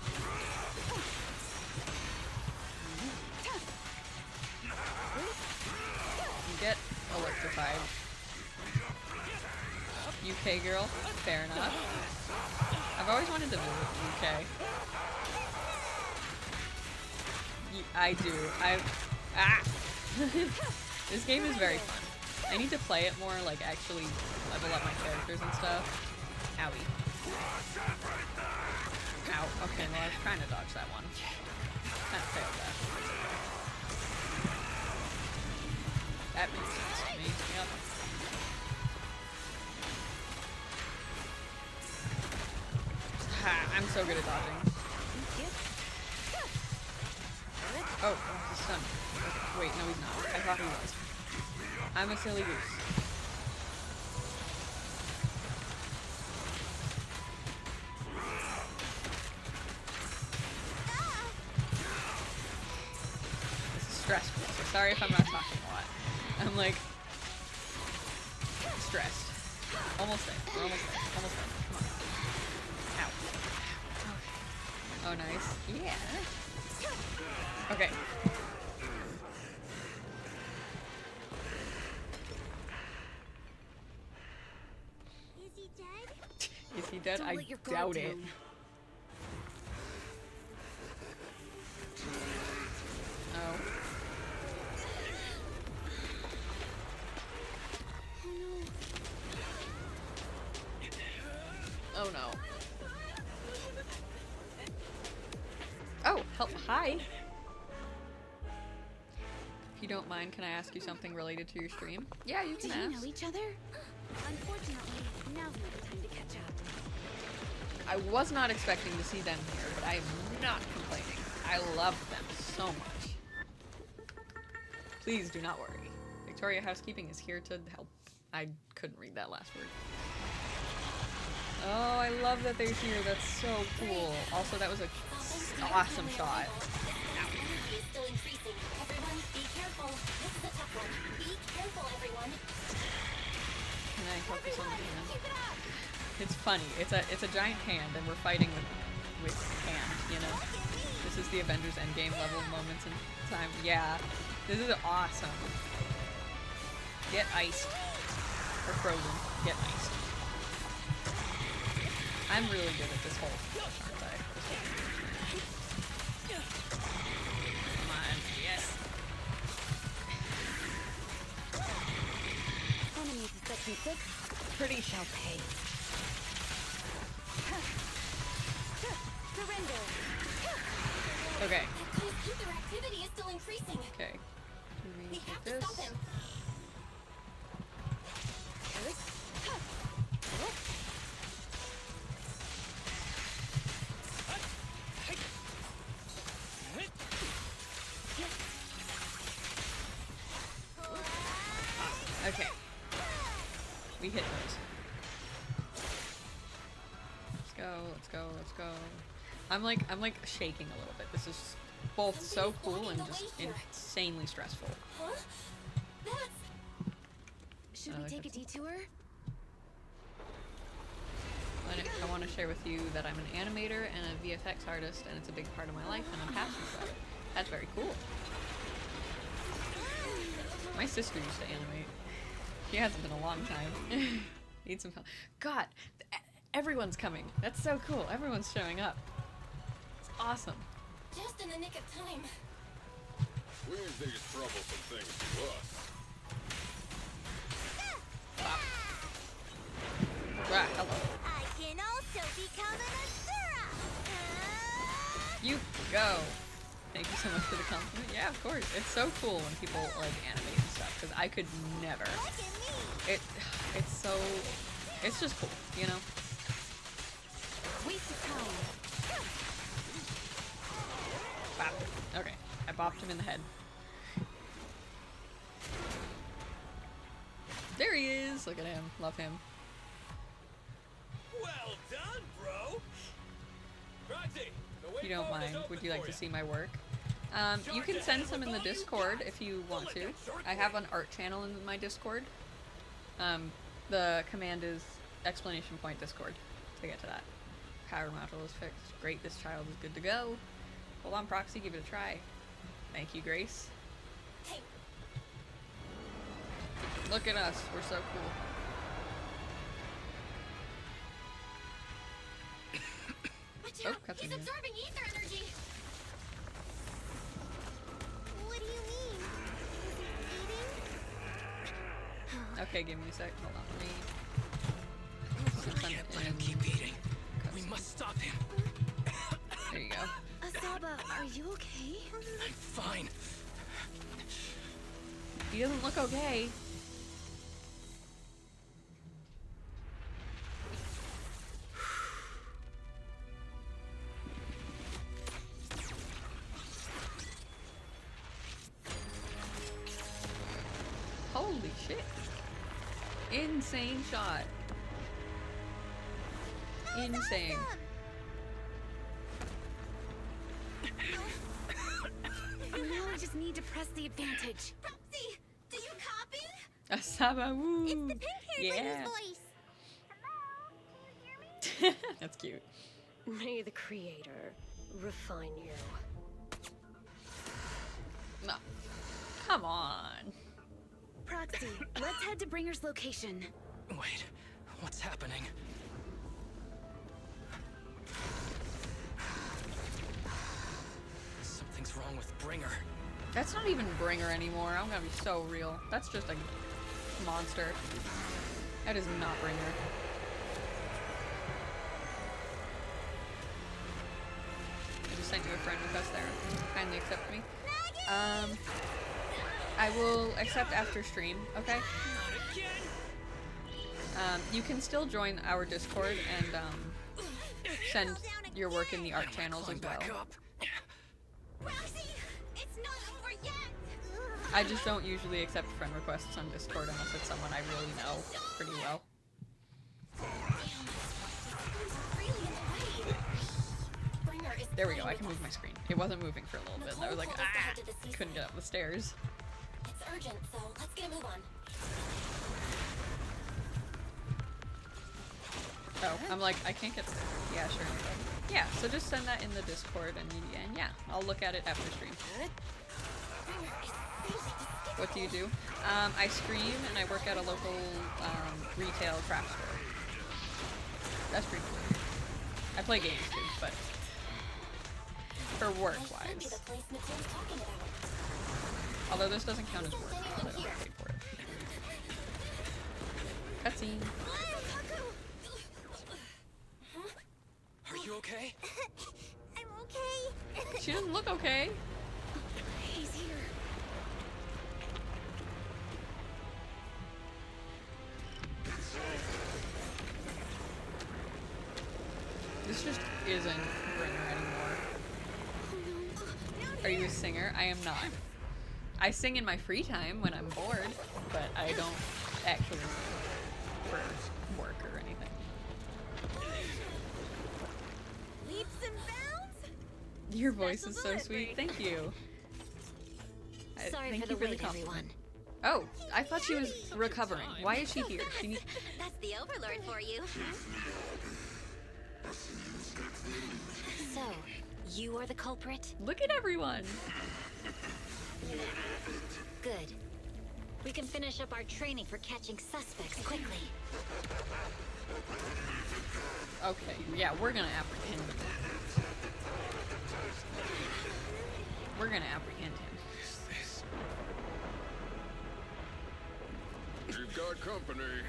Get electrified. UK girl. Fair enough. I've always wanted to visit the UK. I do. This game is very fun. I need to play it more, like actually level up my characters and stuff. Owie. Ow. Okay, well I was trying to dodge that one. Kind of failed that. That makes sense to me. Yep. I'm so good at dodging. Oh, he's stunned. Wait, no he's not. I thought he was. I'm a silly goose. This is stressful, so sorry if I'm not talking a lot. I'm like stressed. Almost there. We're almost there. Almost there. Come on. Ow. Okay. Oh nice. Yeah. Okay. dead? Don't I let your guard doubt it. down. Oh. Oh no. Oh, help. Hi. If you don't mind, can I ask you something related to your stream? Yeah, you can Do ask. you know each other? Unfortunately, now's not the time to catch up. I was not expecting to see them here, but I am not complaining. I love them so much. Please do not worry. Victoria Housekeeping is here to help. I couldn't read that last word. Oh, I love that they're here. That's so cool. Also, that was a awesome shot. Energy is still increasing. Everyone, be careful. This is a tough one. Be careful, everyone. Can I focus on the hand? It's funny. It's a giant hand, and we're fighting with hand. You know, this is the Avengers Endgame level moments in time. Yeah, this is awesome. Get iced or frozen. Get iced. I'm really good at this whole, aren't I? This whole Come on, yes. Enemies in section 6. Pretty shall pay. Surrender. Okay. Their activity is still increasing. Okay. We have to this. stop him. Okay. We hit those. Let's go, let's go, let's go. I'm like shaking a little bit. This is both so cool and just insanely stressful. Huh? That's... Should we take a detour? I want to share with you that I'm an animator and a VFX artist, and it's a big part of my life, and I'm passionate about it. That's very cool. My sister used to animate. She hasn't in a long time. Need some help. God, everyone's coming. That's so cool. Everyone's showing up. It's awesome. Just in the nick of time. We ain't think it's troublesome things to us. Ah, hello. I can also become an Asura. You go. Thank you so much for the compliment. Yeah, of course. It's so cool when people like animate and stuff, because I could never. It's just cool, you know? Waste of time. Bop. Okay, I bopped him in the head. There he is! Look at him. Love him. Well done, bro. If you don't mind, would you like to see my work? You can send some in the Discord if you want to. I have an art channel in my Discord. The command is !Discord to get to that. Power module is fixed. Great, this child is good to go. Hold on, Proxy, give it a try. Thank you, Grace. Look at us, we're so cool. Watch Oh, out! cutscene He's here. absorbing ether energy. What do you mean? Okay, give me a sec. Hold on, let me. We can't let him keep eating. We must stop him. There you go. Asaba, are you okay? I'm fine. He doesn't look okay. Holy shit. Insane shot. Insane. Now I just need to press the advantage. Proxy, do you copy? Asaba, woo! It's the pink-haired Yeah. lady's voice. That's cute. May the Creator refine you. No. Come on. Proxy, let's head to Bringer's location. Wait, what's happening? Bringer. That's not even Bringer anymore. I'm gonna be so real. That's just a monster. That is not Bringer. I just sent you a friend request there. Kindly accept me. I will accept after stream, okay? You can still join our Discord and send your work in the art channels as well. I just don't usually accept friend requests on Discord unless it's someone I really know pretty well. There we go, I can move my screen. It wasn't moving for a little bit and I was like, ah! Couldn't get up the stairs. It's urgent, so let's get a move on. Oh, I'm like, I can't get... Yeah, sure. Yeah, so just send that in the Discord and yeah, I'll look at it after stream. What do you do? I stream and I work at a local retail craft store. That's pretty cool. I play games too, but for work-wise. Although this doesn't count as work because I don't get paid for it. Cutscene. Are you okay? I'm okay. She doesn't look okay. He's here. This just isn't Bringer anymore. Are you a singer? I am not. I sing in my free time when I'm bored, but I don't actually sing for work or anything. Leaps and bounds? Your voice is so sweet. Thank you. Sorry thank for you the for the wait, compliment. everyone. Oh, I thought she was recovering. Why is she here? She needs... That's the Overlord for you. So, you are the culprit? Look at everyone. Good. We can finish up our training for catching suspects quickly. Okay, yeah, we're gonna apprehend him. We're gonna apprehend him. You've got company.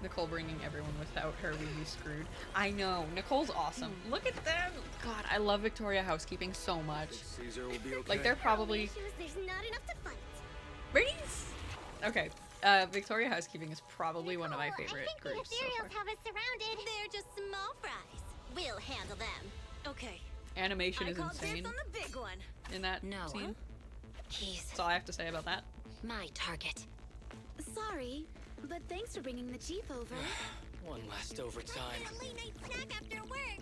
Nicole bringing everyone without her, we'd be screwed. I know, Nicole's awesome. Look at them! God, I love Victoria Housekeeping so much. Caesar will be okay. Like, they're probably... There's not enough to fight. Brains! Okay, Victoria Housekeeping is probably one of my favorite groups so far. Have us surrounded. They're just small fries. We'll handle them. Okay. Animation is insane on the big one. in that No. scene. He's That's all I have to say about that. my target. Sorry, but thanks for bringing the chief over. One last overtime. A late night snack after work.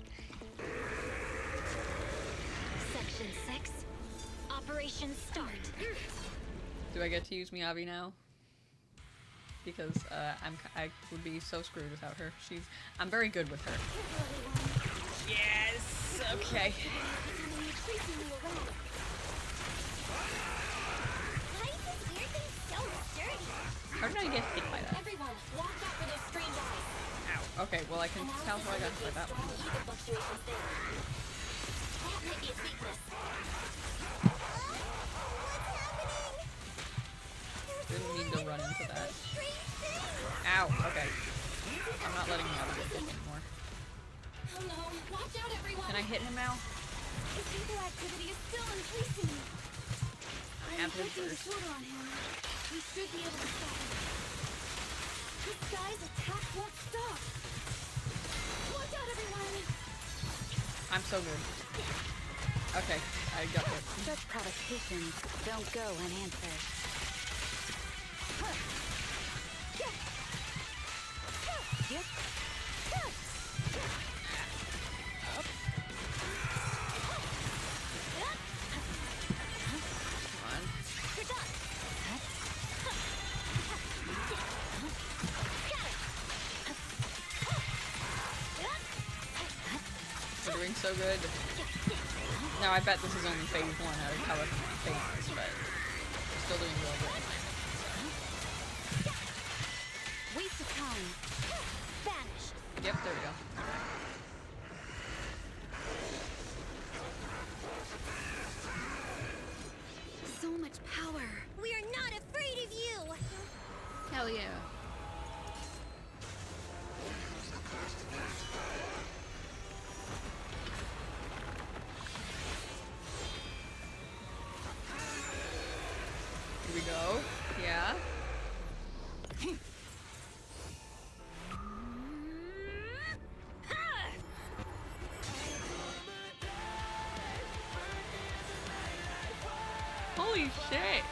Section 6. Operation start. Do I get to use Miyavi now? Because I would be so screwed without her. I'm very good with her. Yes. Okay. How did I get hit by that? Everyone, watch out for those strange eyes. Ow. Okay, well I can tell how I got hit by that one. Fluctuations there. That might be its weakness. Didn't mean to run into that. Ow. Okay. I'm not letting Miyavi get hit anymore. Oh no, watch out everyone. Can I hit him now? His evil activity is still increasing. Have him Taking the first. shooter on him. We should be able to stop him. This guy's attack won't stop. Watch out, everyone! I'm so good. Okay, I got it. Such provocations don't go unanswered. Yep. Come on. We're doing so good. Now I bet this is only phase 1 out of however many phases, but we're still doing real good. Waste of time. Vanish. Yep, there we go. Hell yeah. Here we go. Yeah. Holy shit.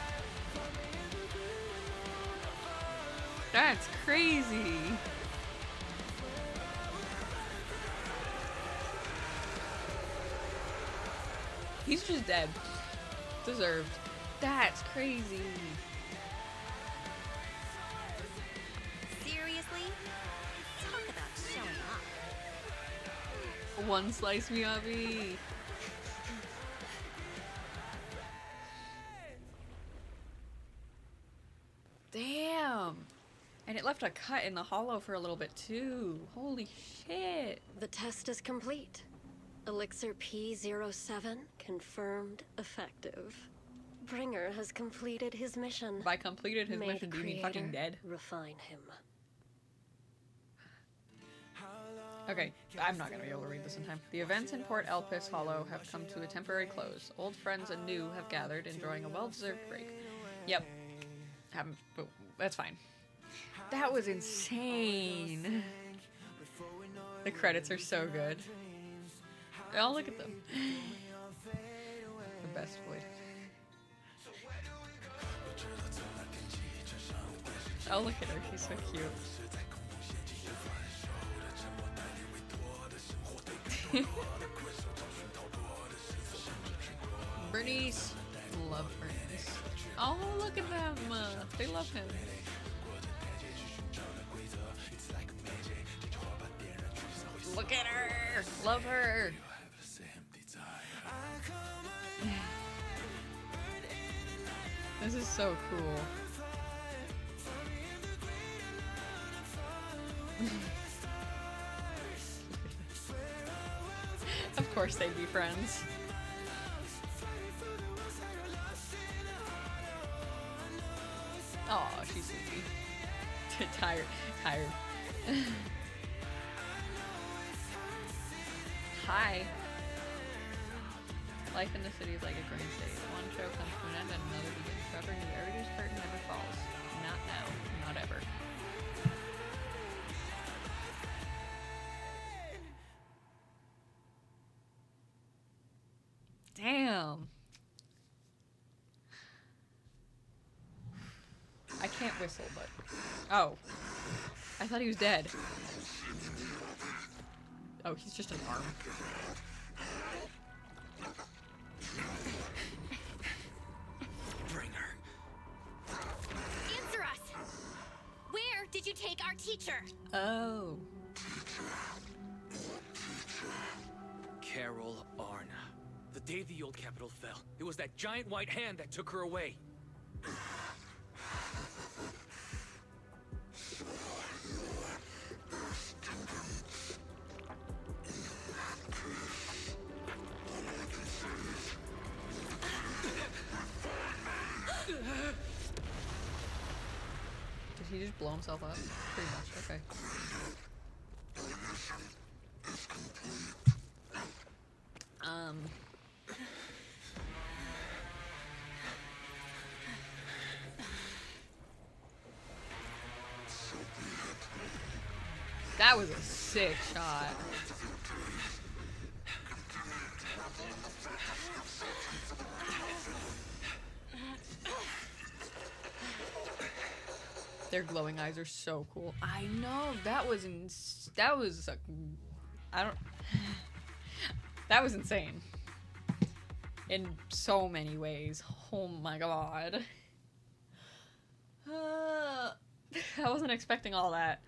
That's crazy. He's just dead. Deserved. That's crazy. Seriously? Talk about showing up. One slice Miyabi. Damn. And it left a cut in the hollow for a little bit too. Holy shit. The test is complete. Elixir P07 confirmed effective. Bringer has completed his mission. By completed his mission, do you mean fucking dead? Refine him. Okay, I'm not gonna be able to read this in time. The events in Port Elpis Hollow have come to a temporary close. Old friends and new have gathered, enjoying a well-deserved break. Yep. But that's fine. That was insane. The credits are so good. Oh, look at them. The best voice. Oh, look at her. She's so cute. Bernice. Love Bernice. Oh, look at them. They love him. Look at her. Love her. This is so cool. Of course they'd be friends. Oh, she's sleepy. Tired. Hi. Life in the city is like a grain state. One show comes to an end and another begins. Forever new. Everybody's curtain never falls. Not now. Not ever. Damn. I can't whistle, but... Oh. I thought he was dead. Oh, he's just an arm. Bring her. Answer us! Where did you take our teacher? Oh. Carol Arna. The day the old capital fell, it was that giant white hand that took her away. Did he just blow himself up? Pretty much, okay. That was a sick shot. Their glowing eyes are so cool. I know, that was that was insane. In so many ways. Oh my god. I wasn't expecting all that.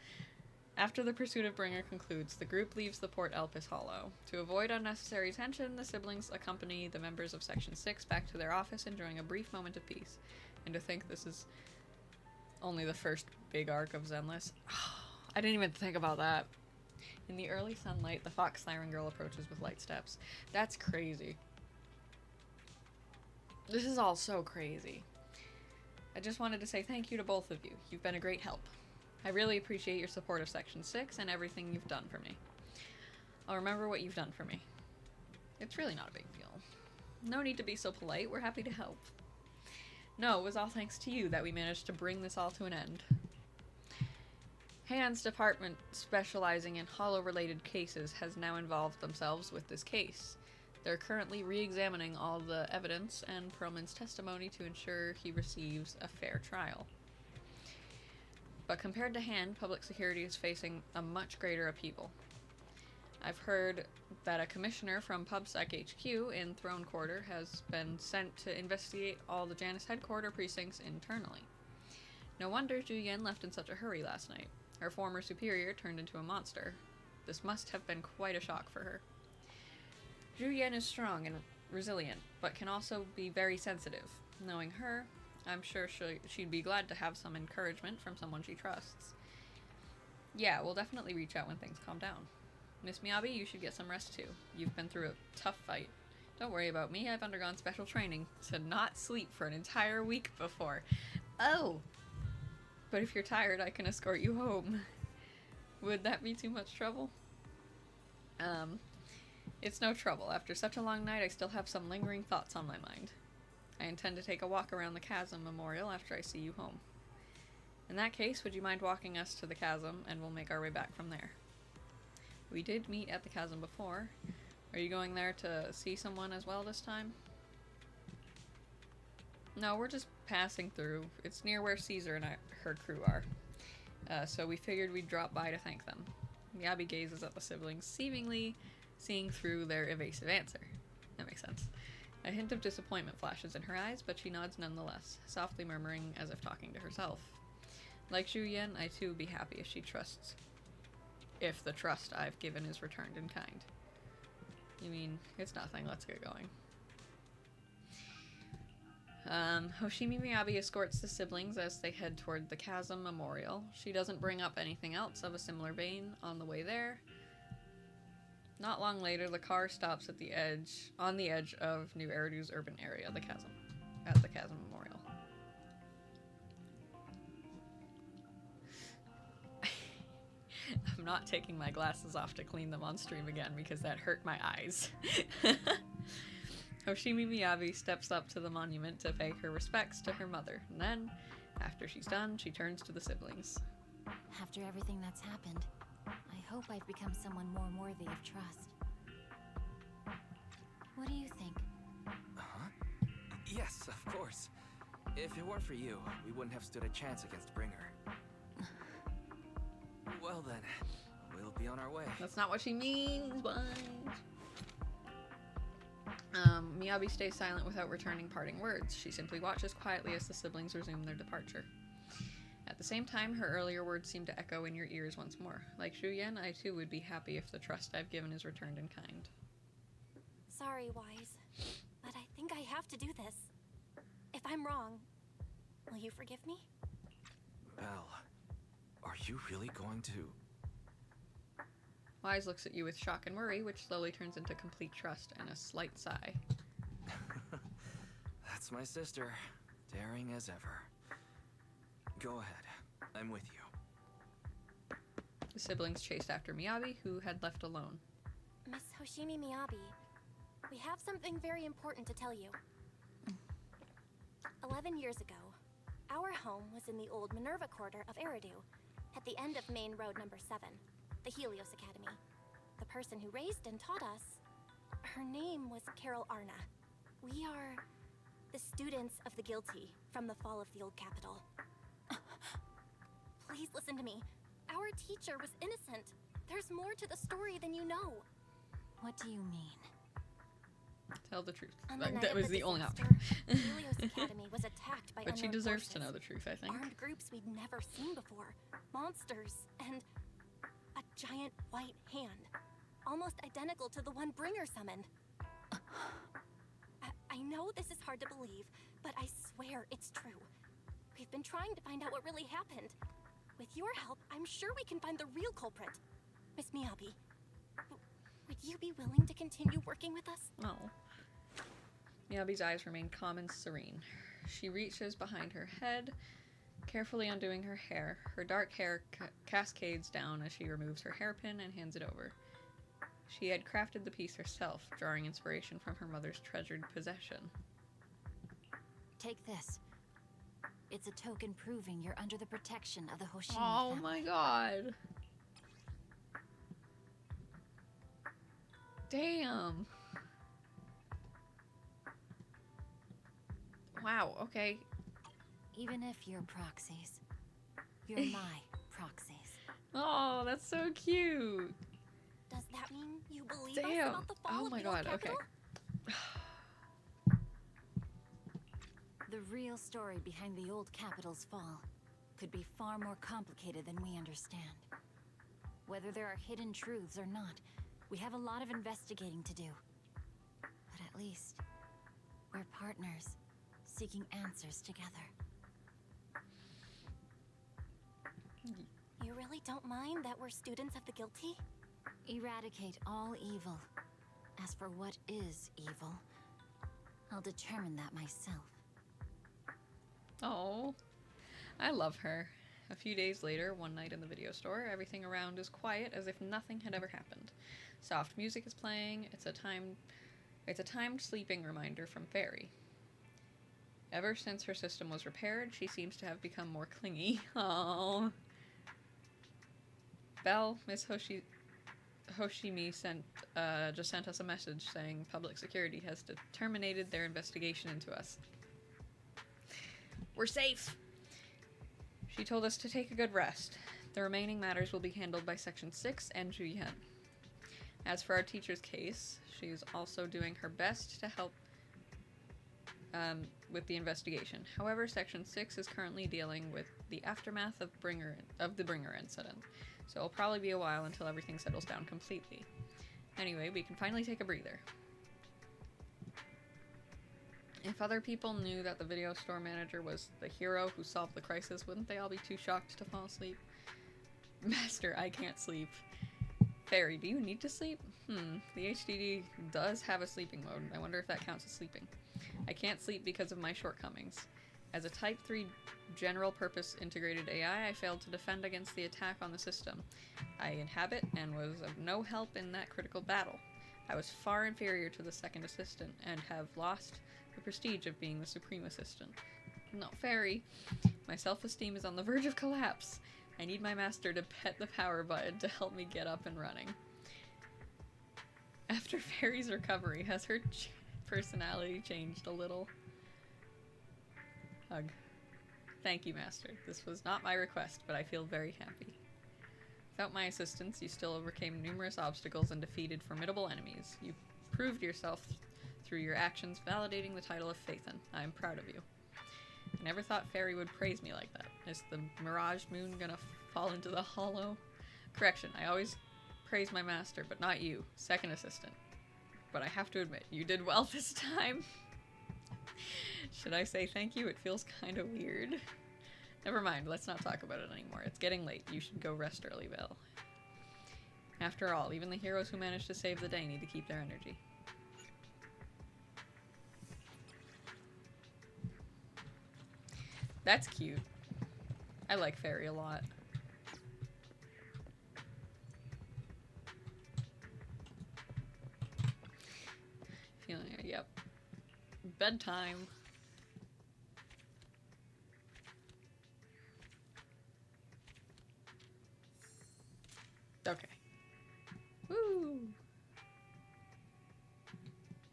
After the pursuit of Bringer concludes, the group leaves the Port Elpis Hollow. To avoid unnecessary tension, the siblings accompany the members of Section 6 back to their office, enjoying a brief moment of peace. And to think this is only the first big arc of Zenless. I didn't even think about that. In the early sunlight, the Fox Siren Girl approaches with light steps. That's crazy. This is all so crazy. I just wanted to say thank you to both of you. You've been a great help. I really appreciate your support of Section 6 and everything you've done for me. I'll remember what you've done for me. It's really not a big deal. No need to be so polite. We're happy to help. No, it was all thanks to you that we managed to bring this all to an end. Han's department, specializing in Hollow-related cases, has now involved themselves with this case. They're currently re-examining all the evidence and Perlman's testimony to ensure he receives a fair trial. But compared to Han, public security is facing a much greater upheaval. I've heard that a commissioner from PubSec HQ in Throne Quarter has been sent to investigate all the Janus headquarter precincts internally. No wonder Zhu Yan left in such a hurry last night. Her former superior turned into a monster. This must have been quite a shock for her. Zhu Yan is strong and resilient, but can also be very sensitive. Knowing her, I'm sure she'd be glad to have some encouragement from someone she trusts. Yeah, we'll definitely reach out when things calm down. Miss Miyabi, you should get some rest too. You've been through a tough fight. Don't worry about me, I've undergone special training to not sleep for an entire week before. Oh! But if you're tired, I can escort you home. Would that be too much trouble? It's no trouble. After such a long night, I still have some lingering thoughts on my mind. I intend to take a walk around the Chasm Memorial after I see you home. In that case, would you mind walking us to the Chasm, and we'll make our way back from there? We did meet at the Chasm before. Are you going there to see someone as well this time? No, we're just passing through. It's near where Caesar and her crew are. So we figured we'd drop by to thank them. Miyabi gazes at the siblings, seemingly seeing through their evasive answer. That makes sense. A hint of disappointment flashes in her eyes, but she nods nonetheless, softly murmuring as if talking to herself. Like Zhu Yan, I too would be happy if she trusts. If the trust I've given is returned in kind. You mean, it's nothing, let's get going. Hoshimi Miyabi escorts the siblings as they head toward the Chasm Memorial. She doesn't bring up anything else of a similar vein on the way there. Not long later, the car stops on the edge of New Eridu's urban area, at the Chasm Memorial. I'm not taking my glasses off to clean them on stream again because that hurt my eyes. Hoshimi Miyabi steps up to the monument to pay her respects to her mother, and then, after she's done, she turns to the siblings. After everything that's happened, I hope I've become someone more worthy of trust. What do you think? Huh? Yes, of course. If it weren't for you, we wouldn't have stood a chance against Bringer. Well then, we'll be on our way. That's not what she means, but... Miyabi stays silent without returning parting words. She simply watches quietly as the siblings resume their departure. At the same time, her earlier words seem to echo in your ears once more. Like Zhu Yan, I too would be happy if the trust I've given is returned in kind. Sorry, Wise, but I think I have to do this. If I'm wrong, will you forgive me? Belle, are you really going to... Wise looks at you with shock and worry, which slowly turns into complete trust and a slight sigh. That's my sister, daring as ever. Go ahead, I'm with you. The siblings chased after Miyabi, who had left alone. Miss Hoshimi Miyabi, we have something very important to tell you. 11 years ago, our home was in the old Minerva quarter of Eridu, at the end of Main Road number 7, the Helios Academy. The person who raised and taught us, her name was Carol Arna. We are the students of the guilty from the fall of the old capital. Please listen to me. Our teacher was innocent. There's more to the story than you know. What do you mean? Tell the truth. On the That night of was the the only disaster, option. the Helios Academy was attacked by But she unknown deserves forces. to know the truth, I think. Armed groups we'd never seen before. Monsters and a giant white hand. Almost identical to the one Bringer summoned. I know this is hard to believe, but I swear it's true. We've been trying to find out what really happened. With your help, I'm sure we can find the real culprit. Miss Miyabi, would you be willing to continue working with us? Oh. Miyabi's eyes remain calm and serene. She reaches behind her head, carefully undoing her hair. Her dark hair cascades down as she removes her hairpin and hands it over. She had crafted the piece herself, drawing inspiration from her mother's treasured possession. Take this. It's a token proving you're under the protection of the Hoshimi Oh family. my god. Damn. Wow, okay. Even if you're proxies, you're my proxies. Oh, that's so cute. Does that mean you believe Damn. us about the fall Oh of my the old god, okay. capital? The real story behind the old capital's fall could be far more complicated than we understand. Whether there are hidden truths or not, we have a lot of investigating to do. But at least, we're partners, seeking answers together. You really don't mind that we're students of the guilty? Eradicate all evil. As for what is evil, I'll determine that myself. Oh, I love her. A few days later, one night in the video store, everything around is quiet as if nothing had ever happened. Soft music is playing. It's a timed sleeping reminder from Fairy. Ever since her system was repaired, she seems to have become more clingy. Oh. Belle, Miss Hoshimi just sent us a message saying public security has terminated their investigation into us. We're safe! She told us to take a good rest. The remaining matters will be handled by Section 6 and Juyen. As for our teacher's case, she's also doing her best to help with the investigation. However, Section 6 is currently dealing with the aftermath of the Bringer incident, so it'll probably be a while until everything settles down completely. Anyway, we can finally take a breather. If other people knew that the video store manager was the hero who solved the crisis, wouldn't they all be too shocked to fall asleep? Master, I can't sleep. Fairy, do you need to sleep? The HDD does have a sleeping mode. I wonder if that counts as sleeping. I can't sleep because of my shortcomings. As a Type 3 general-purpose integrated AI, I failed to defend against the attack on the system I inhabit and was of no help in that critical battle. I was far inferior to the second assistant and have lost the prestige of being the supreme assistant. No, Fairy. My self-esteem is on the verge of collapse. I need my master to pet the power button to help me get up and running. After Fairy's recovery, has her personality changed a little? Hug. Thank you, Master. This was not my request, but I feel very happy. Without my assistance, you still overcame numerous obstacles and defeated formidable enemies. You proved yourself through your actions, validating the title of Phaethon. I am proud of you. I never thought Fairy would praise me like that. Is the Mirage Moon gonna fall into the hollow? Correction, I always praise my master, but not you, second assistant. But I have to admit, you did well this time. Should I say thank you? It feels kind of weird. Never mind, let's not talk about it anymore. It's getting late. You should go rest early, Belle. After all, even the heroes who manage to save the day need to keep their energy. That's cute. I like Fairy a lot. Feeling it, yep. Bedtime. Okay. Woo!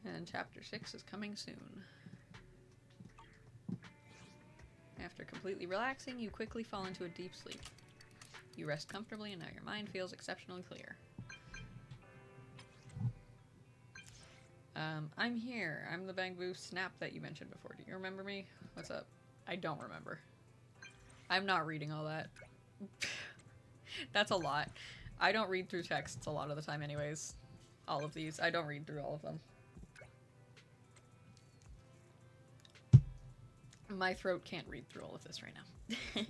And chapter 6 is coming soon. After completely relaxing, you quickly fall into a deep sleep. You rest comfortably and now your mind feels exceptionally clear. I'm here. I'm the Bangbu Snap that you mentioned before. Do you remember me? What's up? I don't remember. I'm not reading all that. That's a lot. I don't read through texts a lot of the time anyways. All of these. I don't read through all of them. My throat can't read through all of this right now.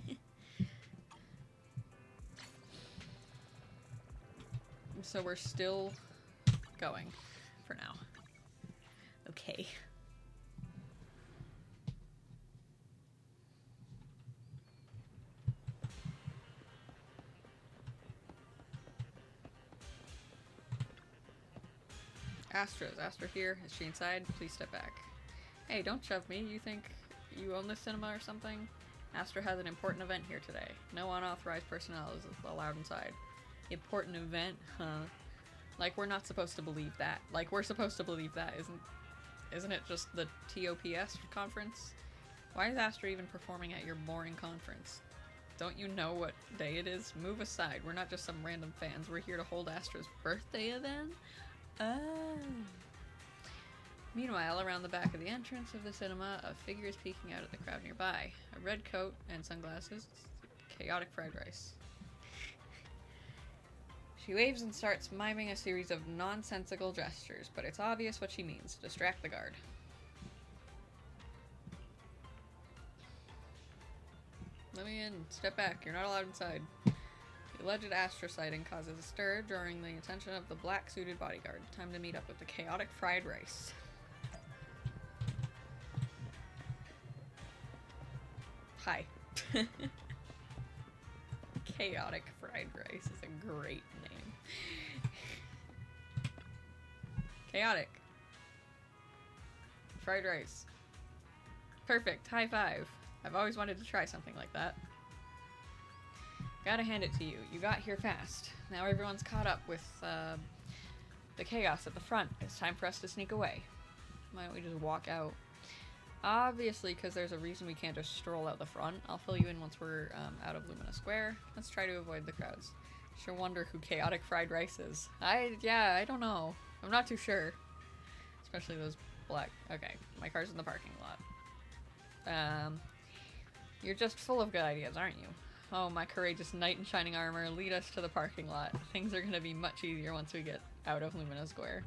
So we're still going for now. Okay. Astra. Is Astra here? Is she inside? Please step back. Hey, don't shove me. You think you own this cinema or something? Astra has an important event here today. No unauthorized personnel is allowed inside. Important event? Huh. Like, we're not supposed to believe that. Like, we're supposed to believe that, isn't it just the TOPS conference? Why is Astra even performing at your boring conference? Don't you know what day it is? Move aside. We're not just some random fans. We're here to hold Astra's birthday event? Oh. Meanwhile, around the back of the entrance of the cinema, a figure is peeking out at the crowd nearby. A red coat and sunglasses. Chaotic fried rice. She waves and starts miming a series of nonsensical gestures, but it's obvious what she means. Distract the guard. Let me in. Step back. You're not allowed inside. The alleged Astra sighting causes a stir, drawing the attention of the black-suited bodyguard. Time to meet up with the chaotic fried rice. Hi. Chaotic fried rice is a great name. Chaotic. Fried rice. Perfect. High five. I've always wanted to try something like that. Gotta hand it to you. You got here fast. Now everyone's caught up with the chaos at the front. It's time for us to sneak away. Why don't we just walk out? Obviously, because there's a reason we can't just stroll out the front. I'll fill you in once we're out of Lumina Square. Let's try to avoid the crowds. Sure wonder who Chaotic Fried Rice is. I don't know. I'm not too sure. Especially those black... Okay, my car's in the parking lot. You're just full of good ideas, aren't you? Oh, my courageous knight in shining armor, lead us to the parking lot. Things are gonna be much easier once we get out of Lumina Square.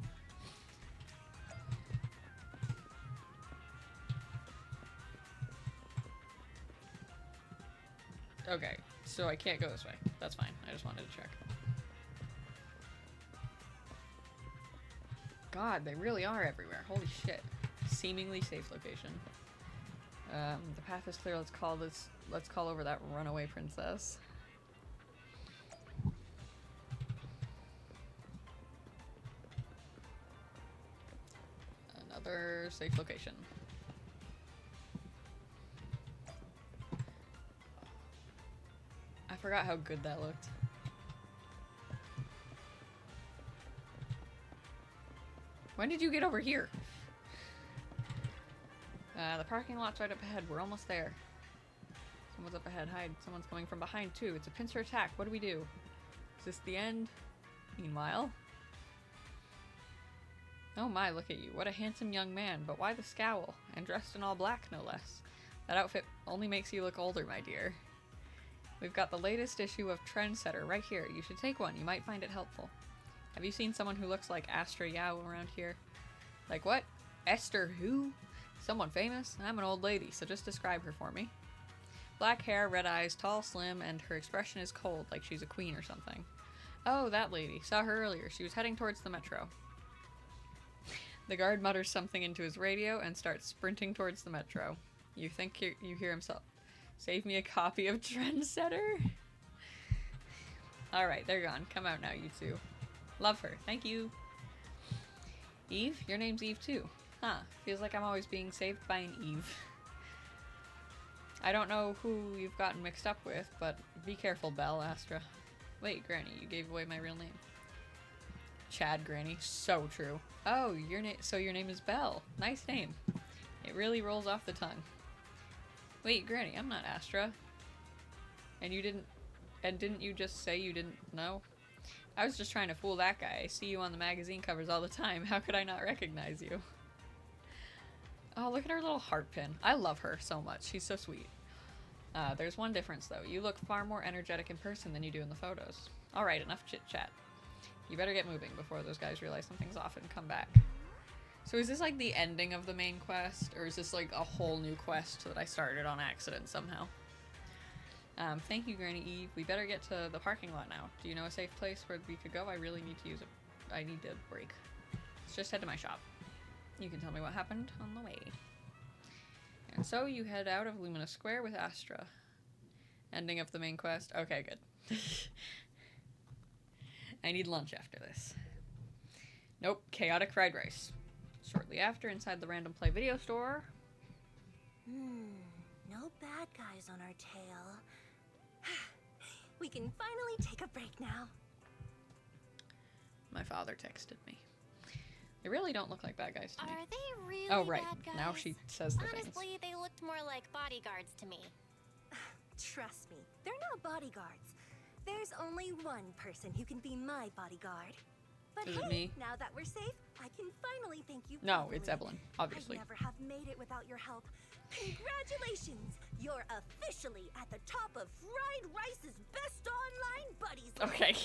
Okay, so I can't go this way. That's fine. I just wanted to check. God, they really are everywhere. Holy shit. Seemingly safe location. The path is clear. Let's call over that runaway princess. Another safe location. I forgot how good that looked. When did you get over here? The parking lot's right up ahead. We're almost there. Someone's up ahead. Hide. Someone's coming from behind, too. It's a pincer attack. What do we do? Is this the end? Meanwhile. Oh my, look at you. What a handsome young man. But why the scowl? And dressed in all black, no less. That outfit only makes you look older, my dear. We've got the latest issue of Trendsetter right here. You should take one. You might find it helpful. Have you seen someone who looks like Astra Yao around here? Like what? Esther who? Someone famous? I'm an old lady, so just describe her for me. Black hair, red eyes, tall, slim, and her expression is cold, like she's a queen or something. Oh, that lady. Saw her earlier. She was heading towards the metro. The guard mutters something into his radio and starts sprinting towards the metro. You think you hear himself. Save me a copy of Trendsetter? Alright, they're gone. Come out now, you two. Love her. Thank you. Eve? Your name's Eve too. Huh. Feels like I'm always being saved by an Eve. I don't know who you've gotten mixed up with, but be careful, Belle, Astra. Wait, Granny, you gave away my real name. Chad, Granny. So true. Oh, so your name is Belle. Nice name. It really rolls off the tongue. Wait, Granny, I'm not Astra. And didn't you just say you didn't know? I was just trying to fool that guy. I see you on the magazine covers all the time. How could I not recognize you? Oh, look at her little heart pin. I love her so much. She's so sweet. There's one difference, though. You look far more energetic in person than you do in the photos. Alright, enough chit-chat. You better get moving before those guys realize something's off and come back. So is this like the ending of the main quest? Or is this like a whole new quest that I started on accident somehow? Thank you, Granny Eve. We better get to the parking lot now. Do you know a safe place where we could go? I really need to use it. I need to break. Let's just head to my shop. You can tell me what happened on the way. And so you head out of Lumina Square with Astra. Ending of the main quest. Okay, good. I need lunch after this. Nope, chaotic fried rice. Shortly after, inside the Random Play video store. No bad guys on our tail. We can finally take a break now. My father texted me. They really don't look like bad guys to me. Are they really Oh, right. bad guys? Now she says the things. Honestly, they looked more like bodyguards to me. Trust me, they're not bodyguards. There's only one person who can be my bodyguard. But Is it hey, me? now that we're safe, I can finally thank you No, properly. it's Evelyn, obviously. I'd never have made it without your help. Congratulations! You're officially at the top of Fried Rice's best online buddies list. Okay.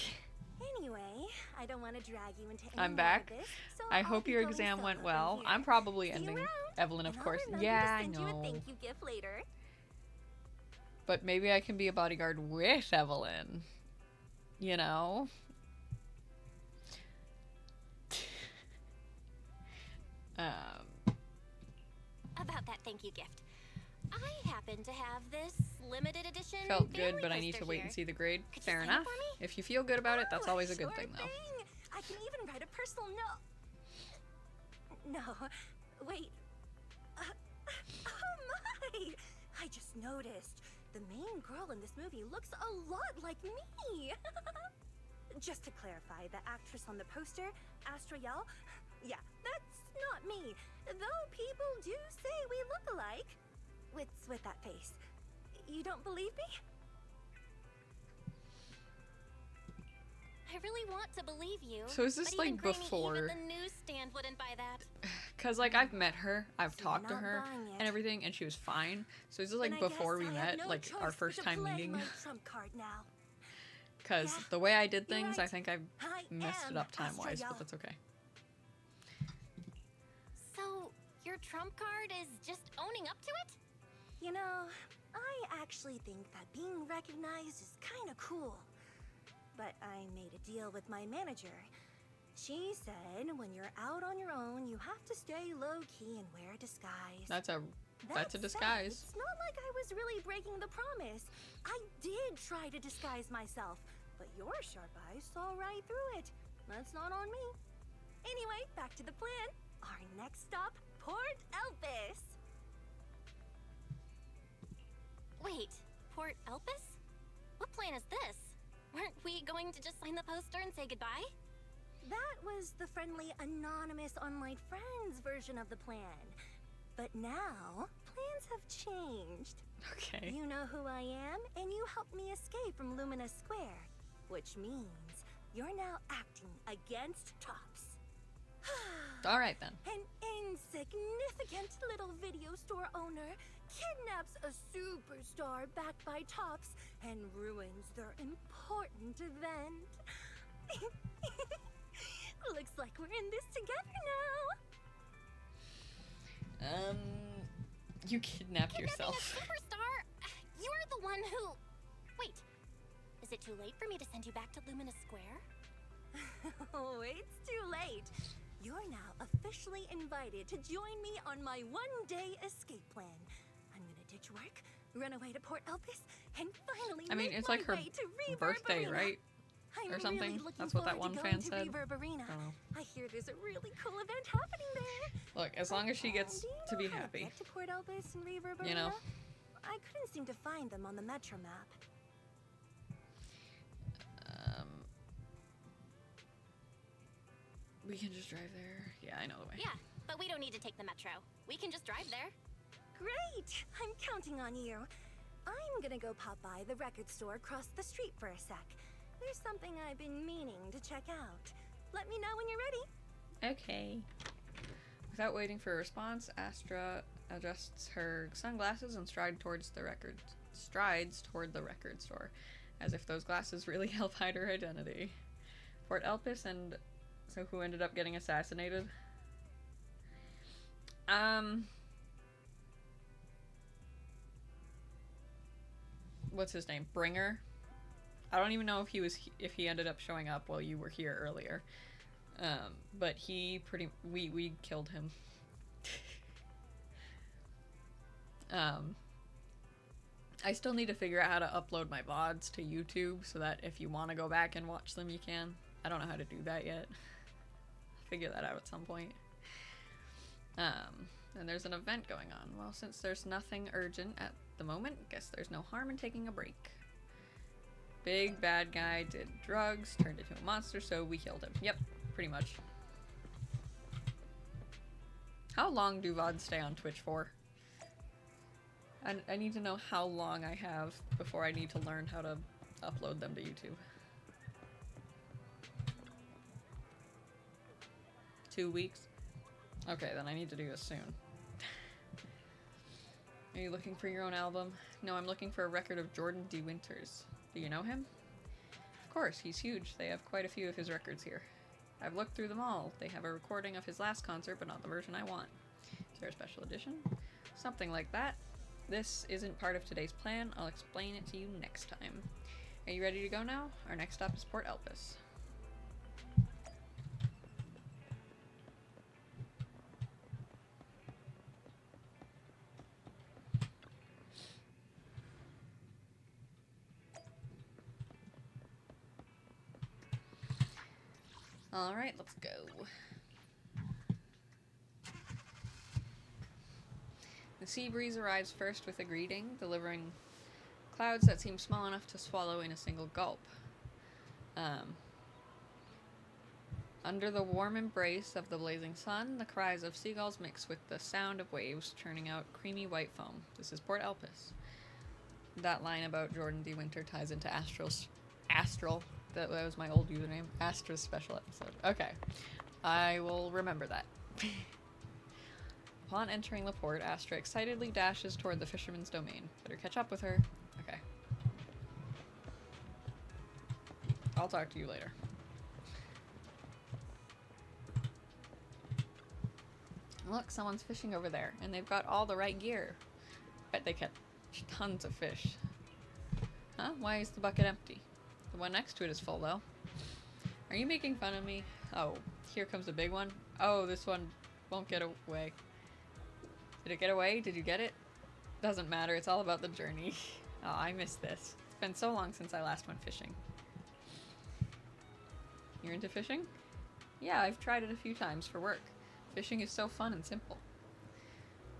Anyway, I don't want to drag you into any I'm more back. of this, so I I'll hope be your going exam solo went from well. here. I'm probably See you ending around, Evelyn, of and course. I'll remember Yeah, to I send you a know. thank you gift later. But maybe I can be a bodyguard with Evelyn. You know? About that thank you gift. I happen to have this limited edition. Felt good, family but I need to poster wait here. and see the grade. Could you Fair sign it enough. for me? If you feel good about it, that's always a good Sure thing, though. thing. I can even write a personal note. No, wait. Oh my! I just noticed. The main girl in this movie looks a lot like me. Just to clarify, the actress on the poster, Astra Yell, yeah, that's not me. Though people do say we look alike. What's with that face? You don't believe me? I really want to believe you. So is this, but like, even Grammy, before- Even the newsstand wouldn't buy that. Because, like, I've met her, I've talked to not her buying it. and everything, and she was fine. So is this, like, Then I before we guess I have met? no Like, our choice first but to time play meeting? my trump card now. Because Yeah, the way I did you're things, I right. think I I messed it am up time-wise, Astra but that's okay. So, your trump card is just owning up to it? You know, I actually think that being recognized is kind of cool. But I made a deal with my manager. She said when you're out on your own, you have to stay low-key and wear a disguise. That's a That said, disguise. It's not like I was really breaking the promise. I did try to disguise myself, but your sharp eyes saw right through it. That's not on me. Anyway, back to the plan. Our next stop, Port Elpis. Wait, Port Elpis? What plan is this? Weren't we going to just sign the poster and say goodbye? That was the friendly, anonymous online friends version of the plan. But now, plans have changed. Okay. You know who I am, and you helped me escape from Lumina Square. Which means you're now acting against Tops. Alright then. An insignificant little video store owner kidnaps a superstar backed by Tops and ruins their important event. Looks like we're in this together now. You kidnapped yourself. Superstar? You're the one who... Wait, is it too late for me to send you back to Lumina Square? Oh, it's too late. You're now officially invited to join me on my one-day escape plan. I'm gonna ditch work, run away to Port Elpis, and finally I mean, make it's my like her way to Reverb birthday, Arena. right? I'm Or something. Really looking That's what that forward one to fan going to said. Reverb Arena. I don't know. I hear there's a really cool event happening there. Look, as long as she gets Do you to know be how happy. get to Port Elpis and Reverb You Arena? know? I couldn't seem to find them on the Metro map. We can just drive there. Yeah, I know the way. Yeah, but we don't need to take the metro. We can just drive there. Great! I'm counting on you. I'm gonna go pop by the record store across the street for a sec. There's something I've been meaning to check out. Let me know when you're ready. Okay. Without waiting for a response, Astra adjusts her sunglasses and strides toward the record store, as if those glasses really help hide her identity. Port Elpis, and so who ended up getting assassinated? What's his name? Bringer? I don't even know if he ended up showing up while you were here earlier. But we killed him. I still need to figure out how to upload my VODs to YouTube so that if you want to go back and watch them, you can. I don't know how to do that yet. figure that out at some point. And there's an event going on. Well, since there's nothing urgent at the moment, guess there's no harm in taking a break. Big bad guy did drugs, turned into a monster, so we killed him. Yep, pretty much. How long do VODs stay on Twitch for? I need to know how long I have before I need to learn how to upload them to YouTube. 2 weeks? Okay, then I need to do this soon. Are you looking for your own album? No, I'm looking for a record of Jordan D. Winters. Do you know him? Of course, he's huge. They have quite a few of his records here. I've looked through them all. They have a recording of his last concert, but not the version I want. Is there a special edition? Something like that. This isn't part of today's plan. I'll explain it to you next time. Are you ready to go now? Our next stop is Port Elpis. Alright, let's go. The sea breeze arrives first with a greeting, delivering clouds that seem small enough to swallow in a single gulp. Under the warm embrace of the blazing sun, the cries of seagulls mix with the sound of waves churning out creamy white foam. This is Port Elpis. That line about Jordan D. Winter ties into Astral. That was my old username. Astra's special episode. Okay. I will remember that. Upon entering the port, Astra excitedly dashes toward the fisherman's domain. Better catch up with her. Okay. I'll talk to you later. Look, someone's fishing over there, and they've got all the right gear. Bet they catch tons of fish. Huh? Why is the bucket empty? The one next to it is full, though. Are you making fun of me? Oh, here comes a big one. Oh, this one won't get away. Did it get away? Did you get it? Doesn't matter. It's all about the journey. Oh, I miss this. It's been so long since I last went fishing. You're into fishing? Yeah, I've tried it a few times for work. Fishing is so fun and simple.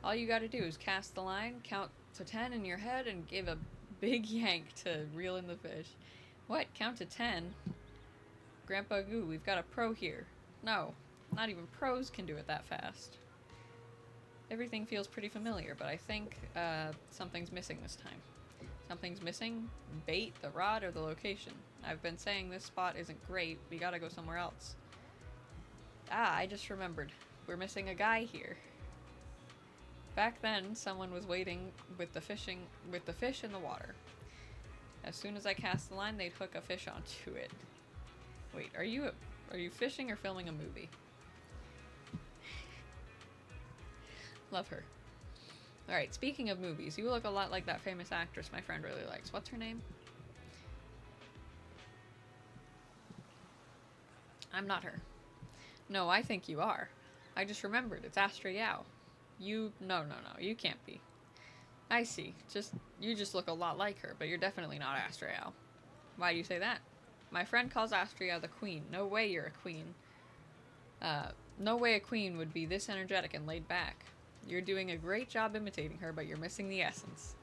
All you gotta do is cast the line, count to 10 in your head, and give a big yank to reel in the fish. What? Count to 10? Grandpa Goo, we've got a pro here. No, not even pros can do it that fast. Everything feels pretty familiar, but I think something's missing this time. Something's missing? Bait, the rod, or the location? I've been saying this spot isn't great. We gotta go somewhere else. Ah, I just remembered. We're missing a guy here. Back then, someone was waiting with the fish in the water. As soon as I cast the line, they'd hook a fish onto it. Wait, are you fishing or filming a movie? Love her. Alright, speaking of movies, you look a lot like that famous actress my friend really likes. What's her name? I'm not her. No, I think you are. I just remembered. It's Astra Yao. No, you can't be. I see. You just look a lot like her, but you're definitely not Astra Yao. Why do you say that? My friend calls Astra Yao the queen. No way you're a queen. No way a queen would be this energetic and laid back. You're doing a great job imitating her, but you're missing the essence.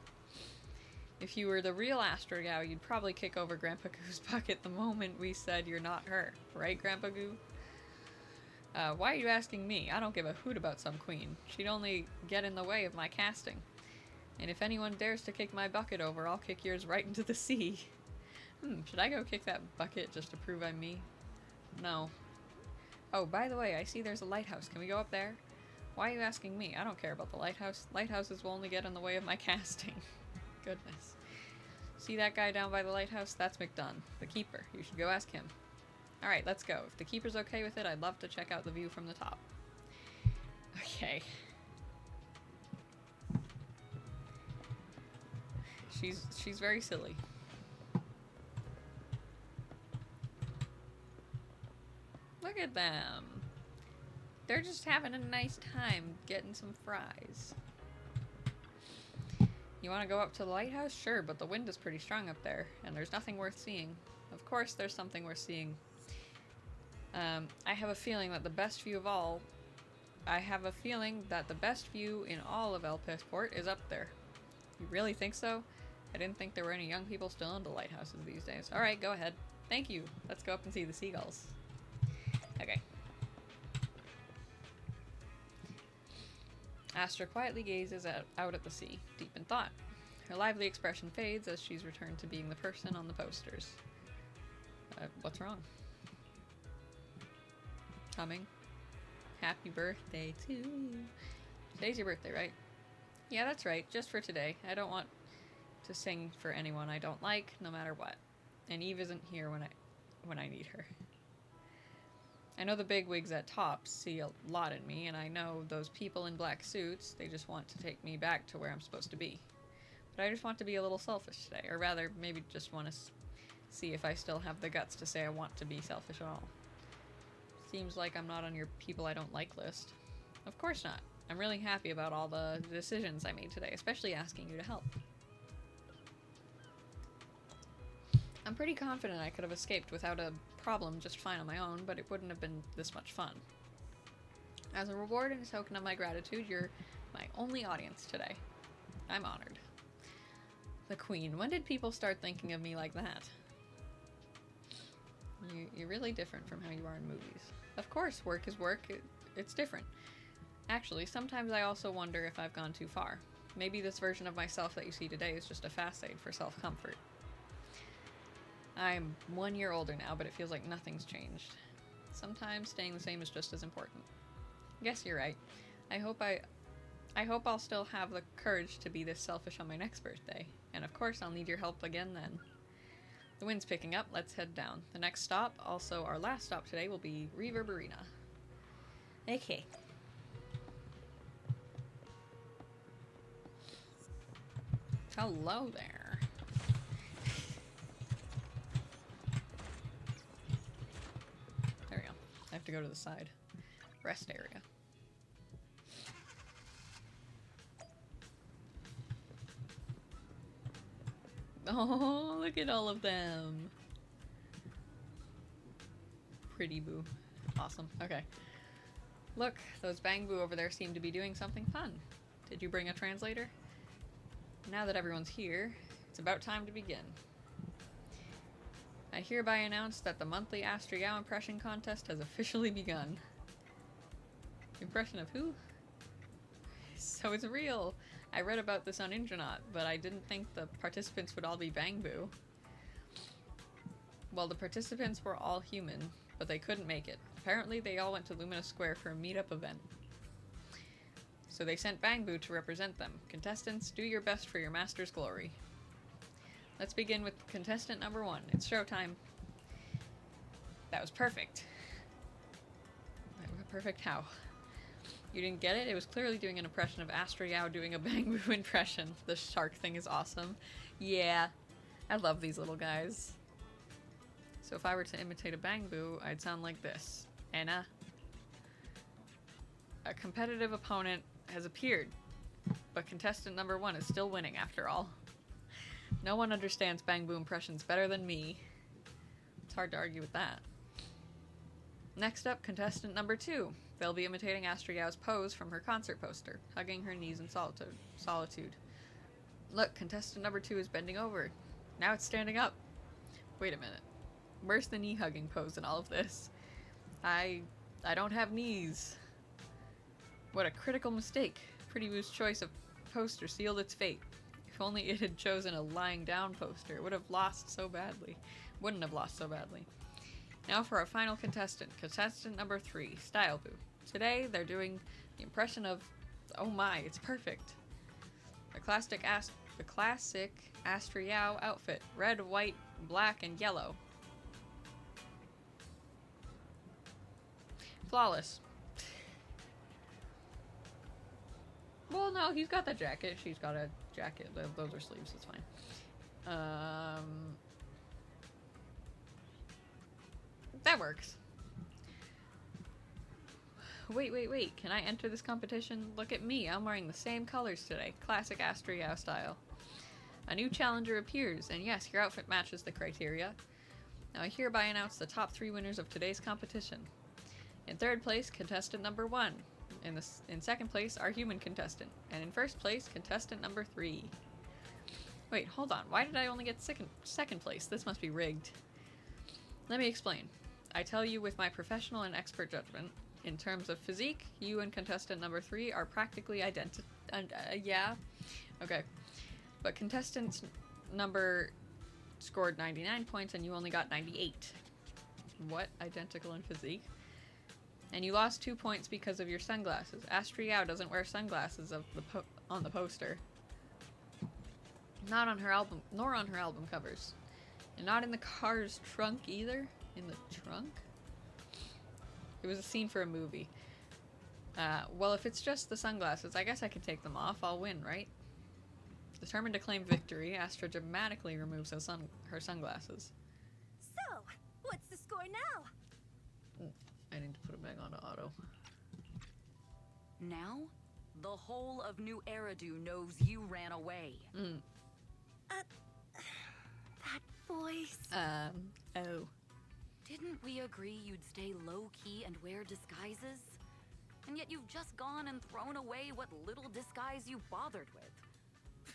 If you were the real Astra Yao, you'd probably kick over Grandpa Goo's bucket the moment we said you're not her. Right, Grandpa Goo? Why are you asking me? I don't give a hoot about some queen. She'd only get in the way of my casting. And if anyone dares to kick my bucket over, I'll kick yours right into the sea. Should I go kick that bucket just to prove I'm me? No. Oh, by the way, I see there's a lighthouse. Can we go up there? Why are you asking me? I don't care about the lighthouse. Lighthouses will only get in the way of my casting. Goodness. See that guy down by the lighthouse? That's McDunn, the keeper. You should go ask him. Alright, let's go. If the keeper's okay with it, I'd love to check out the view from the top. Okay. She's very silly. Look at them. They're just having a nice time getting some fries. You want to go up to the lighthouse? Sure, but the wind is pretty strong up there, and there's nothing worth seeing. Of course there's something worth seeing. I have a feeling that the best view in all of Elpisport is up there. You really think so? I didn't think there were any young people still into lighthouses these days. Alright, go ahead. Thank you. Let's go up and see the seagulls. Okay. Astra quietly gazes out at the sea, deep in thought. Her lively expression fades as she's returned to being the person on the posters. What's wrong? Coming. Happy birthday to you. Today's your birthday, right? Yeah, that's right. Just for today. I don't want to sing for anyone I don't like, no matter what. And Eve isn't here when I need her. I know the bigwigs at Tops see a lot in me, and I know those people in black suits, they just want to take me back to where I'm supposed to be. But I just want to be a little selfish today, or rather, maybe just want to see if I still have the guts to say I want to be selfish at all. Seems like I'm not on your people I don't like list. Of course not. I'm really happy about all the decisions I made today, especially asking you to help. I'm pretty confident I could have escaped without a problem just fine on my own, but it wouldn't have been this much fun. As a reward and a token of my gratitude, you're my only audience today. I'm honored. The Queen. When did people start thinking of me like that? You're really different from how you are in movies. Of course, work is work. It's different. Actually, sometimes I also wonder if I've gone too far. Maybe this version of myself that you see today is just a fast aid for self-comfort. I'm 1 year older now, but it feels like nothing's changed. Sometimes staying the same is just as important. Guess you're right. I hope I'll still have the courage to be this selfish on my next birthday. And of course, I'll need your help again then. The wind's picking up. Let's head down. The next stop, also our last stop today, will be Reverberina. Okay. Hello there. There we go. I have to go to the side. Rest area. Oh, look at all of them. Pretty boo. Awesome. Okay. Look, those Bang Boo over there seem to be doing something fun. Did you bring a translator? Now that everyone's here, it's about time to begin. I hereby announce that the monthly Astra Yao impression contest has officially begun. Impression of who? So it's real! I read about this on Indranaut, but I didn't think the participants would all be Bang Boo. Well, the participants were all human, but they couldn't make it. Apparently, they all went to Lumina Square for a meetup event. So they sent Bang Boo to represent them. Contestants, do your best for your master's glory. Let's begin with contestant number 1. It's showtime. That was perfect. Perfect how? You didn't get it? It was clearly doing an impression of Astra Yao doing a Bang Boo impression. The shark thing is awesome. Yeah. I love these little guys. So if I were to imitate a Bang Boo, I'd sound like this. Anna. A competitive opponent has appeared, but contestant number 1 is still winning after all. No one understands Bang Boo impressions better than me. It's hard to argue with that. Next up, contestant number 2. They'll be imitating Astra Yao's pose from her concert poster, hugging her knees in solitude. Look, contestant number 2 is bending over. Now it's standing up. Wait a minute. Where's the knee-hugging pose in all of this? I don't have knees. What a critical mistake. Pretty Boo's choice of poster sealed its fate. If only it had chosen a lying down poster, it would have lost so badly. Wouldn't have lost so badly. Now for our final contestant. Contestant number 3, Style Boo. Today they're doing the impression of, oh my, it's perfect. The classic Astra Yao outfit. Red, white, black, and yellow. Flawless. Well, no, he's got the jacket. She's got a jacket. Those are sleeves. It's fine. That works. Wait. Can I enter this competition? Look at me. I'm wearing the same colors today. Classic Astra Yao style. A new challenger appears, and yes, your outfit matches the criteria. Now I hereby announce the top 3 winners of today's competition. In 3rd place, contestant number 1. In 2nd place, our human contestant. And in 1st place, contestant number 3. Wait, hold on. Why did I only get 2nd place? This must be rigged. Let me explain. I tell you with my professional and expert judgment, in terms of physique, you and contestant number 3 are practically identical. Yeah? Okay. But contestant number scored 99 points and you only got 98. What? Identical in physique? And you lost 2 points because of your sunglasses. Astra Yao doesn't wear sunglasses on the poster. Not on her album, nor on her album covers. And not in the car's trunk either. In the trunk? It was a scene for a movie. Well, if it's just the sunglasses, I guess I can take them off. I'll win, right? Determined to claim victory, Astra dramatically removes her sunglasses. So, what's the score now? I need to put it back onto auto. Now, the whole of New Eridu knows you ran away. That voice. Oh. Didn't we agree you'd stay low-key and wear disguises? And yet you've just gone and thrown away what little disguise you bothered with.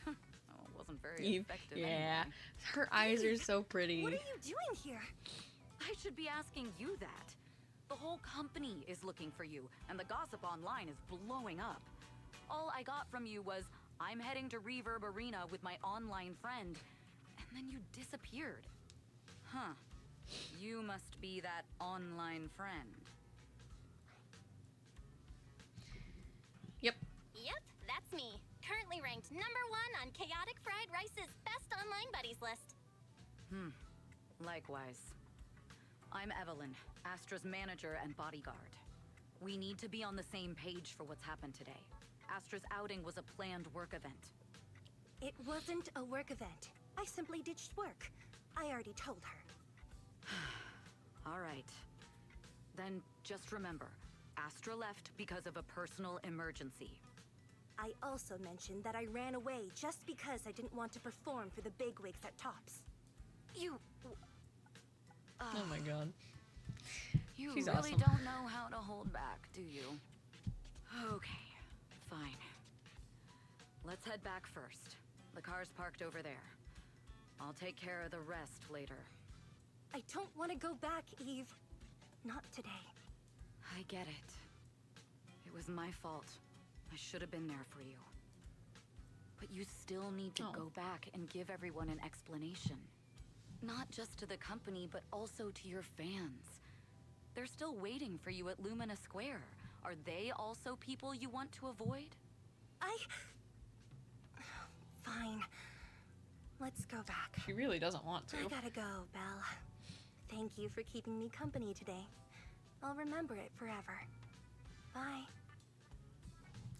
Oh, it wasn't very effective Yeah. anyway. Her eyes are so pretty. What are you doing here? I should be asking you that. The whole company is looking for you, and the gossip online is blowing up. All I got from you was, I'm heading to Reverb Arena with my online friend, and then you disappeared. Huh. You must be that online friend. Yep. Yep, that's me. Currently ranked #1 on Chaotic Fried Rice's best online buddies list. Likewise. I'm Evelyn, Astra's manager and bodyguard. We need to be on the same page for what's happened today. Astra's outing was a planned work event. It wasn't a work event. I simply ditched work. I already told her. All right. Then just remember, Astra left because of a personal emergency. I also mentioned that I ran away just because I didn't want to perform for the bigwigs at Tops. You... Oh my god. You She's really awesome. don't know how to hold back, do you? Okay, fine. Let's head back first. The car's parked over there. I'll take care of the rest later. I don't want to go back, Eve. Not today. I get it. It was my fault. I should have been there for you. But you still need to go back and give everyone an explanation. Not just to the company, but also to your fans. They're still waiting for you at Lumina Square. Are they also people you want to avoid? Fine. Let's go back. She really doesn't want to. I gotta go, Belle. Thank you for keeping me company today. I'll remember it forever. Bye.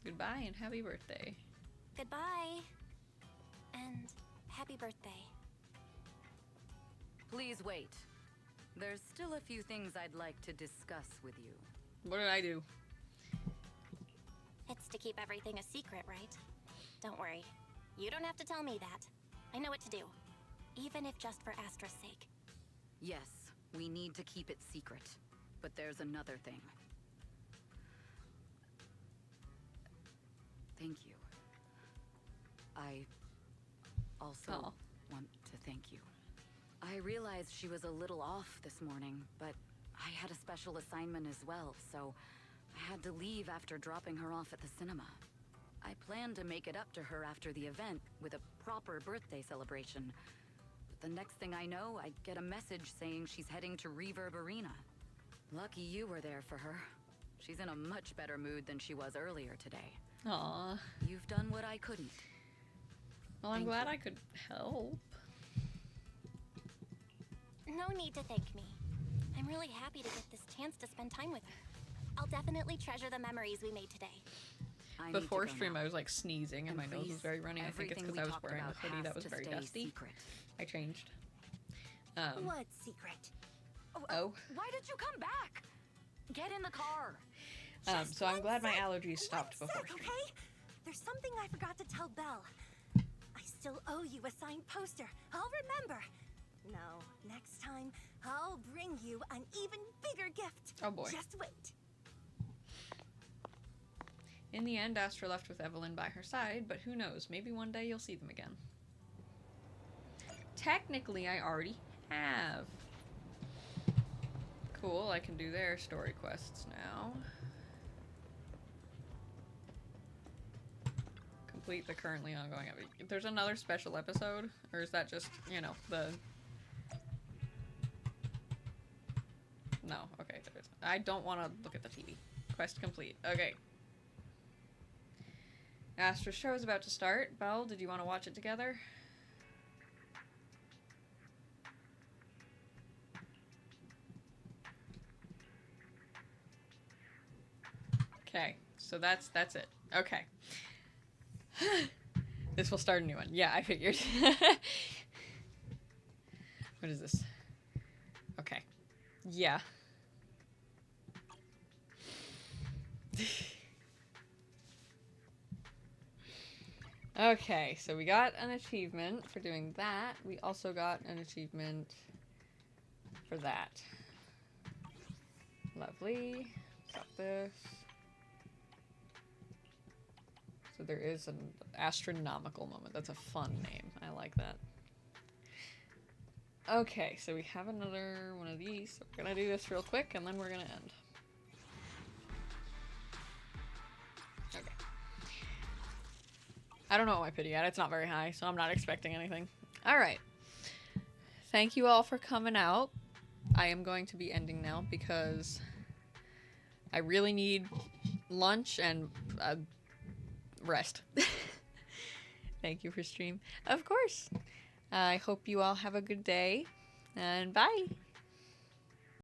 Goodbye and happy birthday. Goodbye. And happy birthday. Please wait. There's still a few things I'd like to discuss with you. What did I do? It's to keep everything a secret, right? Don't worry. You don't have to tell me that. I know what to do. Even if just for Astra's sake. Yes, we need to keep it secret. But there's another thing. Thank you. I also want to thank you. I realized she was a little off this morning, but I had a special assignment as well, so I had to leave after dropping her off at the cinema. I planned to make it up to her after the event with a proper birthday celebration. But the next thing I know, I get a message saying she's heading to Reverb Arena. Lucky you were there for her. She's in a much better mood than she was earlier today. Aww. You've done what I couldn't. Well, I'm glad I could help. No need to thank me. I'm really happy to get this chance to spend time with her. I'll definitely treasure the memories we made today. Before stream, I was like sneezing and my nose was very runny. I think it's because I was wearing a hoodie that was very dusty. Secret. I changed. What secret? Oh. Why did you come back? Get in the car. So I'm glad my allergies stopped before stream. Okay? There's something I forgot to tell Belle. I still owe you a signed poster. I'll remember. No, next time, I'll bring you an even bigger gift. Oh boy. Just wait. In the end, Astra left with Evelyn by her side, but who knows, maybe one day you'll see them again. Technically, I already have. Cool, I can do their story quests now. Complete the currently ongoing episode. There's another special episode, or is that just, you know, the... No, okay, there is. I don't want to look at the TV. Quest complete. Okay. Astra's show is about to start. Belle, did you want to watch it together? Okay, so that's it. Okay. This will start a new one. Yeah, I figured. What is this? Okay. Yeah. Okay, so we got an achievement for doing that. We also got an achievement for that. Lovely. Got this. So there is an astronomical moment. That's a fun name. I like that. Okay, so we have another one of these. So we're gonna do this real quick and then we're gonna end. Okay. I don't know what my pity at. It's not very high, so I'm not expecting anything. Alright. Thank you all for coming out. I am going to be ending now because I really need lunch and rest. Thank you for stream. Of course. I hope you all have a good day, and bye.